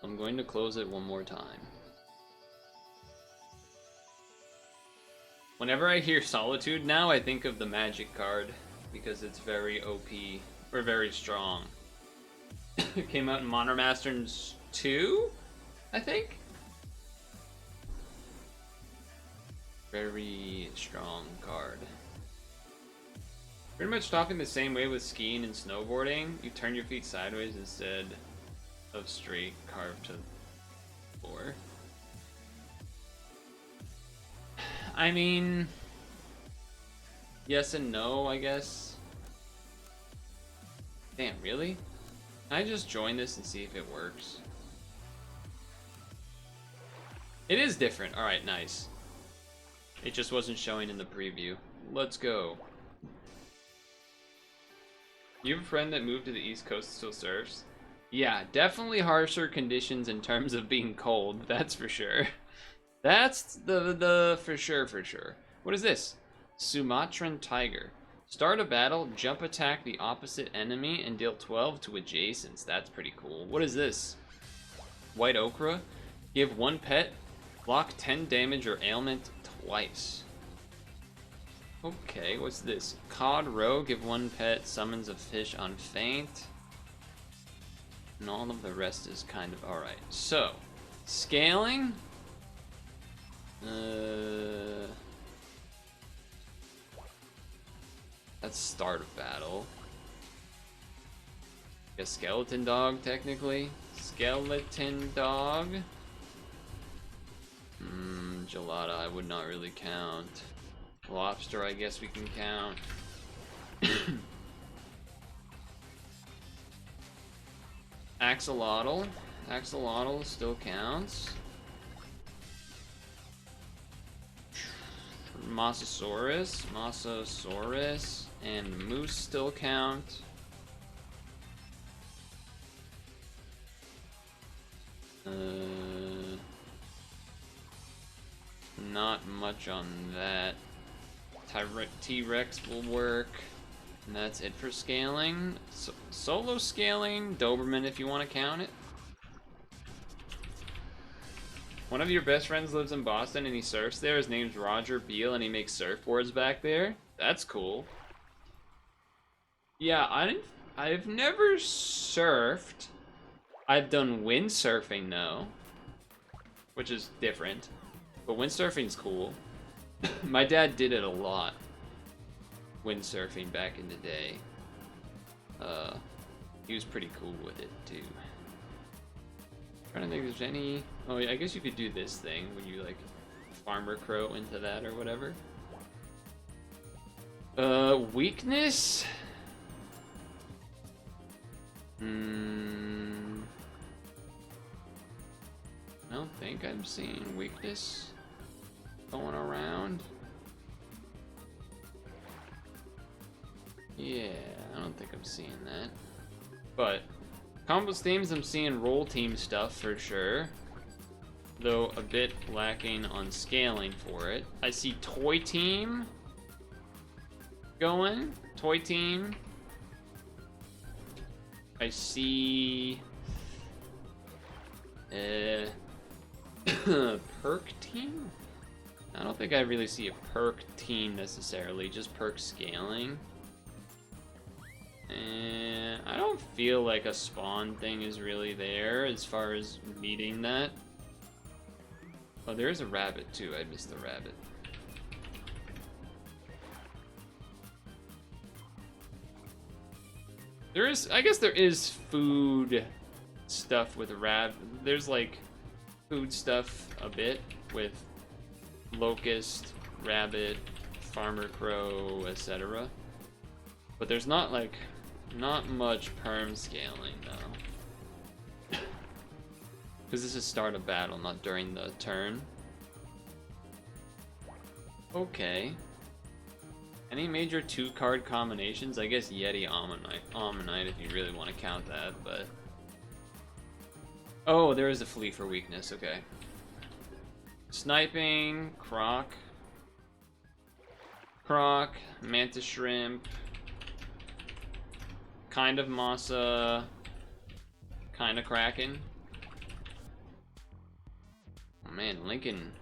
I'm going to close it one more time. Whenever I hear Solitude now, I think of the Magic card because it's very OP or very strong. It came out in Modern Masters 2, I think? Very strong card. Pretty much stopping the same way with skiing and snowboarding. You turn your feet sideways instead of straight, carved to the floor. I mean, yes and no, I guess. Damn, really? Can I just join this and see if it works? It is different. Alright, nice. It just wasn't showing in the preview. Let's go. You have a friend that moved to the East Coast and still surfs? Yeah, definitely harsher conditions in terms of being cold, that's for sure. That's the for sure. What is this? Sumatran tiger. Start a battle, jump attack the opposite enemy, and deal 12 to adjacents. That's pretty cool. What is this? White ochre. Give 1 pet, block 10 damage or ailment twice. Okay, what's this? Cod roe. Give 1 pet, summons a fish on faint. And all of the rest is kind of alright. So, scaling. That's start of battle. A skeleton dog, technically. Skeleton dog. Gelada, I would not really count. Lobster, I guess we can count. Axolotl. Axolotl still counts. Mosasaurus. Mosasaurus. And moose still count. Not much on that. T-Rex will work. And that's it for scaling. Solo scaling, Doberman if you want to count it. One of your best friends lives in Boston and he surfs there. His name's Roger Beal and he makes surfboards back there. That's cool. Yeah, I've never surfed. I've done windsurfing though, which is different. But windsurfing's cool. My dad did it a lot. Windsurfing back in the day. He was pretty cool with it too. Trying to think if there's any. Oh, yeah, I guess you could do this thing when you like farmer crow into that or whatever. Weakness. I don't think I'm seeing weakness going around. Yeah, I don't think I'm seeing that. But combos themes, I'm seeing roll team stuff for sure. Though a bit lacking on scaling for it. I see toy team going. Toy team. I see perk team? I don't think I really see a perk team necessarily, just perk scaling. And I don't feel like a spawn thing is really there as far as meeting that. Oh, there is a rabbit too. I missed the rabbit. There is, I guess there is food stuff with there's like food stuff a bit with locust, rabbit, farmer crow, etc. But there's not much perm scaling though. Because this is start of battle, not during the turn. Okay. Any major 2-card combinations? I guess Yeti Ammonite if you really want to count that, but... Oh, there is a flea for weakness, okay. Sniping, Croc, Mantis Shrimp, kind of Masa, kind of Kraken. Oh man, linking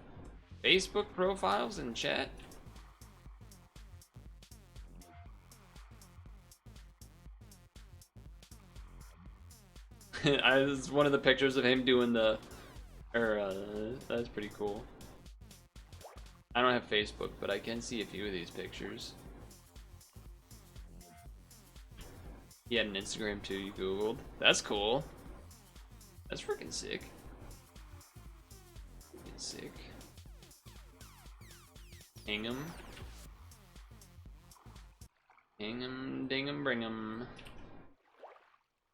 Facebook profiles in chat? It's one of the pictures of him doing the... that's pretty cool. I don't have Facebook, but I can see a few of these pictures. He had an Instagram too, you googled. That's cool. That's freaking sick. Freaking sick. Hingham. Hingham, dingham, bringham.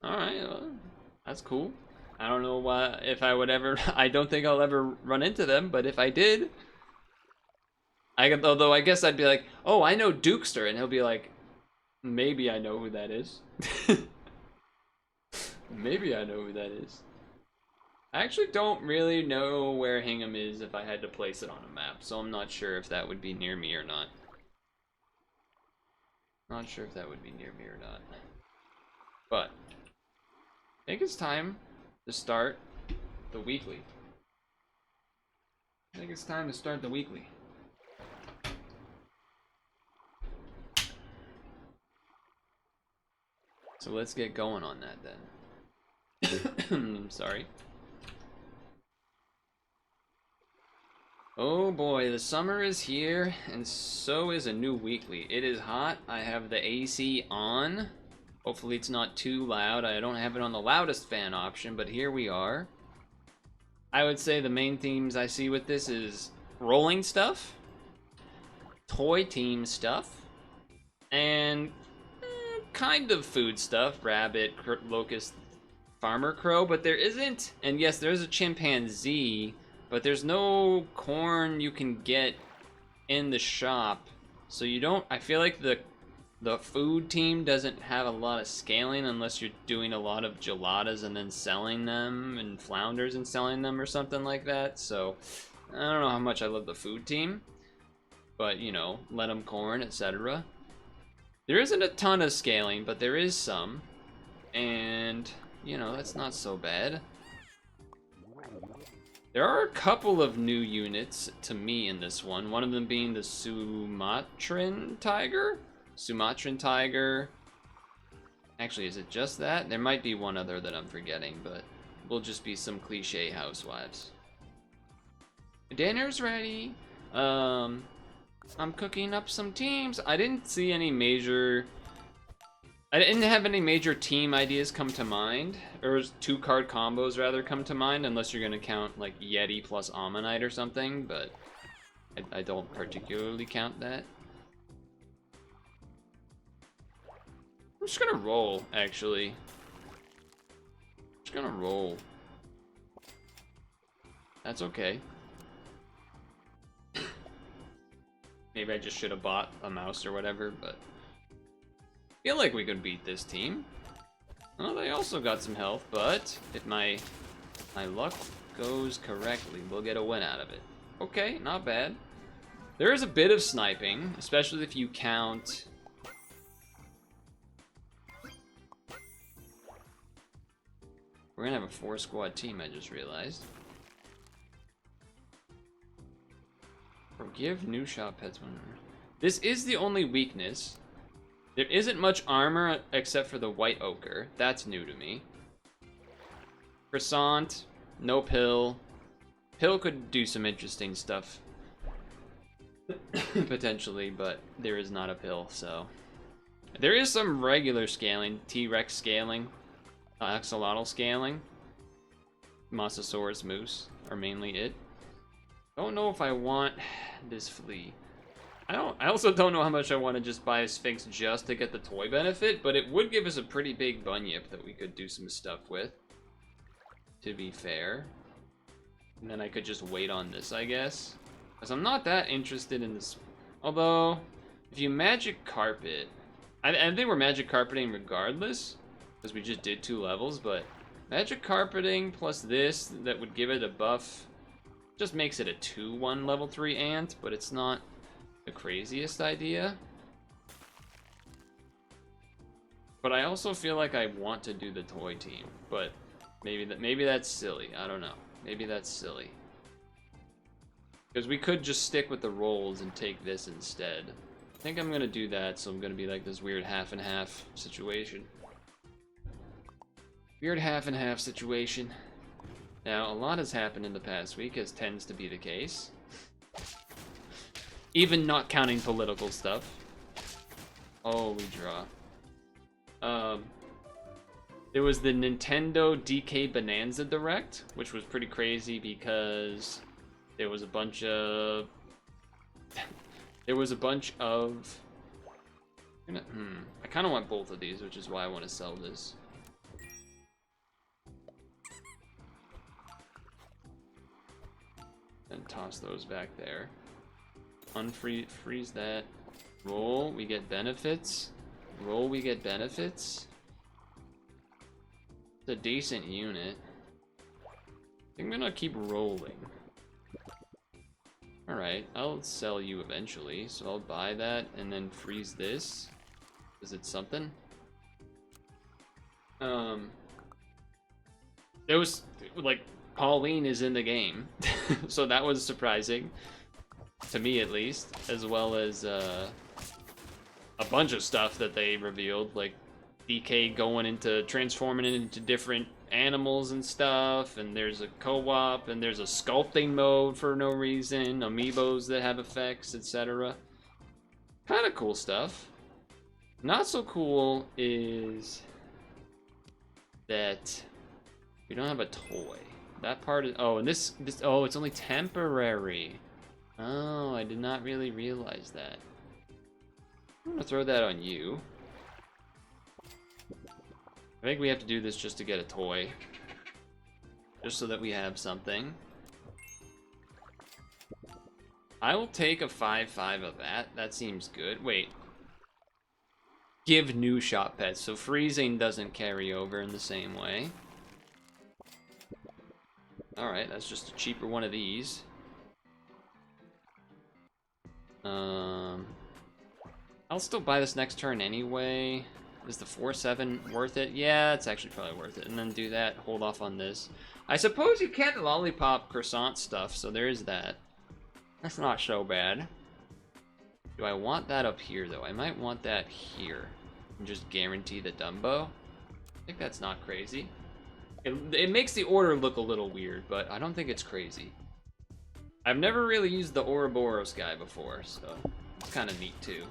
Alright, well, that's cool. I don't know why, if I would ever, I don't think I'll ever run into them, but if I did, although I guess I'd be like, oh, I know Dukester, and he'll be like, maybe I know who that is. Maybe I know who that is. I actually don't really know where Hingham is if I had to place it on a map, so I'm not sure if that would be near me or not. Not sure if that would be near me or not. But I think it's time to start the weekly. I think it's time to start the weekly. So let's get going on that then. I'm sorry. Oh boy, the summer is here, and so is a new weekly. It is hot. I have the AC on. Hopefully it's not too loud. I don't have it on the loudest fan option, but here we are. I would say the main themes I see with this is rolling stuff, toy team stuff, and kind of food stuff, rabbit, locust, farmer crow, but there isn't, and yes, there's a chimpanzee, but there's no corn you can get in the shop, so you don't, I feel like the food team doesn't have a lot of scaling unless you're doing a lot of gelatas and then selling them, and flounders and selling them or something like that, so I don't know how much I love the food team, but you know, let them corn, etc. There isn't a ton of scaling, but there is some, and you know, that's not so bad. There are a couple of new units to me in this one of them being the Sumatran tiger? Sumatran tiger. Actually, is it just that? There might be one other that I'm forgetting, but will just be some cliche housewives. Dinner's ready. I'm cooking up some teams. I didn't have any major team ideas come to mind, or 2-card combos rather come to mind, unless you're gonna count like Yeti plus Ammonite or something, but I don't particularly count that. I'm just gonna roll, actually. Just gonna roll. That's okay. Maybe I just should have bought a mouse or whatever, but I feel like we could beat this team. Oh, they also got some health, but if my luck goes correctly, we'll get a win out of it. Okay, not bad. There is a bit of sniping, especially if you count. We're gonna have a 4-squad team, I just realized. Forgive new shop pets when... This is the only weakness. There isn't much armor except for the white ochre. That's new to me. Croissant, no pill. Pill could do some interesting stuff. Potentially, but there is not a pill, so... There is some regular scaling. T-Rex scaling. Axolotl scaling. Mosasaurus moose are mainly it. Don't know if I want this flea. I also don't know how much I want to just buy a Sphinx just to get the toy benefit, but it would give us a pretty big bunyip that we could do some stuff with, to be fair. And then I could just wait on this, I guess. Because I'm not that interested in this. Although, if you magic carpet... I think we're magic carpeting regardless, because we just did 2 levels, but magic carpeting plus this, that would give it a buff, just makes it a 2-1 level 3 ant, but it's not the craziest idea. But I also feel like I want to do the toy team, but maybe that's silly. I don't know. Maybe that's silly. Because we could just stick with the rolls and take this instead. I think I'm gonna do that, so I'm gonna be like this weird half and half situation. Weird half and half situation. Now, a lot has happened in the past week, as tends to be the case. Even not counting political stuff. Oh, we draw. There was the Nintendo DK Bonanza Direct, which was pretty crazy because there was a bunch of... I kind of want both of these, which is why I want to sell this. And toss those back there. Freeze that. Roll, we get benefits. Roll, we get benefits. It's a decent unit. I think I'm gonna keep rolling. Alright, I'll sell you eventually, so I'll buy that and then freeze this. Is it something? It was, like, Pauline is in the game, so that was surprising. To me, at least. As well as, a bunch of stuff that they revealed, like DK going into, transforming it into different animals and stuff, and there's a co-op, and there's a sculpting mode for no reason, amiibos that have effects, etc. Kind of cool stuff. Not so cool is that we don't have a toy. That part is, oh, and this oh, it's only temporary. Oh, I did not really realize that. I'm gonna throw that on you. I think we have to do this just to get a toy. Just so that we have something. I will take a 5/5 of that. That seems good. Wait. Give new shop pets. So freezing doesn't carry over in the same way. Alright, that's just a cheaper one of these. I'll still buy this next turn anyway. Is the 4/7 worth it? Yeah, it's actually probably worth it. And then do that, hold off on this. I suppose you can't lollipop croissant stuff, so there is that. That's not so bad. Do I want that up here, though? I might want that here. And just guarantee the Dumbo. I think that's not crazy. It makes the order look a little weird, but I don't think it's crazy. I've never really used the Ouroboros guy before, so it's kind of neat, too.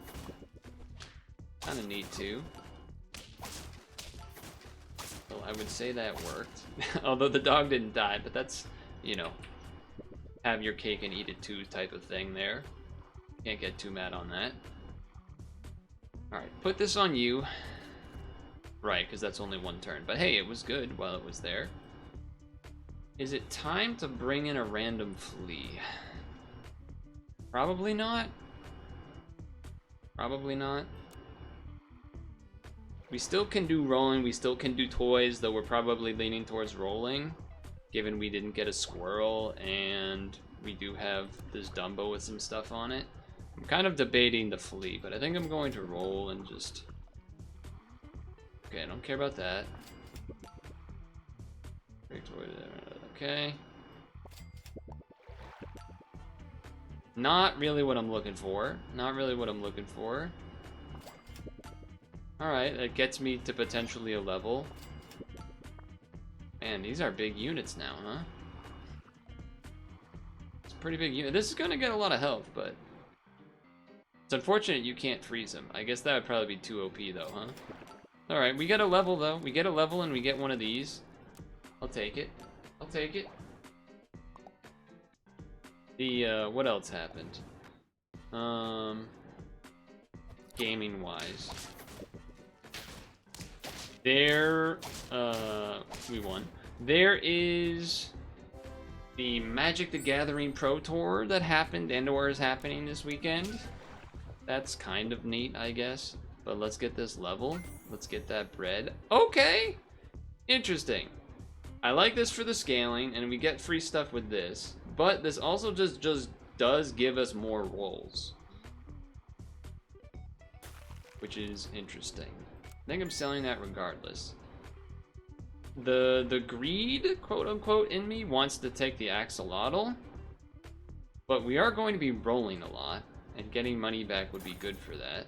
Kind of neat, too. Well, I would say that worked. Although the dog didn't die, but that's, you know, have your cake and eat it too type of thing there. Can't get too mad on that. Alright, put this on you. Right, because that's only one turn. But hey, it was good while it was there. Is it time to bring in a random flea? Probably not. Probably not. We still can do rolling, we still can do toys, though we're probably leaning towards rolling, given we didn't get a squirrel, and we do have this Dumbo with some stuff on it. I'm kind of debating the flea, but I think I'm going to roll and just... Okay, I don't care about that. Okay. Not really what I'm looking for. Not really what I'm looking for. Alright, that gets me to potentially a level. Man, these are big units now, huh? It's a pretty big unit. This is gonna get a lot of health, but... It's unfortunate you can't freeze him. I guess that would probably be too OP though, huh? Alright, we get a level though. We get a level and we get one of these. I'll take it. I'll take it. The, what else happened? Gaming-wise. There, we won. There is the Magic the Gathering Pro Tour that happened and or is happening this weekend. That's kind of neat, I guess. But let's get this level. Let's get that bread. Okay! Interesting. I like this for the scaling, and we get free stuff with this. But this also just does give us more rolls. Which is interesting. I think I'm selling that regardless. The greed, quote unquote, in me wants to take the axolotl. But we are going to be rolling a lot, and getting money back would be good for that.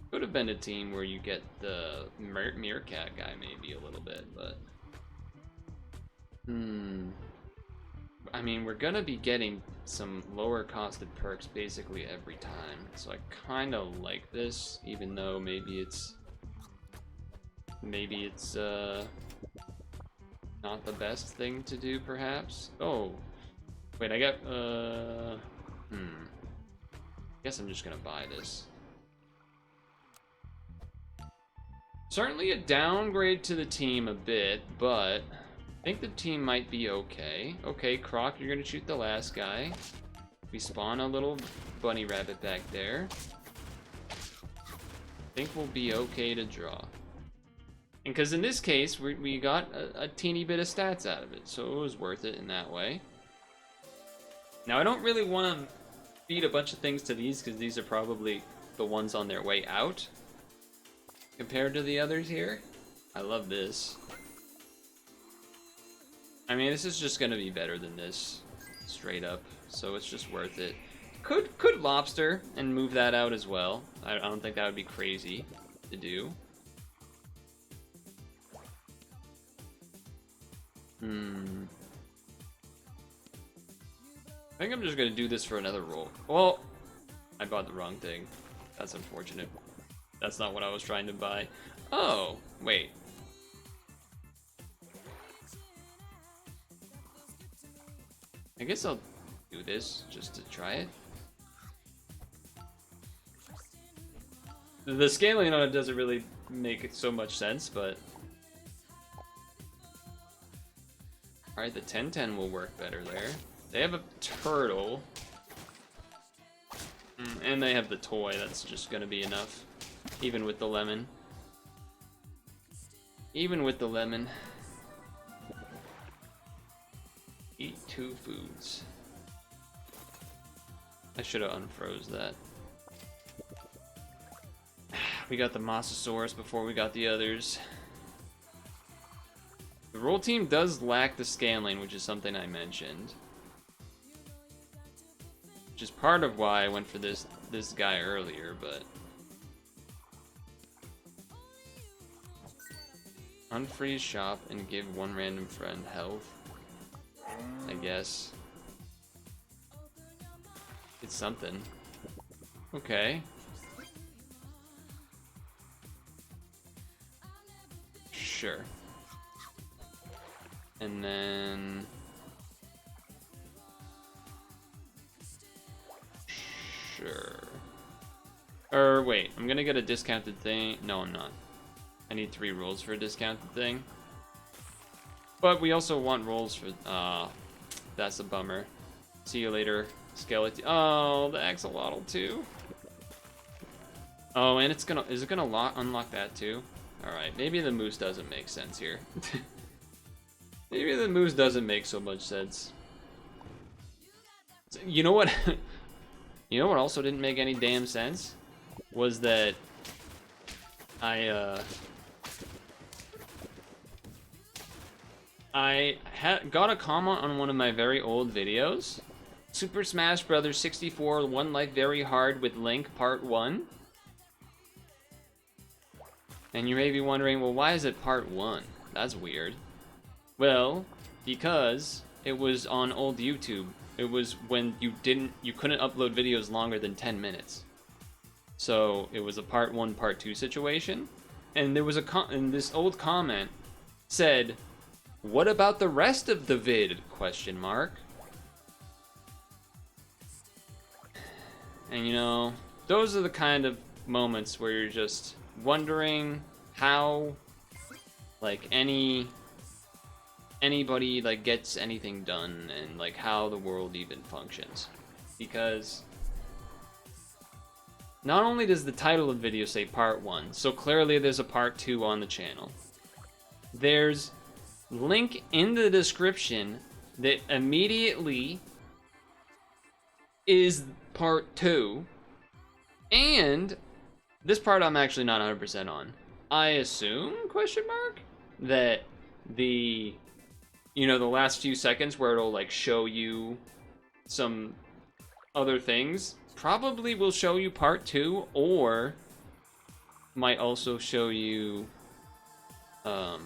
Could have been a team where you get the meerkat guy maybe a little bit, but... I mean, we're gonna be getting some lower costed perks basically every time. So I kind of like this, even though maybe it's not the best thing to do, perhaps. Oh, wait, I got, guess I'm just gonna buy this. Certainly a downgrade to the team a bit, but I think the team might be okay. Okay, Croc, you're gonna shoot the last guy. We spawn a little bunny rabbit back there. I think we'll be okay to draw. And because in this case, we got a teeny bit of stats out of it, so it was worth it in that way. Now, I don't really want to feed a bunch of things to these, because these are probably the ones on their way out, compared to the others here. I love this. I mean, this is just going to be better than this, straight up, so it's just worth it. Could lobster and move that out as well. I don't think that would be crazy to do. I think I'm just gonna do this for another roll. Well, I bought the wrong thing. That's unfortunate. That's not what I was trying to buy. Oh, wait. I guess I'll do this just to try it. The scaling on it doesn't really make it so much sense, but... Alright, the 10-10 will work better there. They have a turtle. And they have the toy, that's just gonna be enough. Even with the lemon. Even with the lemon. Eat 2 foods. I should have unfroze that. We got the Mosasaurus before we got the others. The roll team does lack the scaling, which is something I mentioned. Which is part of why I went for this guy earlier, but... Unfreeze shop and give one random friend health. I guess. It's something. Okay. Sure. And then... Sure. Or wait, I'm gonna get a discounted thing. No, I'm not. I need 3 rolls for a discounted thing. But we also want rolls for... that's a bummer. See you later, skeleton. Oh, the axolotl too. Oh, and it's gonna... Is it gonna unlock that too? Alright, maybe the moose doesn't make sense here. Maybe the moose doesn't make so much sense. You know what? You know what also didn't make any damn sense? Was that... I got a comment on one of my very old videos. Super Smash Bros. 64 One Life Very Hard with Link Part 1. And you may be wondering, well, why is it Part 1? That's weird. Well, because it was on old YouTube. It was when you couldn't upload videos longer than 10 minutes. So it was a Part 1, Part 2 situation. And there was and this old comment said, "What about the rest of the vid?" Question mark. And you know, those are the kind of moments where you're just wondering how, like, anybody like gets anything done, and like how the world even functions. Because not only does the title of the video say Part 1, so clearly there's a Part 2 on the channel. There's link in the description that immediately is Part 2, and this part I'm actually not 100% on. I assume, question mark, that the, you know, the last few seconds where it'll like show you some other things probably will show you Part 2, or might also show you oh,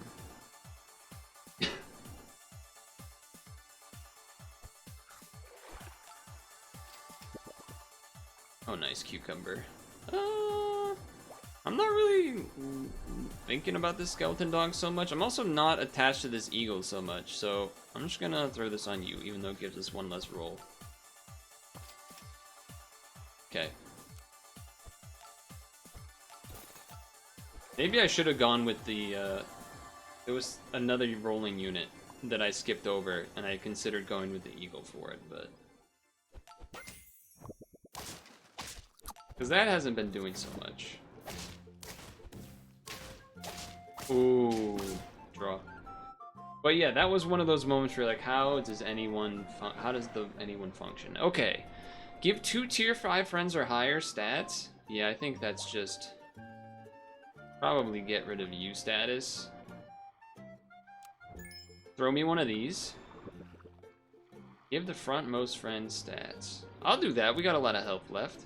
nice cucumber. I'm not really thinking about this skeleton dog so much. I'm also not attached to this eagle so much, so I'm just gonna throw this on you, even though it gives us one less roll. Okay. Maybe I should have gone with the, there was another rolling unit that I skipped over, and I considered going with the eagle for it, but... because that hasn't been doing so much. Ooh, draw. But yeah, that was one of those moments where like, how does anyone function? Okay, give 2 tier 5 friends or higher stats. Yeah, I think that's just probably get rid of you status. Throw me one of these. Give the frontmost friend stats. I'll do that. We got a lot of health left.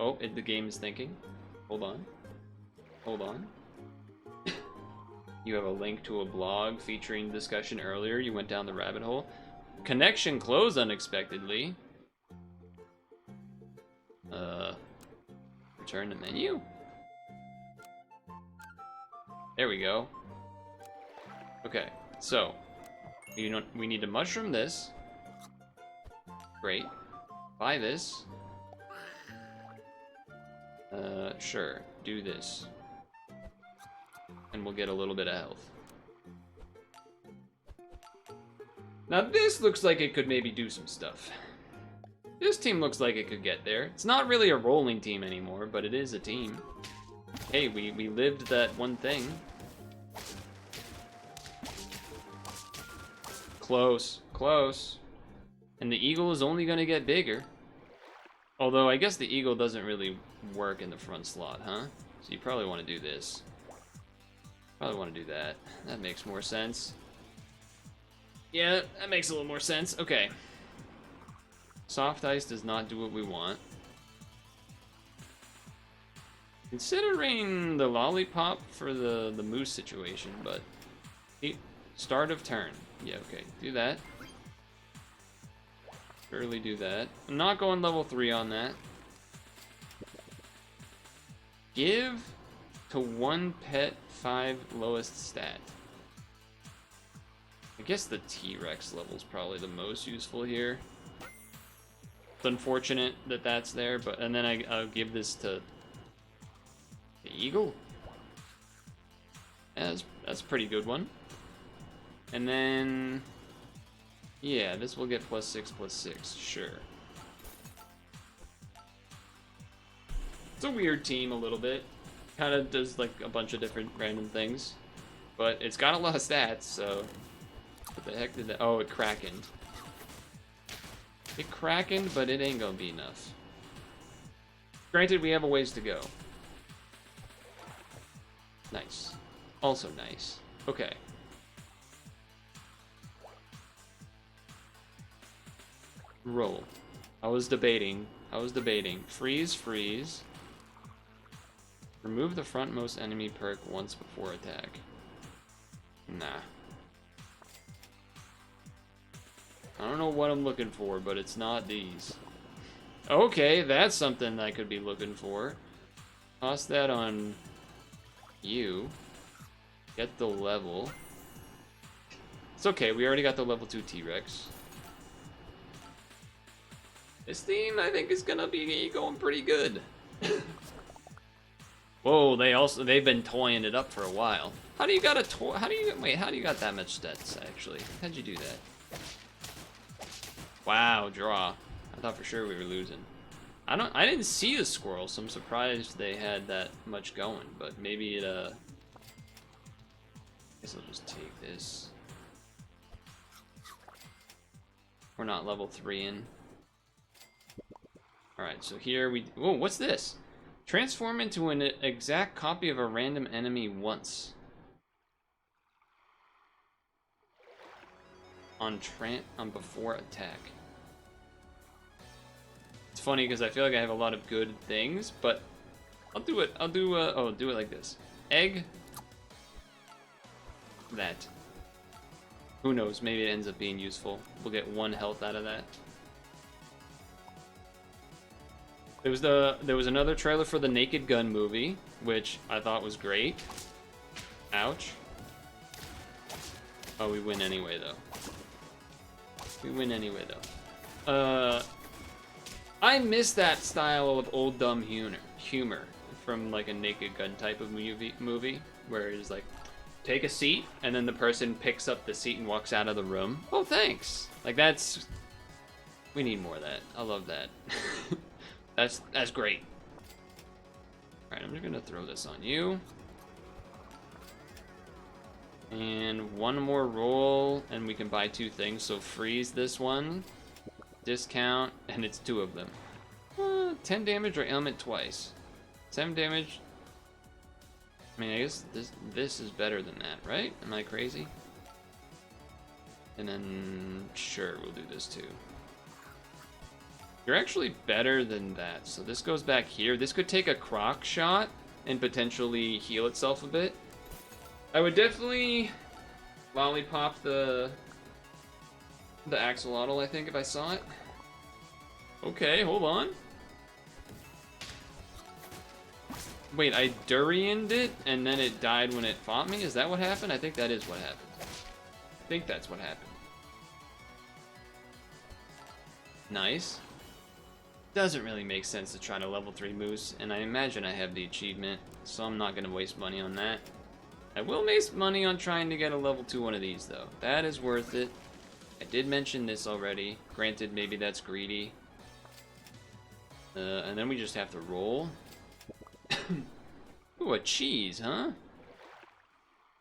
Oh, the game is thinking. Hold on. Hold on. You have a link to a blog featuring discussion earlier. You went down the rabbit hole. Connection closed unexpectedly. Return to menu. There we go. Okay, so we need to mushroom this. Great. Buy this. Sure. Do this. And we'll get a little bit of health. Now this looks like it could maybe do some stuff. This team looks like it could get there. It's not really a rolling team anymore, but it is a team. Hey, we lived that one thing. Close, close. And the eagle is only gonna get bigger. Although I guess the eagle doesn't really work in the front slot, huh? So you probably want to do this. Probably want to do that. That makes more sense. Yeah, that makes a little more sense. Okay. Soft ice does not do what we want. Considering the lollipop for the moose situation, but start of turn. Yeah, okay, do that. Surely do that. I'm not going level 3 on that. Give to one pet 5 lowest stat. I guess the T-Rex level is probably the most useful here. It's unfortunate that that's there, but and then I'll give this to the eagle. Yeah, that's a pretty good one. And then yeah, this will get +6/+6, sure. It's a weird team a little bit. Kind of does like a bunch of different random things, but it's got a lot of stats. So what the heck did that? Oh, it krakened. It krakened, but it ain't gonna be enough. Granted, we have a ways to go. Nice. Also nice. Okay. Roll. I was debating. Freeze, freeze. Remove the frontmost enemy perk once before attack. Nah. I don't know what I'm looking for, but it's not these. Okay, that's something I could be looking for. Toss that on you. Get the level. It's okay, we already got the level 2 T-Rex. This team, I think, is gonna be going pretty good. Whoa, they've been toying it up for a while. How do you got that much stats, actually? How'd you do that? Wow, draw. I thought for sure we were losing. I didn't see the squirrel, so I'm surprised they had that much going, but maybe it, I guess I'll just take this. We're not level 3 in. Alright, so here we... Whoa, what's this? Transform into an exact copy of a random enemy once. On before attack. It's funny because I feel like I have a lot of good things, but I'll do it. Do it like this. Egg. That. Who knows? Maybe it ends up being useful. We'll get 1 health out of that. There was another trailer for the Naked Gun movie, which I thought was great. Ouch. Oh, we win anyway, though. I miss that style of old dumb humor from like a Naked Gun type of movie where it's like, take a seat, and then the person picks up the seat and walks out of the room. Oh, thanks. Like we need more of that. I love that. That's great. Alright, I'm just gonna throw this on you. And 1 more roll, and we can buy 2 things. So freeze this one, discount, and it's 2 of them. 10 damage or ailment twice. 7 damage. I mean, I guess this is better than that, right? Am I crazy? And then, sure, we'll do this too. You're actually better than that. So this goes back here. This could take a croc shot and potentially heal itself a bit. I would definitely lollipop the axolotl, I think, if I saw it. Okay, hold on. Wait, I durianed it, and then it died when it fought me? Is that what happened? I think that is what happened. I think that's what happened. Nice. Doesn't really make sense to try to level 3 moose, and I imagine I have the achievement, so I'm not going to waste money on that. I will waste money on trying to get a level 2 one of these, though. That is worth it. I did mention this already. Granted, maybe that's greedy. And then we just have to roll. Ooh, a cheese, huh?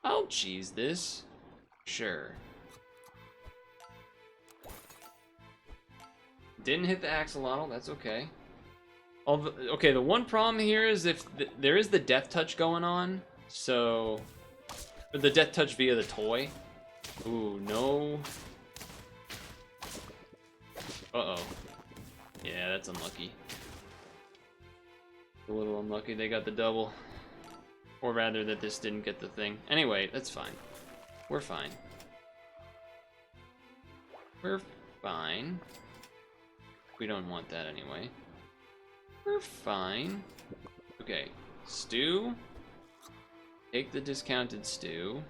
I'll cheese this. Sure. Didn't hit the axolotl, that's okay. Okay, the one problem here is if there is the death touch going on, so... The death touch via the toy. Ooh, no. Uh-oh. Yeah, that's unlucky. A little unlucky they got the double. Or rather that this didn't get the thing. Anyway, that's fine. We're fine. We're fine. We don't want that anyway. We're fine. Okay, stew. Take the discounted stew.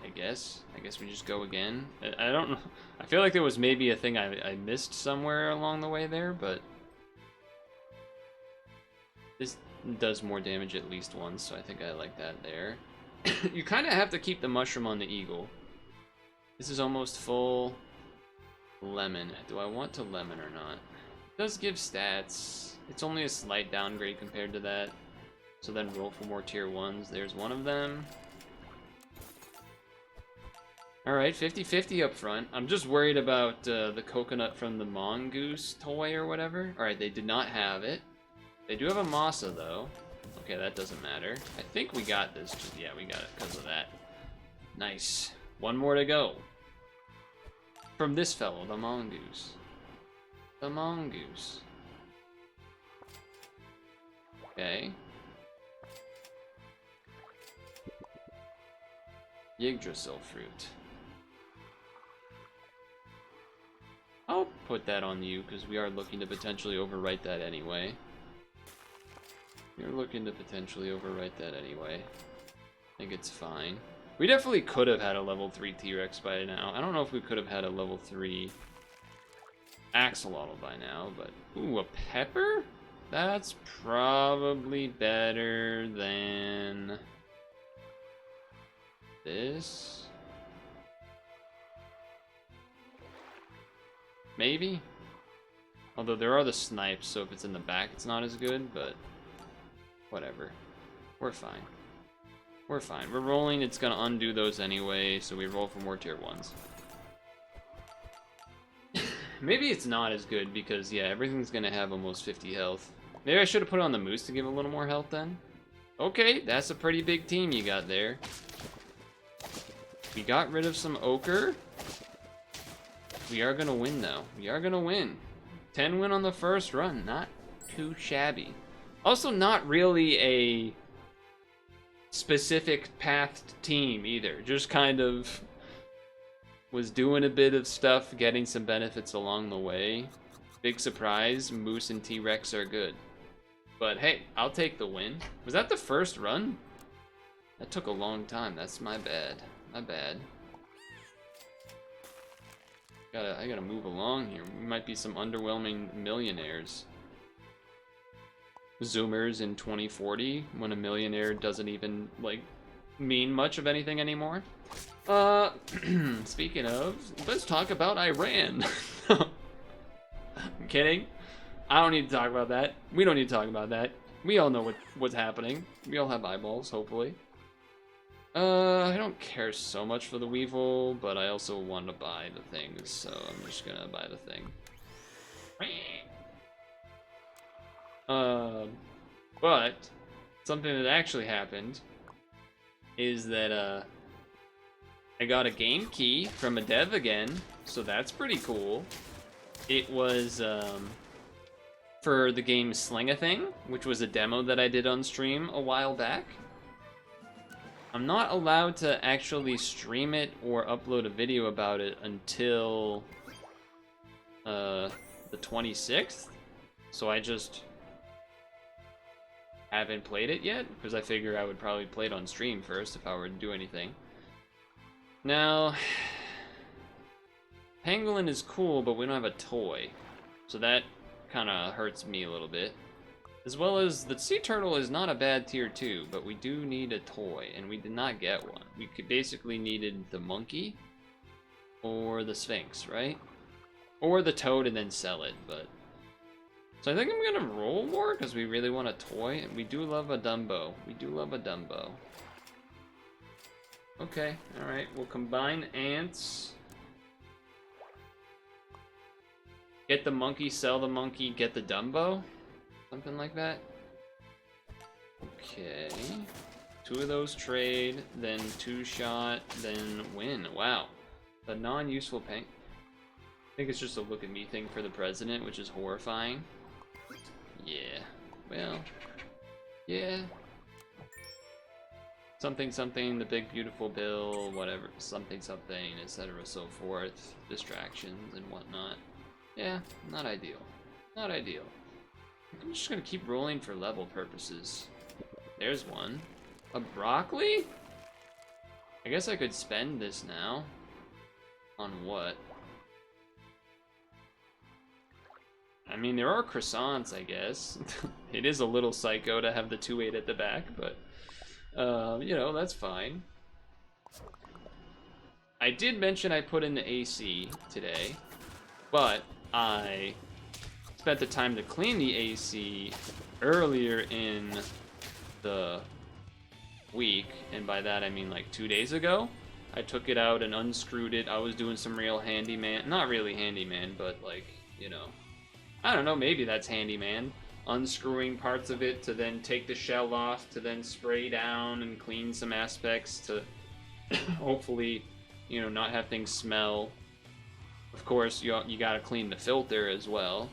I guess we just go again. I don't know. I feel like there was maybe a thing I missed somewhere along the way there, but this does more damage at least once, so I think I like that there. You kind of have to keep the mushroom on the eagle. This is almost full lemon. Do I want to lemon or not? It does give stats. It's only a slight downgrade compared to that. So then roll for more tier 1s. There's one of them. Alright, 50-50 up front. I'm just worried about the coconut from the mongoose toy or whatever. Alright, they did not have it. They do have a masa, though. Okay, that doesn't matter. I think we got this. Yeah, we got it because of that. Nice. One more to go. From this fellow, the mongoose. The mongoose. Okay. Yggdrasil fruit. I'll put that on you, because we are looking to potentially overwrite that anyway. We're looking to potentially overwrite that anyway. I think it's fine. We definitely could have had a level 3 T-Rex by now. I don't know if we could have had a level 3 Axolotl by now, but... Ooh, a pepper? That's probably better than... this? Maybe? Although there are the snipes, so if it's in the back, it's not as good, but whatever. We're fine. We're fine. We're rolling, it's gonna undo those anyway, so we roll for more tier 1s. Maybe it's not as good because, yeah, everything's gonna have almost 50 health. Maybe I should have put it on the moose to give a little more health then. Okay, that's a pretty big team you got there. We got rid of some ochre. We are gonna win though. We are gonna win. 10 win on the first run. Not too shabby. Also not really a specific pathed team either. Just kind of was doing a bit of stuff, getting some benefits along the way. Big surprise, Moose and T-Rex are good. But hey, I'll take the win. Was that the first run? That took a long time. That's my bad. My bad. I gotta move along here. We might be some underwhelming millionaires. Zoomers in 2040, when a millionaire doesn't even, like, mean much of anything anymore. Speaking of, let's talk about Iran. I'm kidding. I don't need to talk about that. We don't need to talk about that. We all know what's happening. We all have eyeballs, hopefully. I don't care so much for the Weevil, but I also want to buy the things, so I'm just gonna buy the thing. But something that actually happened is that I got a game key from a dev again, so that's pretty cool. It was for the game Sling-A-Thing, which was a demo that I did on stream a while back. I'm not allowed to actually stream it or upload a video about it until the 26th, so I just haven't played it yet, because I figure I would probably play it on stream first if I were to do anything. Now, Pangolin is cool, but we don't have a toy, so that kind of hurts me a little bit. As well as the sea turtle is not a bad tier 2, but we do need a toy, and we did not get one. We basically needed the monkey or the sphinx, right? Or the toad and then sell it, but... So I think I'm gonna roll more, because we really want a toy, and we do love a Dumbo. We do love a Dumbo. Okay, alright, we'll combine ants. Get the monkey, sell the monkey, get the Dumbo? Something like that. Okay. 2 of those trade, then 2-shot, then win. Wow. The non-useful paint. I think it's just a look at me thing for the president, which is horrifying. Yeah. Well. Yeah. Something, something, the big beautiful bill, whatever. Something, something, etc. so forth. Distractions and whatnot. Yeah, not ideal. Not ideal. I'm just gonna keep rolling for level purposes. There's one. A broccoli? I guess I could spend this now. On what? I mean, there are croissants, I guess. It is a little psycho to have the 2-8 at the back, but... you know, that's fine. I did mention I put in the AC today, but I spent the time to clean the AC earlier in the week, and by that I mean like 2 days ago. I took it out and unscrewed it. I was doing some real handyman, not really handyman, but like, you know, I don't know, maybe that's handyman. Unscrewing parts of it to then take the shell off, to then spray down and clean some aspects to hopefully, you know, not have things smell. Of course, you gotta clean the filter as well.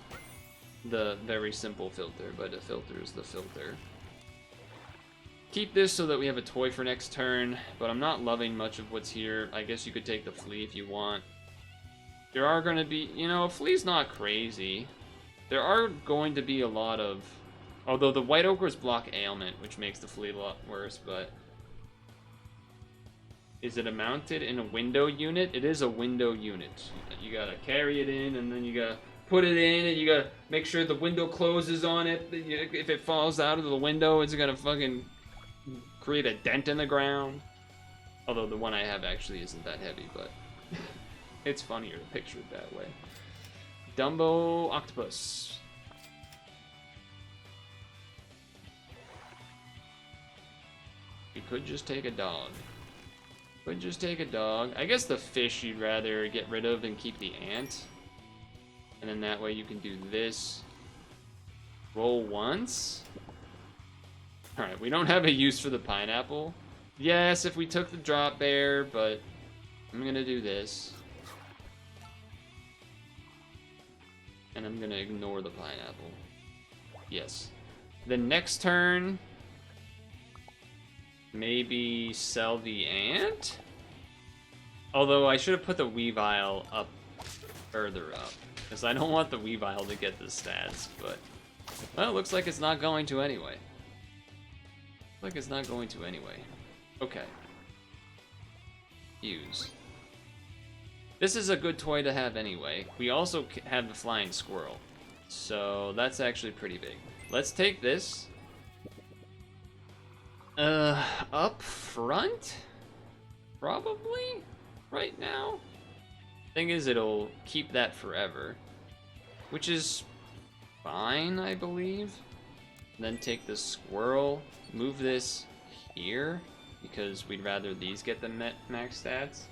The very simple filter, but a filter is the filter. Keep this so that we have a toy for next turn, but I'm not loving much of what's here. I guess you could take the flea if you want. There are gonna be, you know, a flea's not crazy. There are going to be a lot of, although the white ochres block ailment, which makes the flea a lot worse, but is it mounted in a window unit? It is a window unit. You gotta carry it in, and then you gotta put it in, and you gotta make sure the window closes on it. If it falls out of the window, it's gonna fucking create a dent in the ground. Although the one I have actually isn't that heavy, but it's funnier to picture it that way. Dumbo octopus. We could just take a dog. Could just take a dog. I guess the fish you'd rather get rid of and keep the ant. And then that way you can do this. Roll once. Alright, we don't have a use for the pineapple. Yes, if we took the drop bear, but I'm gonna do this. And I'm gonna ignore the pineapple. Yes. The next turn, maybe sell the ant? Although I should have put the Weavile up further up, because I don't want the Weavile to get the stats, but... Well, it looks like it's not going to anyway. Like it's not going to anyway. Okay. Use. This is a good toy to have anyway. We also have the flying squirrel, so that's actually pretty big. Let's take this. Up front? Probably? Right now? Thing is, it'll keep that forever. Which is fine, I believe. And then take the squirrel, move this here, because we'd rather these get the max stats.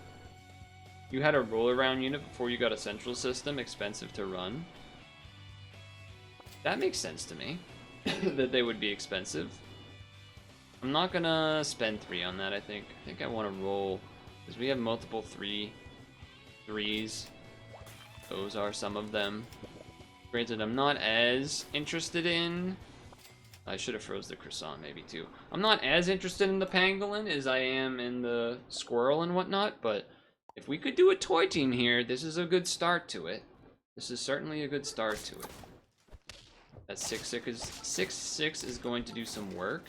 You had a roll-around unit before you got a central system, expensive to run. That makes sense to me, that they would be expensive. I'm not gonna spend 3 on that, I think. I think I want to roll, because we have multiple 3s. Those are some of them. Granted, I'm not as interested in... I should have froze the croissant maybe too. I'm not as interested in the pangolin as I am in the squirrel and whatnot, but if we could do a toy team here, this is a good start to it. This is certainly a good start to it. That 6/6 is going to do some work.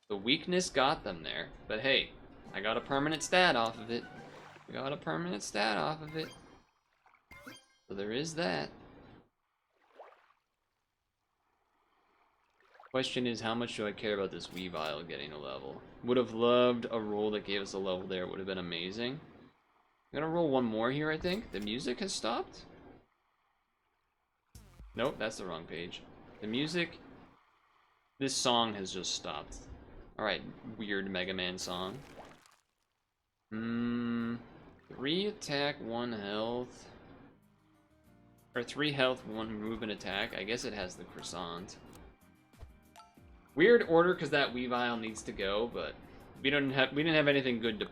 The weakness got them there, but hey, I got a permanent stat off of it. So there is that. Question is, how much do I care about this Weavile getting a level? Would have loved a roll that gave us a level there. It would have been amazing. I'm gonna roll one more here, I think. The music has stopped? Nope, that's the wrong page. The music... This song has just stopped. Alright, weird Mega Man song. 3 attack, 1 health. Or 3 health, 1 move and attack. I guess it has the croissant. Weird order because that Weavile needs to go, but we didn't have anything good to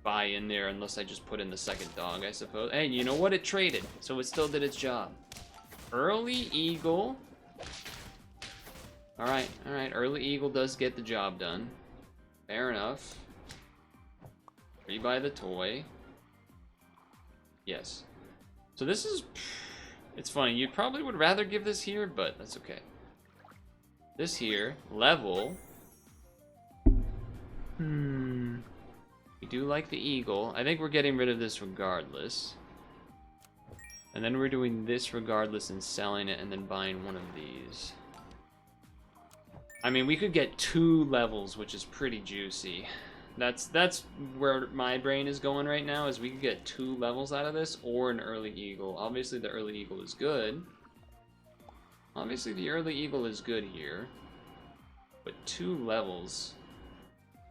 buy in there unless I just put in the second dog, I suppose. Hey, you know what? It traded, so it still did its job. Early Eagle. Alright, Early Eagle does get the job done. Fair enough. Rebuy the toy. Yes. So this is... It's funny, you probably would rather give this here, but that's okay. This here, level. We do like the eagle. I think we're getting rid of this regardless. And then we're doing this regardless and selling it and then buying one of these. I mean, we could get 2 levels, which is pretty juicy. That's where my brain is going right now, is we could get 2 levels out of this or an early eagle. Obviously the early eagle is good. Obviously the early eagle is good here. But 2 levels,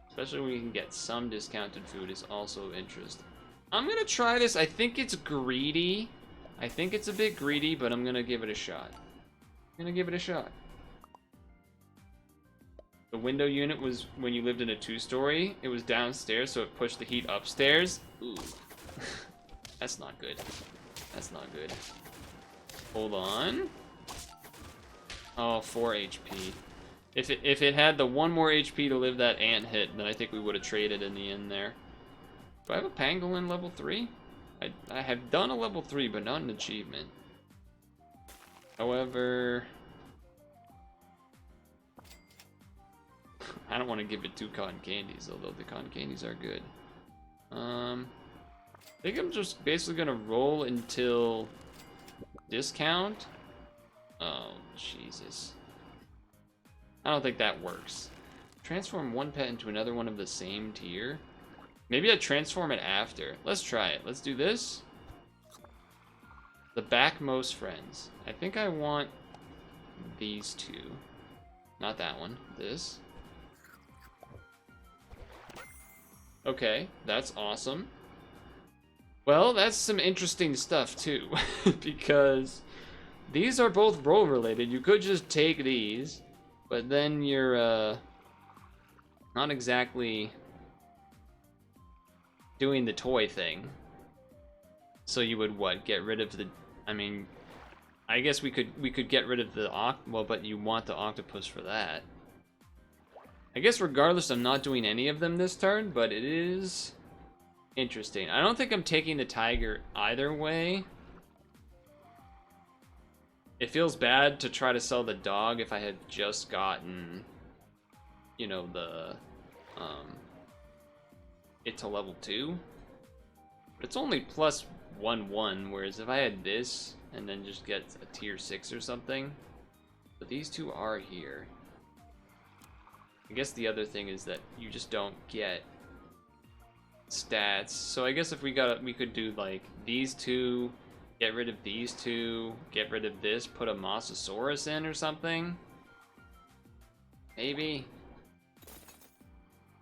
especially when we can get some discounted food, is also of interest. I'm gonna try this. I think it's greedy. I think it's a bit greedy, but I'm gonna give it a shot. The window unit was when you lived in a 2-story. It was downstairs, so it pushed the heat upstairs. Ooh. That's not good. That's not good. Hold on. Oh, 4 HP. If it had the 1 more HP to live that ant hit, then I think we would have traded in the end there. Do I have a pangolin level 3? I have done a level 3, but not an achievement. However... I don't want to give it 2 cotton candies, although the cotton candies are good. I think I'm just basically gonna roll until discount. Oh, Jesus. I don't think that works. Transform one pet into another one of the same tier. Maybe I transform it after. Let's try it. Let's do this. The backmost friends. I think I want these 2. Not that one. This. Okay, that's awesome. Well, that's some interesting stuff too, because these are both role related. You could just take these, but then you're not exactly doing the toy thing. So you would what? Get rid of the, I mean, I guess we could get rid of the well, but you want the octopus for that. I guess regardless, I'm not doing any of them this turn, but it is interesting. I don't think I'm taking the tiger either way. It feels bad to try to sell the dog if I had just gotten, you know, the, it to level 2. But it's only plus 1/1, whereas if I had this and then just get a tier 6 or something. But these 2 are here. I guess the other thing is that you just don't get stats. So I guess if we could do like these 2, get rid of these 2, get rid of this, put a Mosasaurus in or something. Maybe.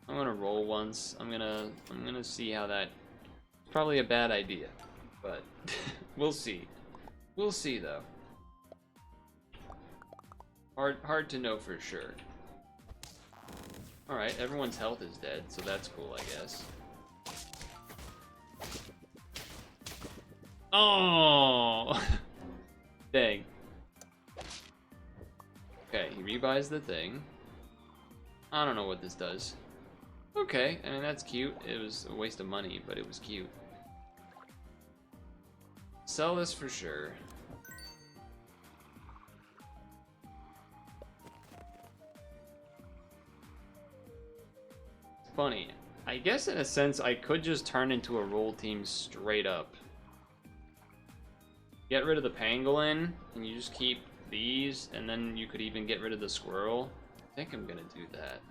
I'm gonna roll once. I'm gonna see how that. Probably a bad idea, but we'll see. We'll see though. Hard to know for sure. Alright, everyone's health is dead, so that's cool, I guess. Oh! Dang. Okay, he rebuys the thing. I don't know what this does. Okay, I mean, that's cute. It was a waste of money, but it was cute. Sell this for sure. Funny. I guess in a sense I could just turn into a roll team straight up. Get rid of the pangolin, and you just keep these, and then you could even get rid of the squirrel. I think I'm gonna do that.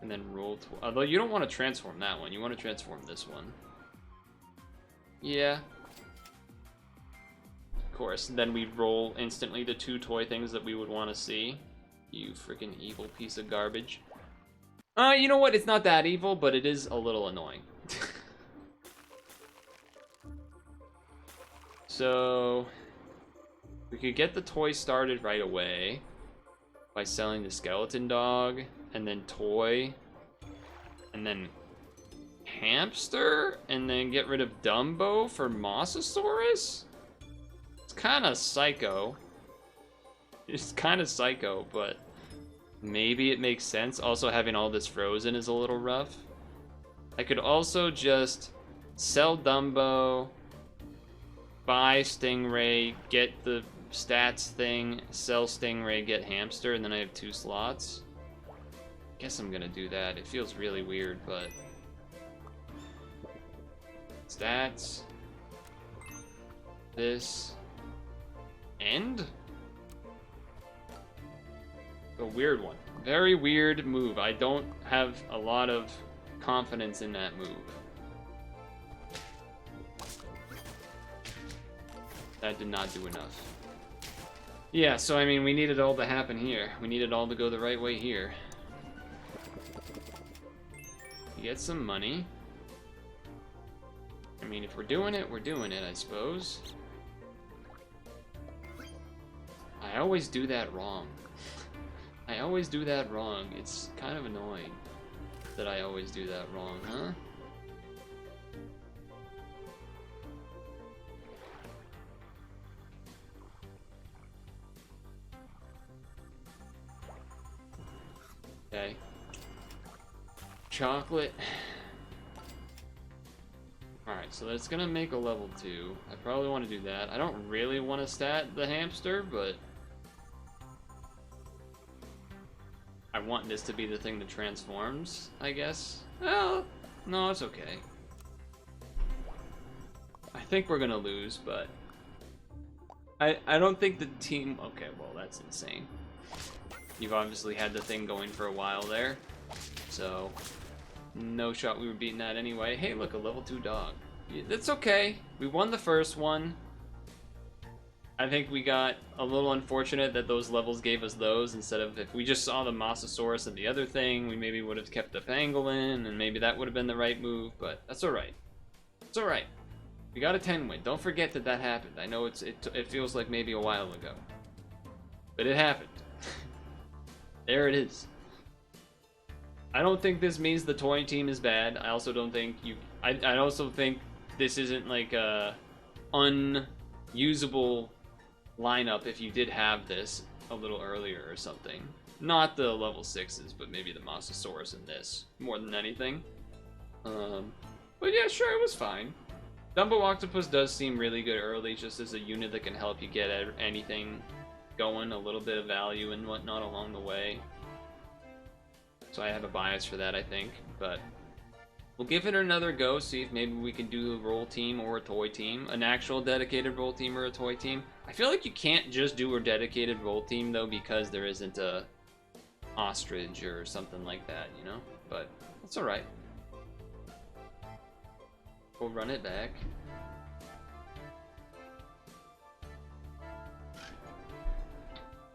And then roll, although you don't want to transform that one, you want to transform this one. Yeah. Of course, then we roll instantly the 2 toy things that we would want to see. You freaking evil piece of garbage. You know what? It's not that evil, but it is a little annoying. So, we could get the toy started right away by selling the skeleton dog, and then toy, and then hamster, and then get rid of Dumbo for Mosasaurus? It's kind of psycho. It's kind of psycho, but maybe it makes sense. Also, having all this frozen is a little rough. I could also just sell Dumbo, buy Stingray, get the stats thing, sell Stingray, get hamster, and then I have 2 slots. Guess I'm gonna do that. It feels really weird, but stats, this, end? A weird one. Very weird move. I don't have a lot of confidence in that move. That did not do enough. Yeah, so I mean, we need it all to happen here. We need it all to go the right way here. Get some money. I mean, if we're doing it, I suppose. I always do that wrong. I always do that wrong. It's kind of annoying that I always do that wrong, huh? Okay. Chocolate. Alright, so that's gonna make a level 2. I probably want to do that. I don't really want to stat the hamster, but I want this to be the thing that transforms, I guess. Well, no, it's okay. I think we're gonna lose, but I don't think the team... Okay, well, that's insane. You've obviously had the thing going for a while there, so no shot we were beating that anyway. Hey, look, a level 2 dog. That's okay. We won the first one. I think we got a little unfortunate that those levels gave us those instead of, if we just saw the Mosasaurus and the other thing, we maybe would have kept the pangolin, and maybe that would have been the right move, but that's alright. It's alright. We got a 10 win. Don't forget that that happened. I know it feels like maybe a while ago, but it happened. There it is. I don't think this means the toy team is bad. I also don't think you... I also think this isn't like a unusable lineup if you did have this a little earlier or something. Not the level 6s, but maybe the Mosasaurus and this, more than anything. But yeah, sure, it was fine. Dumbo Octopus does seem really good early, just as a unit that can help you get anything going, a little bit of value and whatnot along the way. So I have a bias for that, I think, but we'll give it another go, see if maybe we can do a roll team or a toy team, an actual dedicated roll team or a toy team. I feel like you can't just do a dedicated roll team, though, because there isn't a ostrich or something like that, you know? But that's alright. We'll run it back.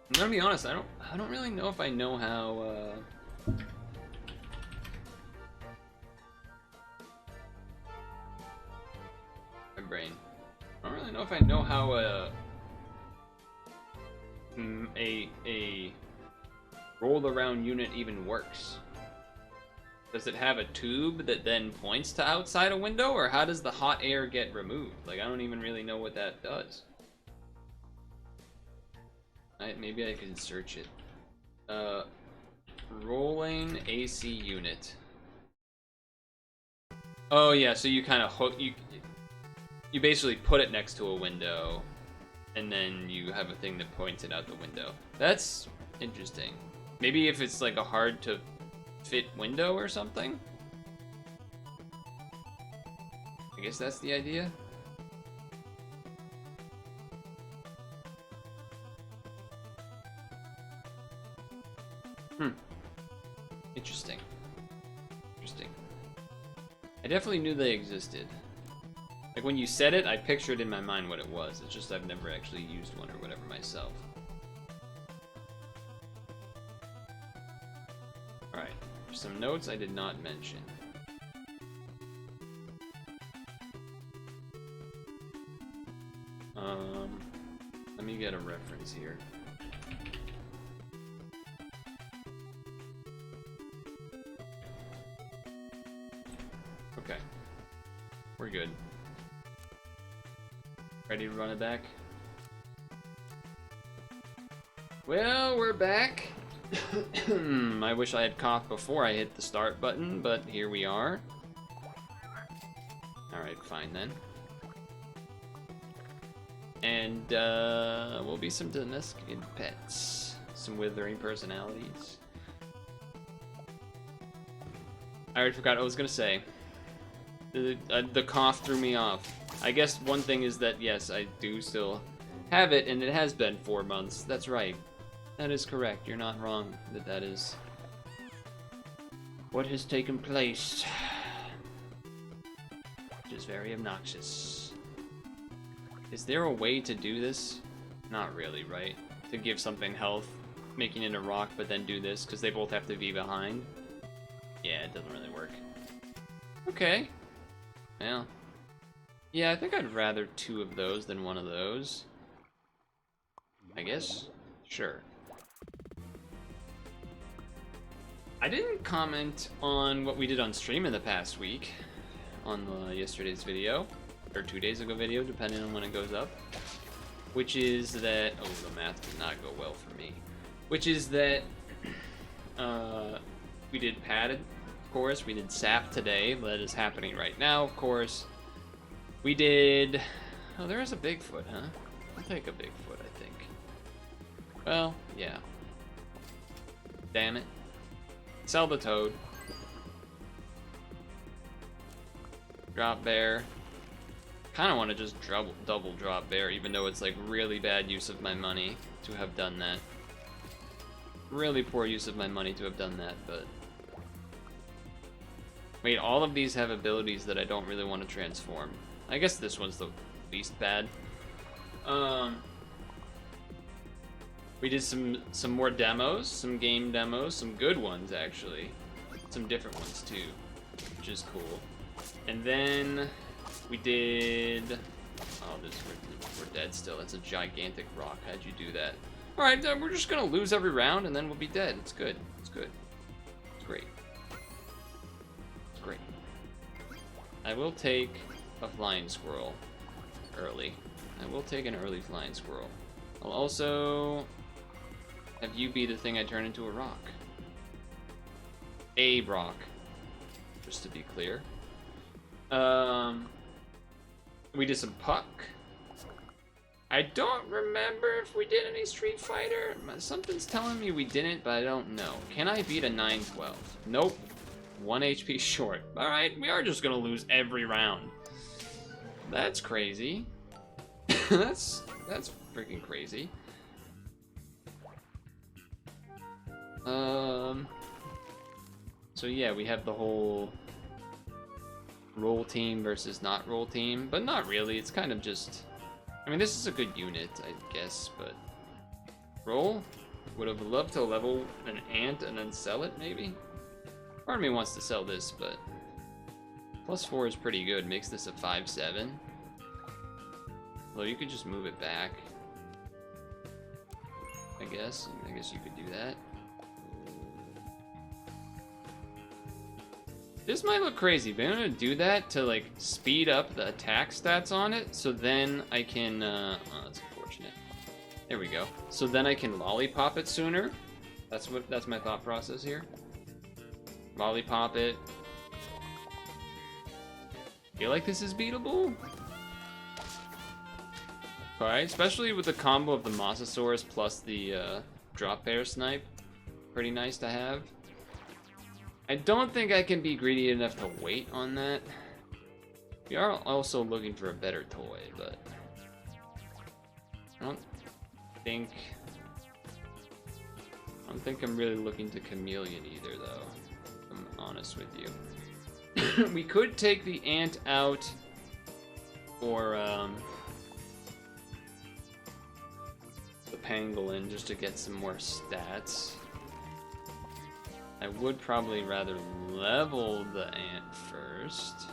I'm gonna be honest, I don't really know if I know how, my brain. I don't really know if I know how, a roll-around unit even works. Does it have a tube that then points to outside a window, or how does the hot air get removed? Like, I don't even really know what that does. Maybe I can search it. Rolling AC unit. Oh yeah, so you kind of hook, you basically put it next to a window, and then you have a thing that points it out the window. That's interesting. Maybe if it's like a hard to fit window or something? I guess that's the idea. Interesting. Interesting. I definitely knew they existed. Like when you said it, I pictured in my mind what it was. It's just I've never actually used one or whatever myself. Alright, some notes I did not mention. Let me get a reference here. Okay. We're good. Ready to run it back? Well, we're back. I wish I had coughed before I hit the start button, but here we are. Alright, fine then. And, will be some domesticated pets. Some withering personalities. I already forgot what I was gonna say. The cough threw me off. I guess one thing is that, yes, I do still have it, and it has been 4 months. That's right. That is correct. You're not wrong that that is what has taken place. Which is very obnoxious. Is there a way to do this? Not really, right? To give something health, making it a rock, but then do this, because they both have to be behind? Yeah, it doesn't really work. Okay. Well. Yeah, I think I'd rather 2 of those than 1 of those. I guess? Sure. I didn't comment on what we did on stream in the past week. On yesterday's video. Or 2 days ago video, depending on when it goes up. Which is that... Oh, the math did not go well for me. Which is that... we did padded, of course. We did sap today. That is happening right now, of course. We did... Oh, there is a Bigfoot, huh? I'll take a Bigfoot, I think. Well, yeah. Damn it. Sell the toad. Drop bear. Kind of want to just double drop bear, even though it's like really bad use of my money to have done that. Really poor use of my money to have done that, but... Wait, all of these have abilities that I don't really want to transform. I guess this one's the least bad. We did some more demos, some game demos, some good ones actually. Some different ones too, which is cool. And then we did... Oh, we're dead still. That's a gigantic rock. How'd you do that? Alright, we're just gonna lose every round and then we'll be dead. It's good. It's good. It's great. It's great. I will take a flying squirrel early. I will take an early flying squirrel. I'll also have you be the thing I turn into a rock. A rock. Just to be clear. We did some puck. I don't remember if we did any Street Fighter. Something's telling me we didn't, but I don't know. Can I beat a 9-12? Nope. 1 HP short. Alright, we are just gonna lose every round. That's crazy. that's freaking crazy. So yeah, we have the whole roll team versus not roll team, but not really. It's kind of just... I mean, this is a good unit, I guess, but... Roll? Would have loved to level an ant and then sell it, maybe? Part of me wants to sell this, but... +4 is pretty good. Makes this a 5-7. Well, you could just move it back. I guess you could do that. This might look crazy, but I'm gonna do that to like speed up the attack stats on it, so then I can, oh, that's unfortunate. There we go. So then I can lollipop it sooner. That's my thought process here. Lollipop it. Feel like this is beatable? Alright, especially with the combo of the Mosasaurus plus the drop bear snipe. Pretty nice to have. I don't think I can be greedy enough to wait on that. We are also looking for a better toy, but I don't think I'm really looking to chameleon either, though, if I'm honest with you. We could take the ant out for the pangolin just to get some more stats. I would probably rather level the ant first.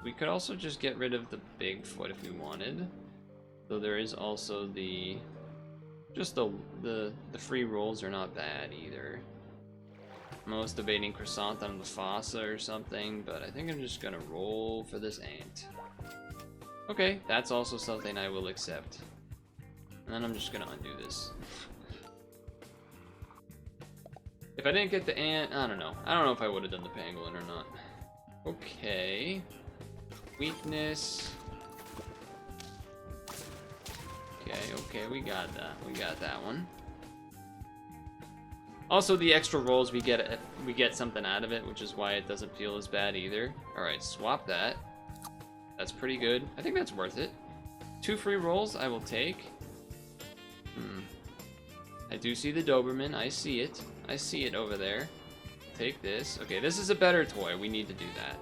We could also just get rid of the Bigfoot if we wanted. Though there is also the free rolls are not bad either. I was debating croissant on the fossa or something, but I think I'm just gonna roll for this ant. Okay, that's also something I will accept. And then I'm just gonna undo this. If I didn't get the ant, I don't know. I don't know if I would have done the pangolin or not. Okay. Weakness. Okay, we got that. We got that one. Also, the extra rolls we get something out of it, which is why it doesn't feel as bad either. All right, swap that. That's pretty good. I think that's worth it. 2 free rolls I will take. I do see the Doberman. I see it. I see it over there. Take this. Okay, this is a better toy. We need to do that.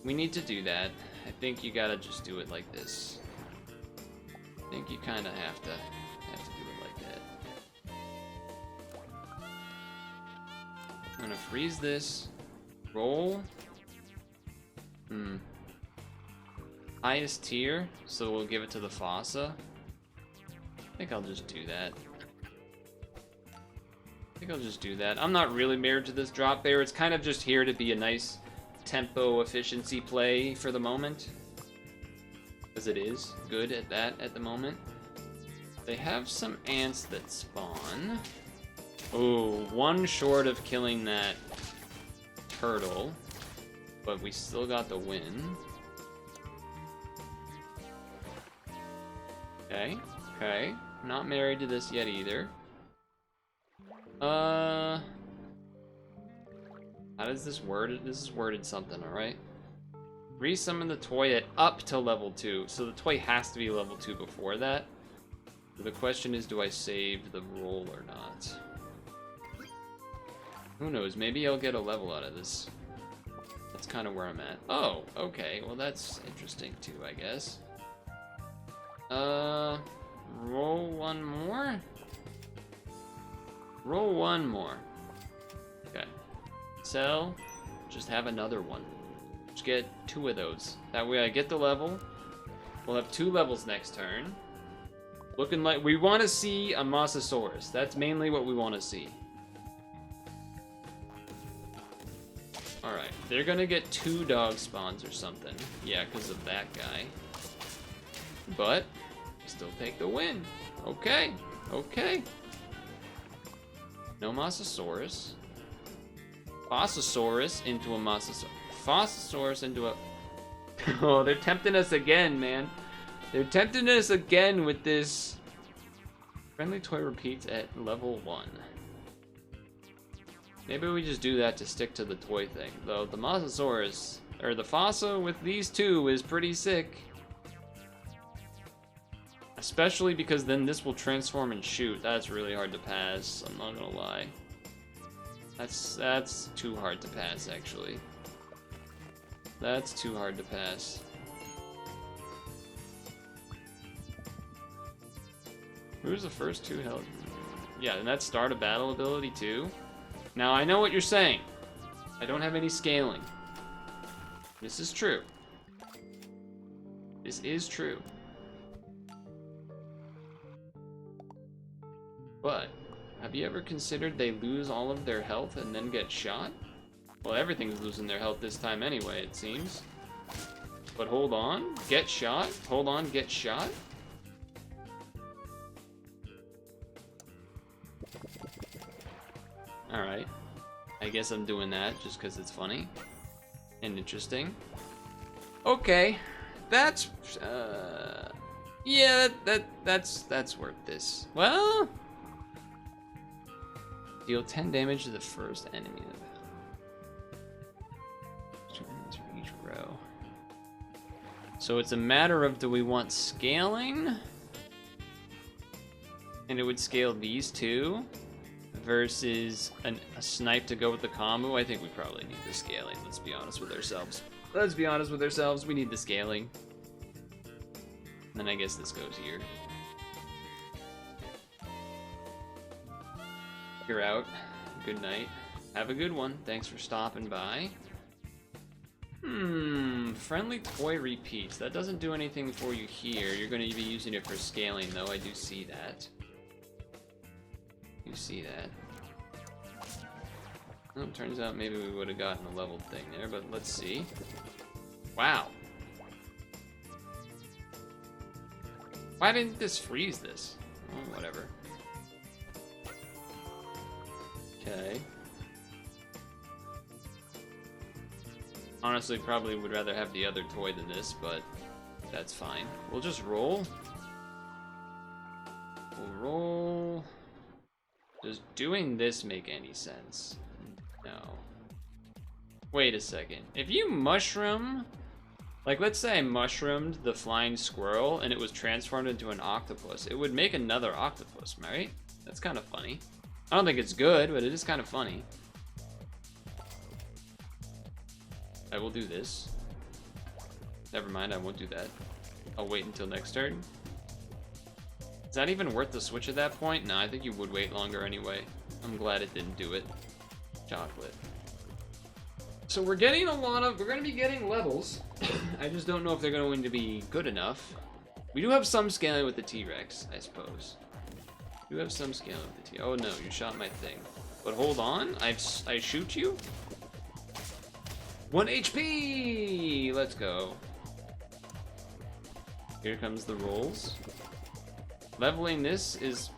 We need to do that. I think you gotta just do it like this. I think you kind of have to do it like that. I'm gonna freeze this. Roll. Highest tier, so we'll give it to the fossa. I think I'll just do that. I'm not really married to this drop bear. It's kind of just here to be a nice tempo efficiency play for the moment. Because it is good at that at the moment. They have some ants that spawn. Oh, 1 short of killing that turtle. But we still got the win. Okay. Not married to this yet either. How does this word? This is worded something, alright? Resummon the toy at up to level 2. So the toy has to be level 2 before that. So the question is, do I save the roll or not? Who knows? Maybe I'll get a level out of this. That's kind of where I'm at. Oh, okay. Well, that's interesting too, I guess. Roll 1 more? Roll 1 more. Okay. Sell. Just have another one. Just get 2 of those. That way I get the level. We'll have 2 levels next turn. Looking like we want to see a Mosasaurus. That's mainly what we want to see. Alright. They're gonna get 2 dog spawns or something. Yeah, because of that guy. But still take the win. Okay. No Mosasaurus. Fossasaurus into a Mosasaurus. Fossasaurus into a... Oh, they're tempting us again, man. They're tempting us again with this. Friendly toy repeats at level 1. Maybe we just do that to stick to the toy thing. Though the Mosasaurus, or the Fossa with these 2 is pretty sick. Especially because then this will transform and shoot. That's really hard to pass, I'm not gonna lie. That's too hard to pass, actually. That's too hard to pass. Who's the first 2 held? Yeah, and that's start a battle ability too. Now I know what you're saying. I don't have any scaling. This is true. This is true. But have you ever considered they lose all of their health and then get shot? Well, everything's losing their health this time anyway, it seems. But hold on, get shot. Hold on, get shot. Alright. I guess I'm doing that just because it's funny and interesting. Okay. That's yeah, that's worth this. Well, deal 10 damage to the first enemy. 2 enemies for each row. So it's a matter of, do we want scaling? And it would scale these two versus a snipe to go with the combo. I think we probably need the scaling. Let's be honest with ourselves. Let's be honest with ourselves. We need the scaling. And then I guess this goes here. You're out. Good night. Have a good one. Thanks for stopping by. Friendly toy repeats. That doesn't do anything for you here. You're going to be using it for scaling, though. I do see that. You see that. Well, turns out maybe we would have gotten a leveled thing there, but let's see. Wow. Why didn't this freeze this? Oh, whatever. Okay. Honestly, probably would rather have the other toy than this, but that's fine. We'll just roll. We'll roll. Does doing this make any sense? No. Wait a second. If you mushroom, like let's say I mushroomed the flying squirrel and it was transformed into an octopus, it would make another octopus, right? That's kind of funny. I don't think it's good, but it is kind of funny. I will do this. Never mind, I won't do that. I'll wait until next turn. Is that even worth the switch at that point? No, I think you would wait longer anyway. I'm glad it didn't do it. Chocolate. So we're getting we're going to be getting levels. I just don't know if they're going to be good enough. We do have some scaling with the T-Rex, I suppose. We do have some scaling with the T. Oh no, you shot my thing. But hold on, I shoot you? 1 HP! Let's go. Here comes the rolls. Leveling this is...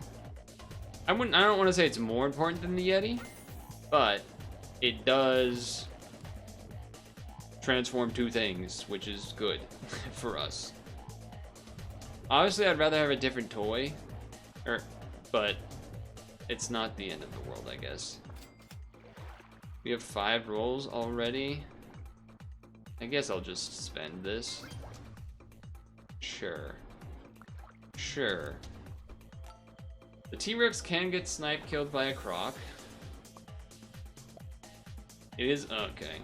I don't want to say it's more important than the Yeti, but it does transform 2 things, which is good for us. Obviously, I'd rather have a different toy, but it's not the end of the world, I guess. We have 5 rolls already. I guess I'll just spend this. Sure. Sure. The T-Rex can get snipe killed by a croc. It is okay.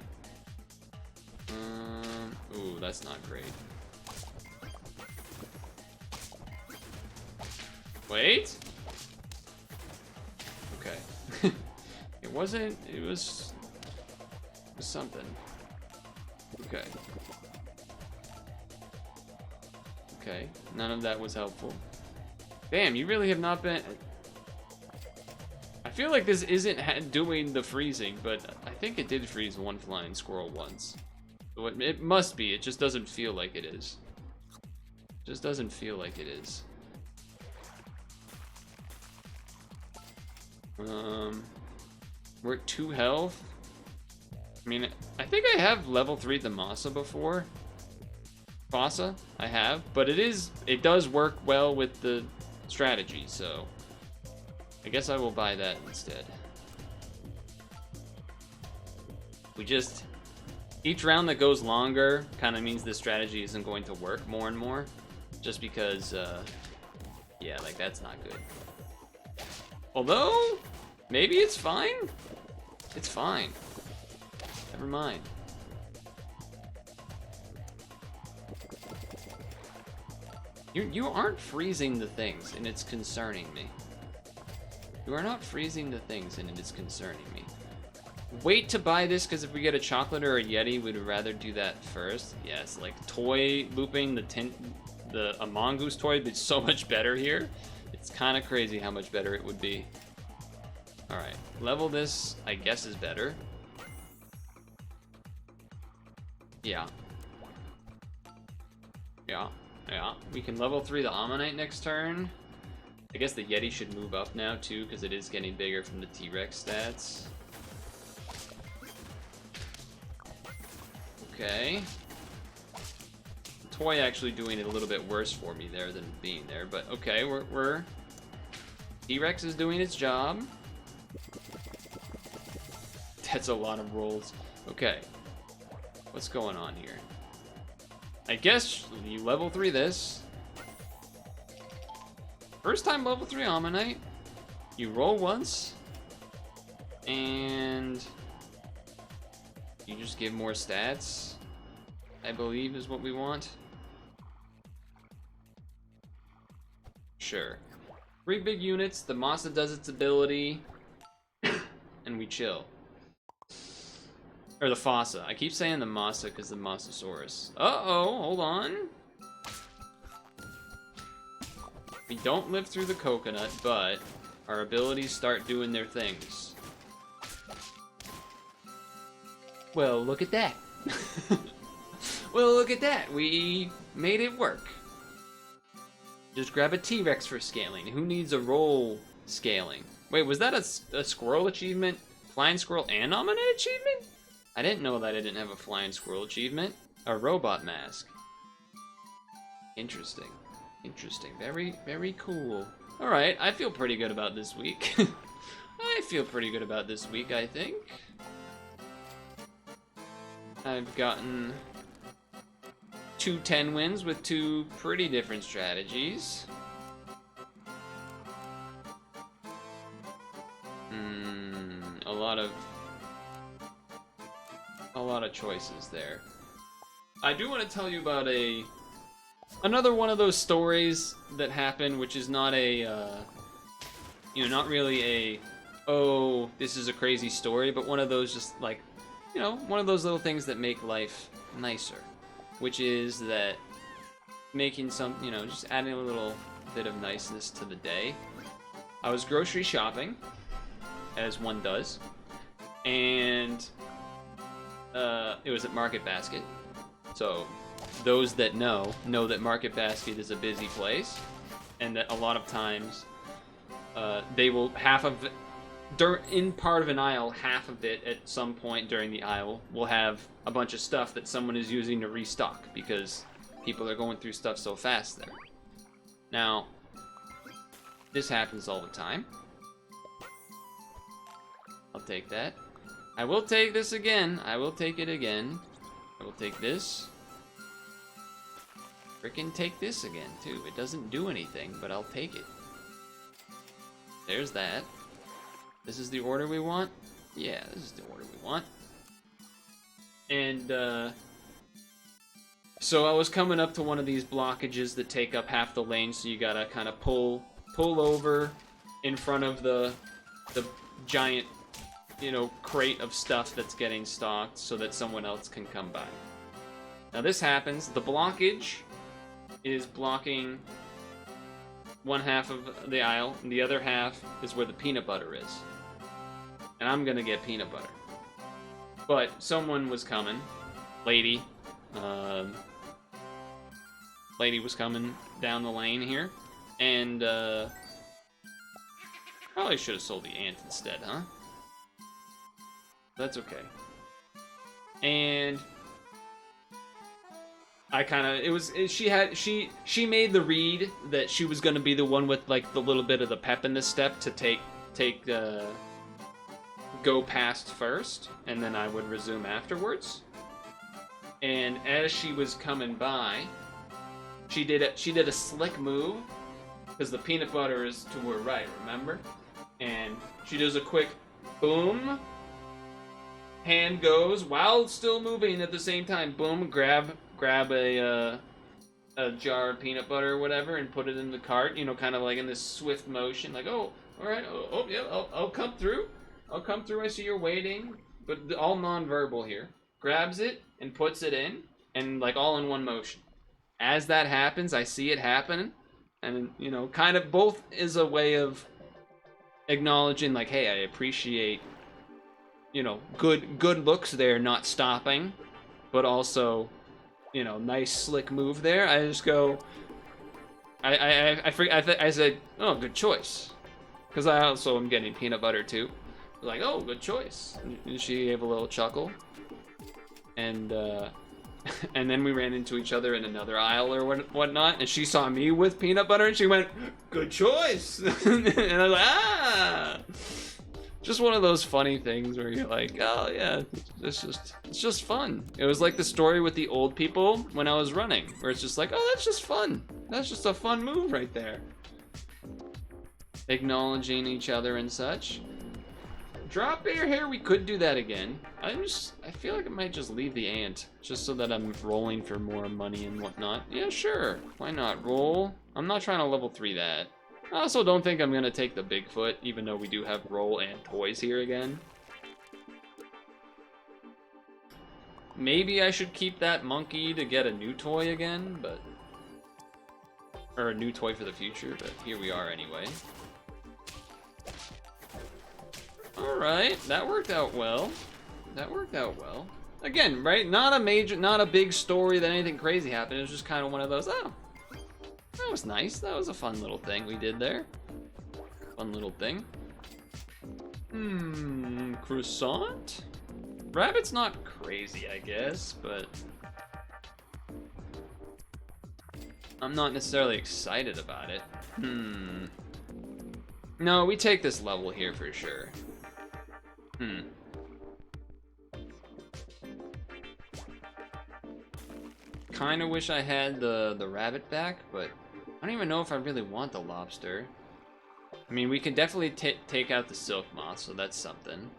Ooh, that's not great. Wait. Okay. It wasn't. It was something. Okay. Okay. None of that was helpful. Damn, you really have not been... I feel like this isn't doing the freezing, but I think it did freeze one flying squirrel once. So it must be, it just doesn't feel like it is. It just doesn't feel like it is. We're at 2 health. I mean, I think I have level 3 the Masa before. Fossa, I have, but it does work well with the strategy, so I guess I will buy that instead. Each round that goes longer kind of means this strategy isn't going to work more and more, just because, yeah, like that's not good. Although, maybe it's fine. It's fine. Never mind. You aren't freezing the things, and it's concerning me. You are not freezing the things, and it is concerning me. Wait to buy this, because if we get a chocolate or a Yeti, we'd rather do that first. Yes, like toy looping, a mongoose toy would be so much better here. It's kind of crazy how much better it would be. Alright, level this, I guess, is better. Yeah. Yeah. Yeah. We can level 3 the Ammonite next turn. I guess the Yeti should move up now too, because it is getting bigger from the T-Rex stats. Okay. The toy actually doing it a little bit worse for me there than being there, but okay, we're T-Rex is doing its job. That's a lot of rolls. Okay. What's going on here? I guess you level 3 this. First time level 3 Ammonite. You roll once. And you just give more stats, I believe is what we want. Sure. 3 big units, the Masa does its ability, and we chill. Or the Fossa. I keep saying the Masa because the Mosasaurus. Uh-oh, hold on. We don't live through the coconut, but our abilities start doing their things. Well, look at that. Well, look at that. We made it work. Just grab a T-Rex for scaling. Who needs a roll scaling? Wait, was that a squirrel achievement? Flying squirrel and Ammonite achievement? I didn't know that I didn't have a flying squirrel achievement. A robot mask. Interesting. Interesting. Very, very cool. Alright, I feel pretty good about this week. I feel pretty good about this week, I think. I've gotten 2 10 wins with 2 pretty different strategies. A lot of choices there. I do want to tell you about another one of those stories that happened, which is not a, not really a, oh, this is a crazy story, but one of those just like, one of those little things that make life nicer, which is that making some, just adding a little bit of niceness to the day. I was grocery shopping, as one does, and it was at Market Basket. So those that know that Market Basket is a busy place, and that a lot of times they will in part of an aisle, half of it at some point during the aisle will have a bunch of stuff that someone is using to restock because people are going through stuff so fast there. Now, this happens all the time. I'll take that. I will take this again. I will take it again. I will take this. Frickin' take this again, too. It doesn't do anything, but I'll take it. There's that. This is the order we want? Yeah, this is the order we want. And, so I was coming up to one of these blockages that take up half the lane, so you gotta kind of pull over in front of the giant, crate of stuff that's getting stocked so that someone else can come by. Now this happens, the blockage is blocking one half of the aisle, and the other half is where the peanut butter is. And I'm gonna get peanut butter. But someone was coming, lady was coming down the lane here, and probably should have sold the ant instead, huh? That's okay. And I kind of, she made the read that she was going to be the one with like the little bit of the pep in the step to go past first, and then I would resume afterwards. And as she was coming by, she did a slick move, because the peanut butter is to her right, remember? And she does a quick boom, hand goes, while still moving at the same time, boom, grab a jar of peanut butter or whatever and put it in the cart, kind of like in this swift motion, like, oh, all right, oh yeah, I'll come through, I see you're waiting, but all non-verbal here. Grabs it and puts it in, and like all in one motion. As that happens, I see it happen, and kind of both is a way of acknowledging like, hey, I appreciate, good looks there, not stopping, but also, you know, nice slick move there. I just go, I said, oh, good choice, because I also am getting peanut butter too. Like, oh, good choice. And she gave a little chuckle, and and then we ran into each other in another aisle or whatnot, and she saw me with peanut butter, and she went, good choice. And I was like, ah. Just one of those funny things where you're like, oh yeah, it's just fun. It was like the story with the old people when I was running, where it's just like, oh, that's just fun. That's just a fun move right there. Acknowledging each other and such. Drop your hair, we could do that again. I feel like I might just leave the ant, just so that I'm rolling for more money and whatnot. Yeah, sure, why not? Roll. I'm not trying to level 3 that. I also don't think I'm gonna take the Bigfoot, even though we do have roll and toys here again. Maybe I should keep that monkey to get a new toy again, but... or a new toy for the future, but here we are anyway. Alright, that worked out well. That worked out well. Again, right? Not a big story that anything crazy happened. It was just kind of one of those, oh, that was nice. That was a fun little thing we did there. Fun little thing. Croissant? Rabbit's not crazy, I guess, but... I'm not necessarily excited about it. No, we take this level here for sure. Kinda wish I had the rabbit back, but I don't even know if I really want the lobster. I mean, we can definitely take out the silk moth, so that's something.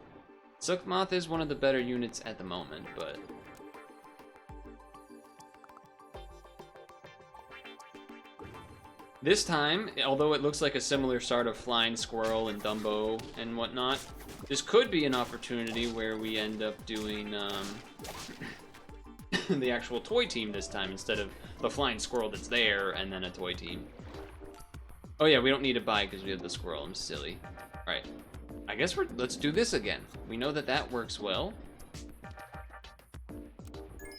Silk moth is one of the better units at the moment, but... this time, although it looks like a similar start of Flying Squirrel and Dumbo and whatnot, this could be an opportunity where we end up doing the actual toy team this time instead of the Flying Squirrel that's there and then a toy team. Oh yeah, we don't need to buy because we have the squirrel. I'm silly. All right, I guess let's do this again. We know that that works well.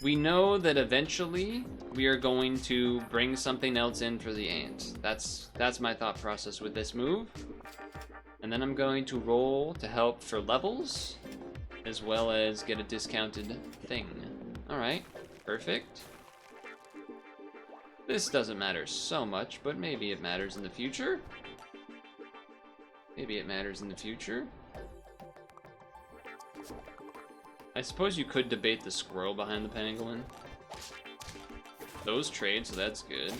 We know that eventually we are going to bring something else in for the ant. That's my thought process with this move. And then I'm going to roll to help for levels, as well as get a discounted thing. All right, perfect. This doesn't matter so much, but maybe it matters in the future. Maybe it matters in the future. I suppose you could debate the squirrel behind the pangolin. Those trade, so that's good.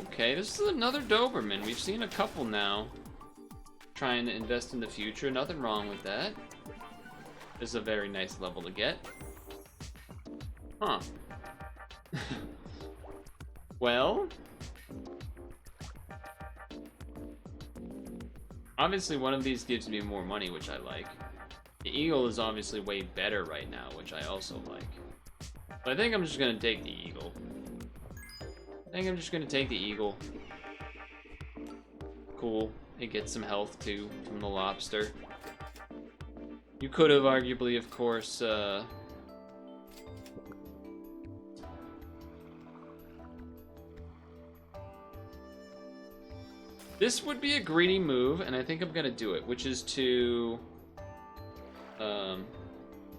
Okay, this is another Doberman. We've seen a couple now. Trying to invest in the future. Nothing wrong with that. This is a very nice level to get. Huh. Well, obviously one of these gives me more money, which I like. The eagle is obviously way better right now, which I also like. But I think I'm just gonna take the eagle. Cool. It gets some health too from the lobster. You could have arguably, of course, this would be a greedy move, and I think I'm gonna do it, which is to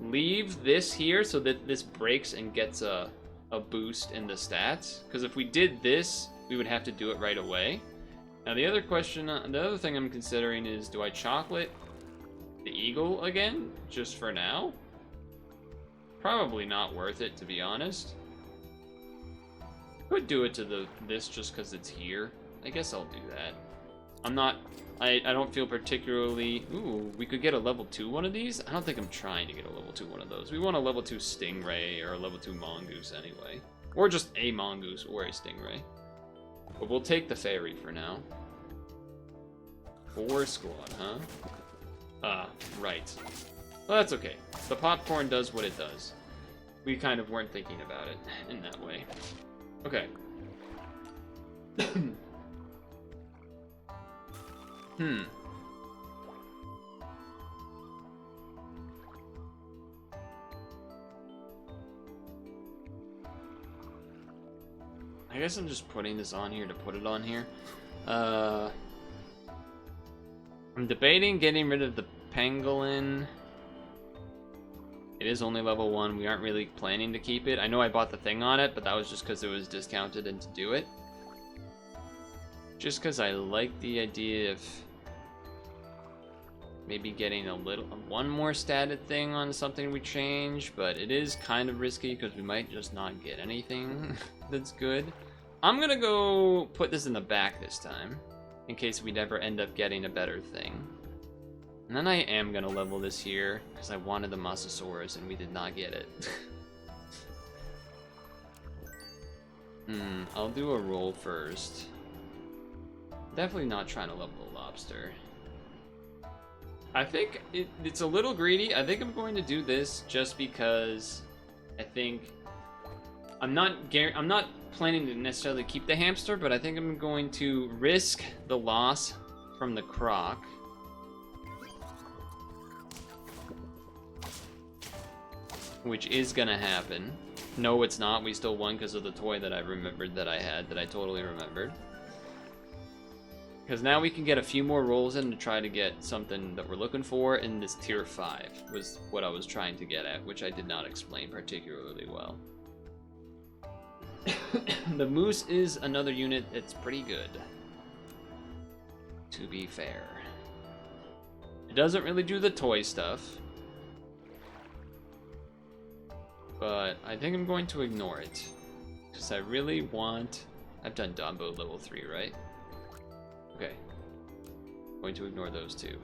leave this here so that this breaks and gets a boost in the stats. Because if we did this, we would have to do it right away. Now the other question, the other thing I'm considering is, do I chocolate the eagle again, just for now? Probably not worth it, to be honest. Could do it to this just because it's here. I guess I'll do that. I'm not, I don't feel particularly, ooh, we could get a level 2 one of these? I don't think I'm trying to get a level 2 one of those. We want a level 2 stingray or a level 2 mongoose anyway. Or just a mongoose or a stingray. But we'll take the fairy for now. 4 squad, huh? Ah, right. Well, that's okay. The popcorn does what it does. We kind of weren't thinking about it in that way. Okay. I guess I'm just putting this on here to put it on here. I'm debating getting rid of the pangolin. It is only level 1. We aren't really planning to keep it. I know I bought the thing on it, but that was just because it was discounted and to do it. Just because I like the idea of maybe getting one more statted thing on something we change, but it is kind of risky because we might just not get anything that's good. I'm gonna go put this in the back this time, in case we never end up getting a better thing. And then I am gonna level this here, because I wanted the Mosasaurus and we did not get it. I'll do a roll first. Definitely not trying to level the lobster. I think it's a little greedy. I think I'm going to do this just because I think I'm not planning to necessarily keep the hamster, but I think I'm going to risk the loss from the croc. Which is gonna happen. No, it's not. We still won because of the toy that I remembered that I had, that I totally remembered. Because now we can get a few more rolls in to try to get something that we're looking for, and this tier 5 was what I was trying to get at, which I did not explain particularly well. The moose is another unit that's pretty good, to be fair. It doesn't really do the toy stuff, but I think I'm going to ignore it, because I really want... I've done Dumbo level 3, right? Okay. Going to ignore those two.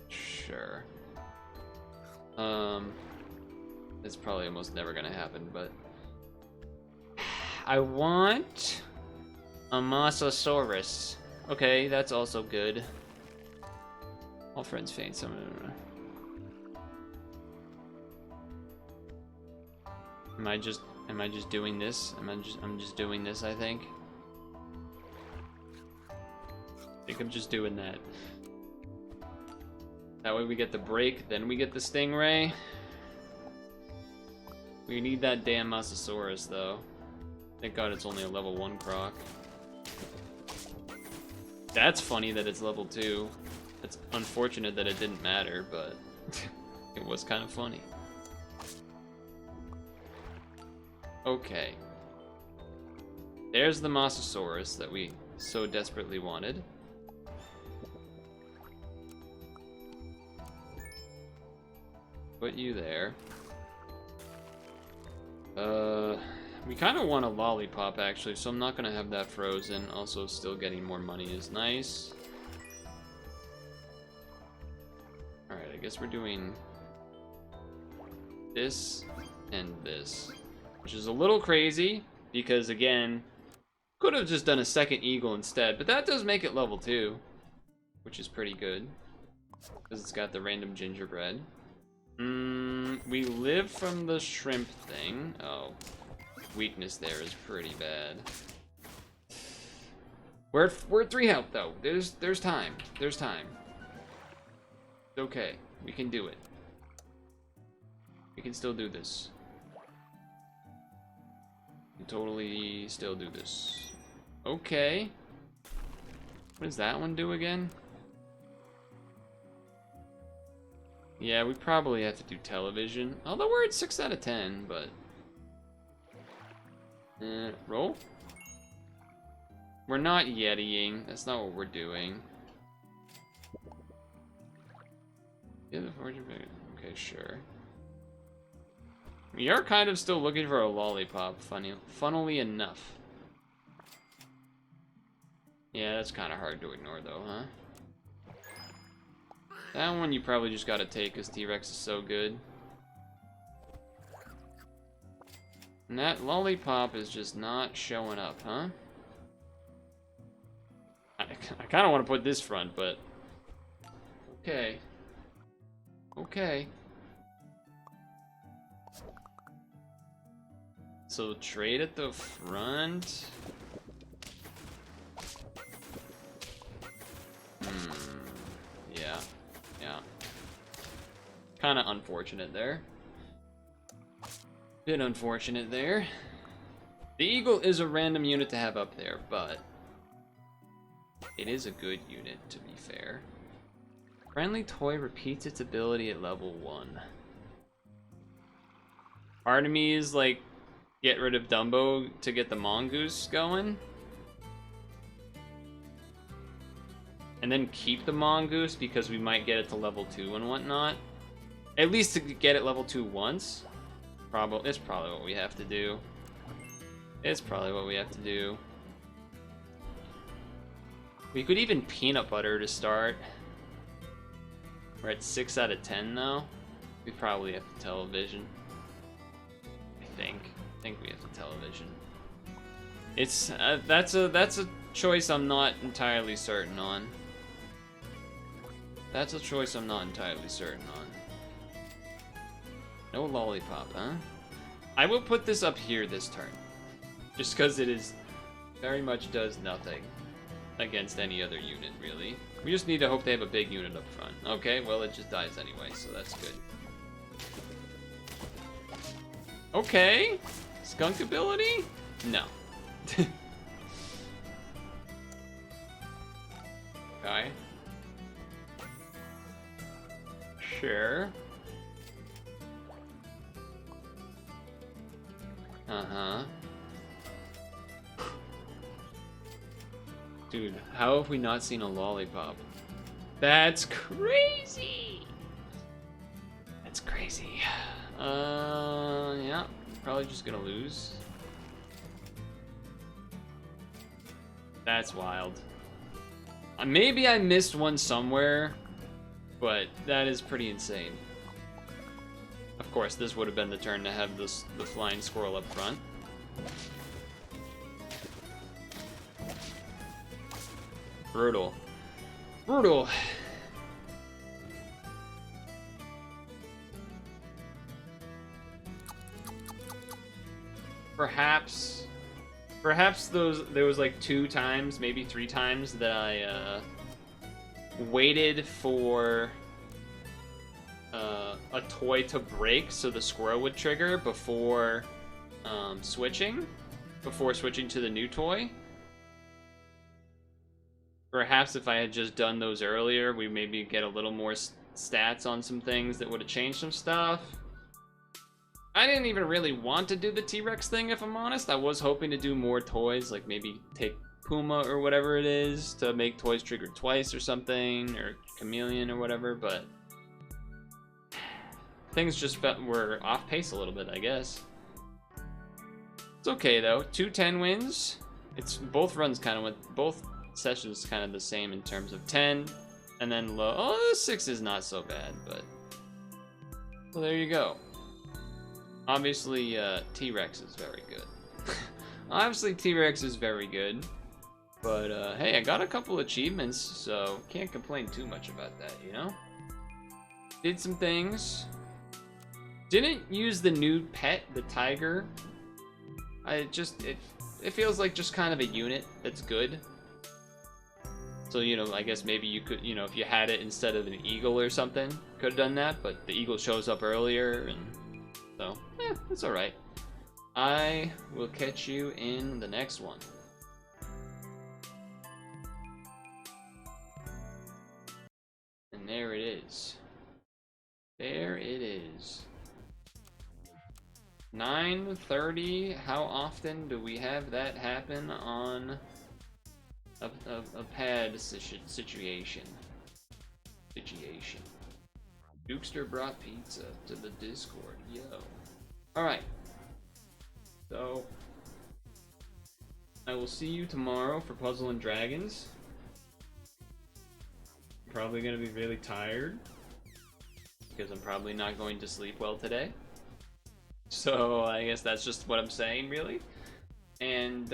Sure. It's probably almost never gonna happen, but... I want... a Mosasaurus. Okay, that's also good. All friends faint some... Am I just doing this? I'm just doing this, I think. I think I'm just doing that. That way we get the break, then we get the stingray. We need that damn Mosasaurus though. Thank God it's only a level 1 croc. That's funny that it's level 2. It's unfortunate that it didn't matter, but it was kind of funny. Okay. There's the Mosasaurus that we so desperately wanted. Put you there. We kind of want a lollipop actually, so I'm not gonna have that frozen. Also, still getting more money is nice. Alright, I guess we're doing this and this. Which is a little crazy, because again, could have just done a second eagle instead, but that does make it level 2, which is pretty good, because it's got the random gingerbread. We live from the shrimp thing. Oh, weakness there is pretty bad. We're at 3 health though. There's time. There's time. It's okay. We can do it. We can still do this. We can totally still do this. Okay. What does that one do again? Yeah, we probably have to do television. Although we're at 6 out of 10, but... roll? We're not Yetiing. That's not what we're doing. Yeah, the fortune bag. Okay, sure. We are kind of still looking for a lollipop, funnily enough. Yeah, that's kind of hard to ignore though, huh? That one you probably just gotta take because T-Rex is so good. And that lollipop is just not showing up, huh? I kind of want to put this front, but... Okay. Okay. So trade at the front. Yeah. Yeah. Kind of unfortunate there. Bit unfortunate there. The Eagle is a random unit to have up there, but it is a good unit, to be fair. Friendly toy repeats its ability at level 1. Part of me is like, get rid of Dumbo to get the Mongoose going. And then keep the Mongoose because we might get it to level 2 and whatnot. At least to get it level 2 once. It's probably what we have to do. It's probably what we have to do. We could even peanut butter to start. We're at 6 out of 10 though. We probably have to television. I think we have to television. It's that's a choice I'm not entirely certain on. That's a choice I'm not entirely certain on. No lollipop, huh? I will put this up here this turn. Just because it is very much does nothing against any other unit, really. We just need to hope they have a big unit up front. Okay, well, it just dies anyway, so that's good. Okay. Skunk ability? No. Okay. Sure. Uh-huh. Dude, how have we not seen a lollipop? That's crazy! That's crazy. Yeah. Probably just gonna lose. That's wild. Maybe I missed one somewhere, but that is pretty insane. Of course, this would have been the turn to have the flying squirrel up front. Brutal. Brutal. Perhaps there was like 2 times, maybe 3 times that I waited for a toy to break so the squirrel would trigger before switching to the new toy. Perhaps if I had just done those earlier, we maybe get a little more stats on some things that would have changed some stuff. I didn't even really want to do the T-Rex thing, if I'm honest. I was hoping to do more toys, like maybe take Puma or whatever it is to make toys trigger twice or something, or Chameleon or whatever, but things just were off pace a little bit, I guess. It's okay though. 2-10 wins. It's both runs kind of went, both sessions kind of the same in terms of 10 and then low. Oh, 6 is not so bad, but well, there you go. Obviously, T-Rex is very good. Obviously, T-Rex is very good. But, hey, I got a couple achievements, so can't complain too much about that, you know? Did some things. Didn't use the new pet, the tiger. It feels like just kind of a unit that's good. So, you know, I guess maybe you could, you know, if you had it instead of an eagle or something, could have done that, but the eagle shows up earlier, and so, it's alright. I will catch you in the next one. And there it is. There it is. 9:30. How often do we have that happen on a pad situation? Dukester brought pizza to the Discord. Yo. Alright. So, I will see you tomorrow for Puzzle and Dragons. I'm probably going to be really tired, because I'm probably not going to sleep well today. So, I guess that's just what I'm saying, really. And,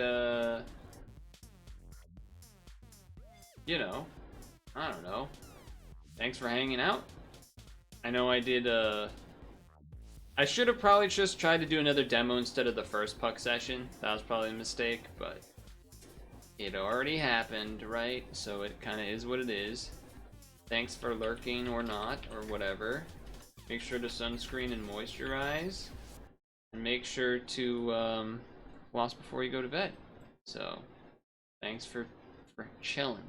you know, I don't know. Thanks for hanging out. I know I did, I should have probably just tried to do another demo instead of the first puck session. That was probably a mistake, but it already happened, right? So it kind of is what it is. Thanks for lurking or not, or whatever. Make sure to sunscreen and moisturize. And make sure to floss before you go to bed. So, thanks for chilling.